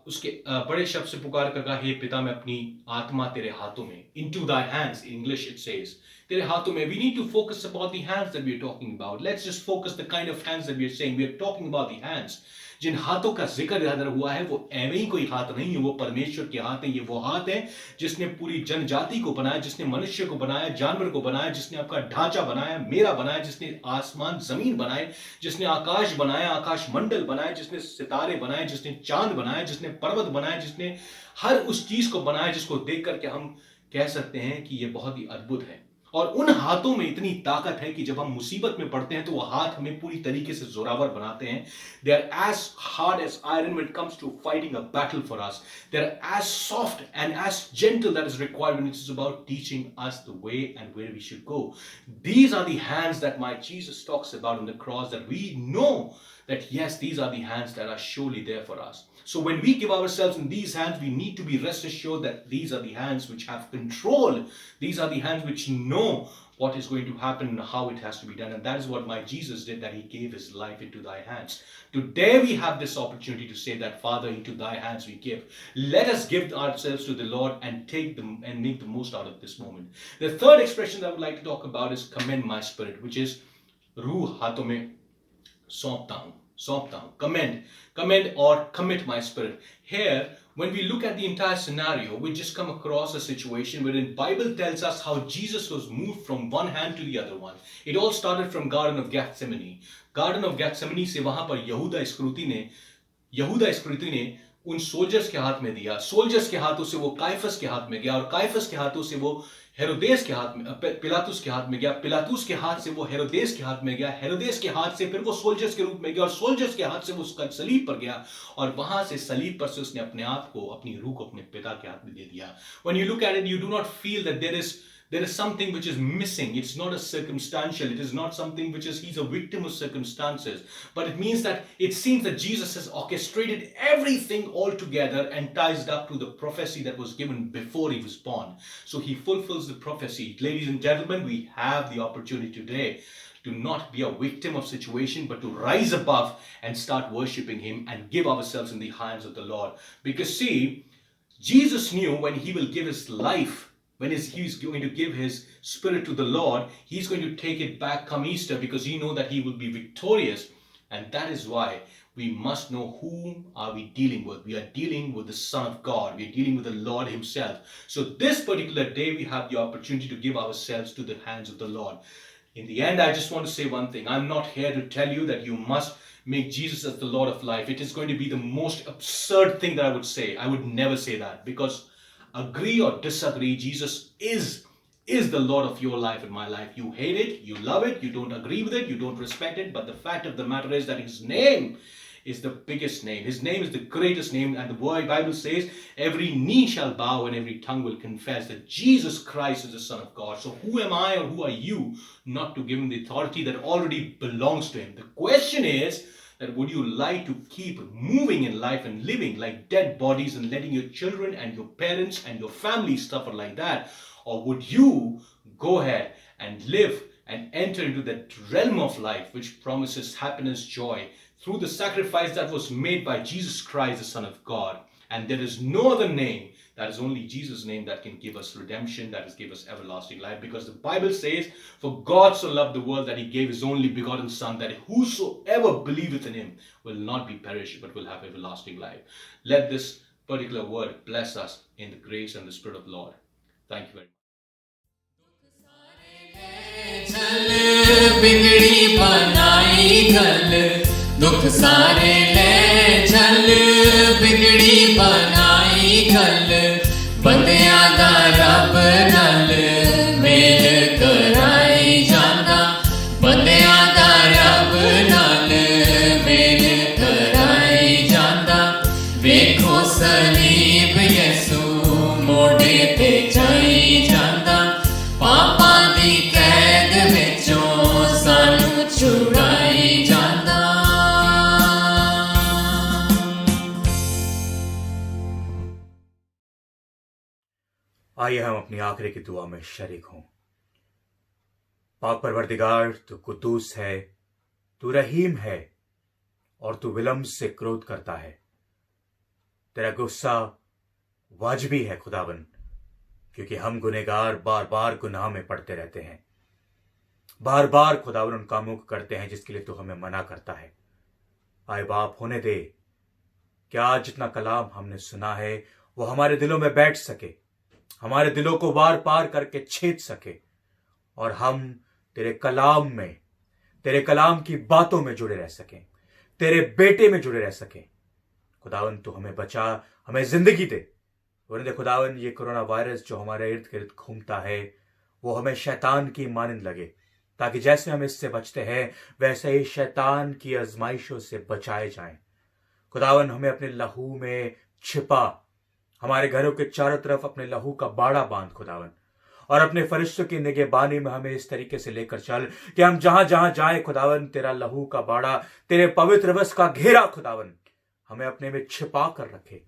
उसके बड़े शब्द से पुकार कर कहा, हे पिता, मैं अपनी आत्मा तेरे हाथों में. Into thy hands, in English it says, तेरे हाथों में. We need to focus about the hands that we are talking about. Let's just focus the kind of hands that we are saying. We are talking about the hands. जिन हाथों का जिक्र इधर हुआ है वो ऐਵੇਂ ही कोई हाथ नहीं है, वो परमेश्वर के हाथ हैं. ये वो हाथ है जिसने पूरी जनजाति को बनाया, जिसने मनुष्य को बनाया, जानवर को बनाया, जिसने आपका ढांचा बनाया, मेरा बनाया, जिसने आसमान जमीन बनाए, जिसने आकाश बनाया, आकाश मंडल बनाया, जिसने सितारे बनाए, जिसने चांद बनाया, जिसने पर्वत बनाया, जिसने हर उस चीज को बनाया जिसको देख करके हम कह सकते हैं कि ये बहुत ही अद्भुत है. और उन हाथों में इतनी ताकत है कि जब हम मुसीबत में पड़ते हैं तो वो हाथ हमें पूरी तरीके से जोरावर बनाते हैं. They are as hard as iron when it comes to fighting a battle for us. They are as soft and as gentle that is required when it is about teaching us the way and where we should go. These are the hands that my Jesus talks about on the cross, that we know that yes, these are the hands that are surely there for us. So when we give ourselves in these hands, we need to be rest assured that these are the hands which have control. These are the hands which know what is going to happen and how it has to be done. And that is what my Jesus did, that he gave his life into thy hands. Today we have this opportunity to say that, Father, into thy hands we give. Let us give ourselves to the Lord and take them and make the most out of this moment. The third expression that I would like to talk about is commend my spirit, which is रूह हाथों में सौंपता हूं, commend or commit my spirit. Here, when we look at the entire scenario, we just come across a situation wherein Bible tells us how Jesus was moved from one hand to the other one. It all started from Garden of Gethsemane. Garden of Gethsemane से वहां पर यहूदा इस्करियोती ने उन soldiers के हाथ में दिया, सोल्जर्स के हाथों से वो काइफस के हाथ में गया, और काइफस के हाथों से वो हेरोदेस के हाथ में, पिलातुस के हाथ में गया, पिलातुस के हाथ से वो हेरोदेस के हाथ में गया, हेरोदेस के हाथ से फिर वो सोल्जर्स के रूप में गया, और सोल्जर्स के हाथ से वो उसका सलीब पर गया, और वहां से सलीब पर से उसने अपने आप को, अपनी रूह को अपने पिता के हाथ में दे दिया. When you look at it, you do not feel that there is something which is missing. It's not a circumstantial. It is not something which is he's a victim of circumstances. But it means that it seems that Jesus has orchestrated everything all together and ties it up to the prophecy that was given before he was born. So he fulfills the prophecy. Ladies and gentlemen, we have the opportunity today to not be a victim of situation, but to rise above and start worshiping him and give ourselves in the hands of the Lord. Because see, Jesus knew when he will give his life, when he's going to give his spirit to the Lord, he's going to take it back come Easter, because he knows that he will be victorious. And that is why we must know whom are we dealing with. We are dealing with the Son of God. We are dealing with the Lord himself. So this particular day, we have the opportunity to give ourselves to the hands of the Lord. In the end, I just want to say one thing. I'm not here to tell you that you must make Jesus as the Lord of life. It is going to be the most absurd thing that I would say. I would never say that, because agree or disagree, Jesus is the Lord of your life and my life. You hate it, you love it, you don't agree with it, you don't respect it, but the fact of the matter is that his name is the biggest name. His name is the greatest name, and the Bible says every knee shall bow and every tongue will confess that Jesus Christ is the Son of God. So who am I or who are you not to give him the authority that already belongs to him? The question is that would you like to keep moving in life and living like dead bodies and letting your children and your parents and your family suffer like that? Or would you go ahead and live and enter into that realm of life which promises happiness, joy, through the sacrifice that was made by Jesus Christ, the Son of God? And there is no other name, that is only Jesus' name, that can give us redemption, that is give us everlasting life. Because the Bible says, for God so loved the world that he gave his only begotten Son, that whosoever believeth in him will not be perished, but will have everlasting life. Let this particular word bless us in the grace and the Spirit of the Lord. Thank you very much. चल बिगड़ी बनाई गल, दुख सारे ले चल बिगड़ी बनाई गल, बंदियां दा रब नाल मेल कराई जांदा, बंदियां दा रब नाल मेल कराई जांदा, वेखो सलीब यसू मोड़े ते जाई जांदा, पापा दी कैद विचों सानू छुड़ाई जांदा. आइए हम अपनी आखिरी की दुआ में शरीक हों. पाक परवरदिगार, तू कुद्दूस है, तू रहीम है, और तू विलम्ब से क्रोध करता है. तेरा गुस्सा वाजिबी है खुदावन, क्योंकि हम गुनहगार बार बार गुनाह में पड़ते रहते हैं. बार बार खुदावन उन कामों को करते हैं जिसके लिए तू हमें मना करता है. आए बाप, होने दे कि आज जितना कलाम हमने सुना है वो हमारे दिलों में बैठ सके, हमारे दिलों को वार पार करके छेद सके, और हम तेरे कलाम में, तेरे कलाम की बातों में जुड़े रह सकें, तेरे बेटे में जुड़े रह सकें. खुदावन तू हमें बचा, हमें जिंदगी दे. वरना खुदावन ये कोरोना वायरस जो हमारे इर्द गिर्द घूमता है वो हमें शैतान की मानंद लगे, ताकि जैसे हम इससे बचते हैं वैसे ही शैतान की आजमाइशों से बचाए जाएं. खुदावन हमें अपने लहू में छिपा, हमारे घरों के चारों तरफ अपने लहू का बाड़ा बांध खुदावन, और अपने फरिश्तों की निगहबानी में हमें इस तरीके से लेकर चल कि हम जहां जहां जाए खुदावन तेरा लहू का बाड़ा, तेरे पवित्र वस्त्र का घेरा खुदावन हमें अपने में छिपा कर रखे.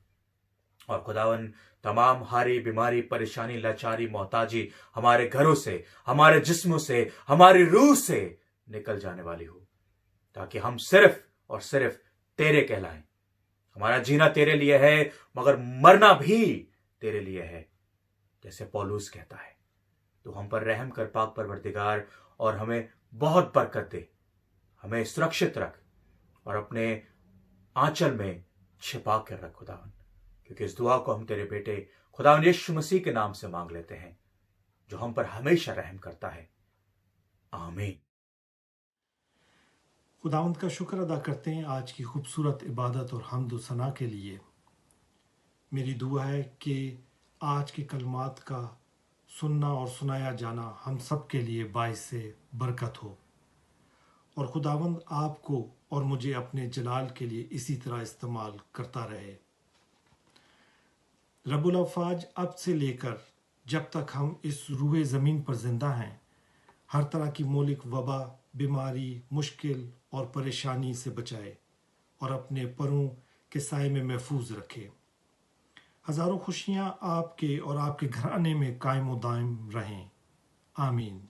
और खुदावन तमाम हारी बीमारी परेशानी लाचारी मोहताजी हमारे घरों से, हमारे जिस्मों से, हमारी रूह से निकल जाने वाली हो, ताकि हम सिर्फ और सिर्फ तेरे कहलाएं। हमारा जीना तेरे लिए है, मगर मरना भी तेरे लिए है, जैसे पौलुस कहता है। तो हम पर रहम कर पाक परवरदिगार, और हमें बहुत बरकत दे, हमें सुरक्षित रख और अपने आंचल में छिपा कर रख खुदावन, क्योंकि इस दुआ को हम तेरे बेटे खुदावन यीशु मसीह के नाम से मांग लेते हैं, जो हम पर हमेशा रहम करता है। आमीन। खुदावंद का शुक्र अदा करते हैं आज की खूबसूरत इबादत और हम्द सना के लिए। मेरी दुआ है कि आज के कलमात का सुनना और सुनाया जाना हम सब के लिए बाइस से बरकत हो, और खुदावंद आपको और मुझे अपने जलाल के लिए इसी तरह इस्तेमाल करता रहे। रब्बुल अफ़ाज अब से लेकर जब तक हम इस रूए ज़मीन पर जिंदा हैं, हर तरह की मौलिक वबा, बीमारी, मुश्किल और परेशानी से बचाए और अपने परों के साए में महफूज रखे। हज़ारों खुशियाँ आपके और आपके घराने में कायम व दायम रहें। आमीन।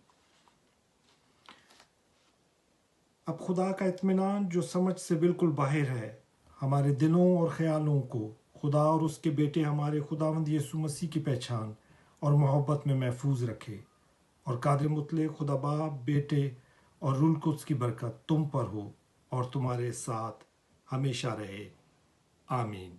अब खुदा का इत्मीनान जो समझ से बिल्कुल बाहर है, हमारे दिलों और ख्यालों को खुदा और उसके बेटे हमारे खुदावंद यीशु मसीह की पहचान और मोहब्बत में महफूज रखे, और कादिर मुतले खुदा बाप, बेटे और रूह कुद्स की बरकत तुम पर हो और तुम्हारे साथ हमेशा रहे। आमीन।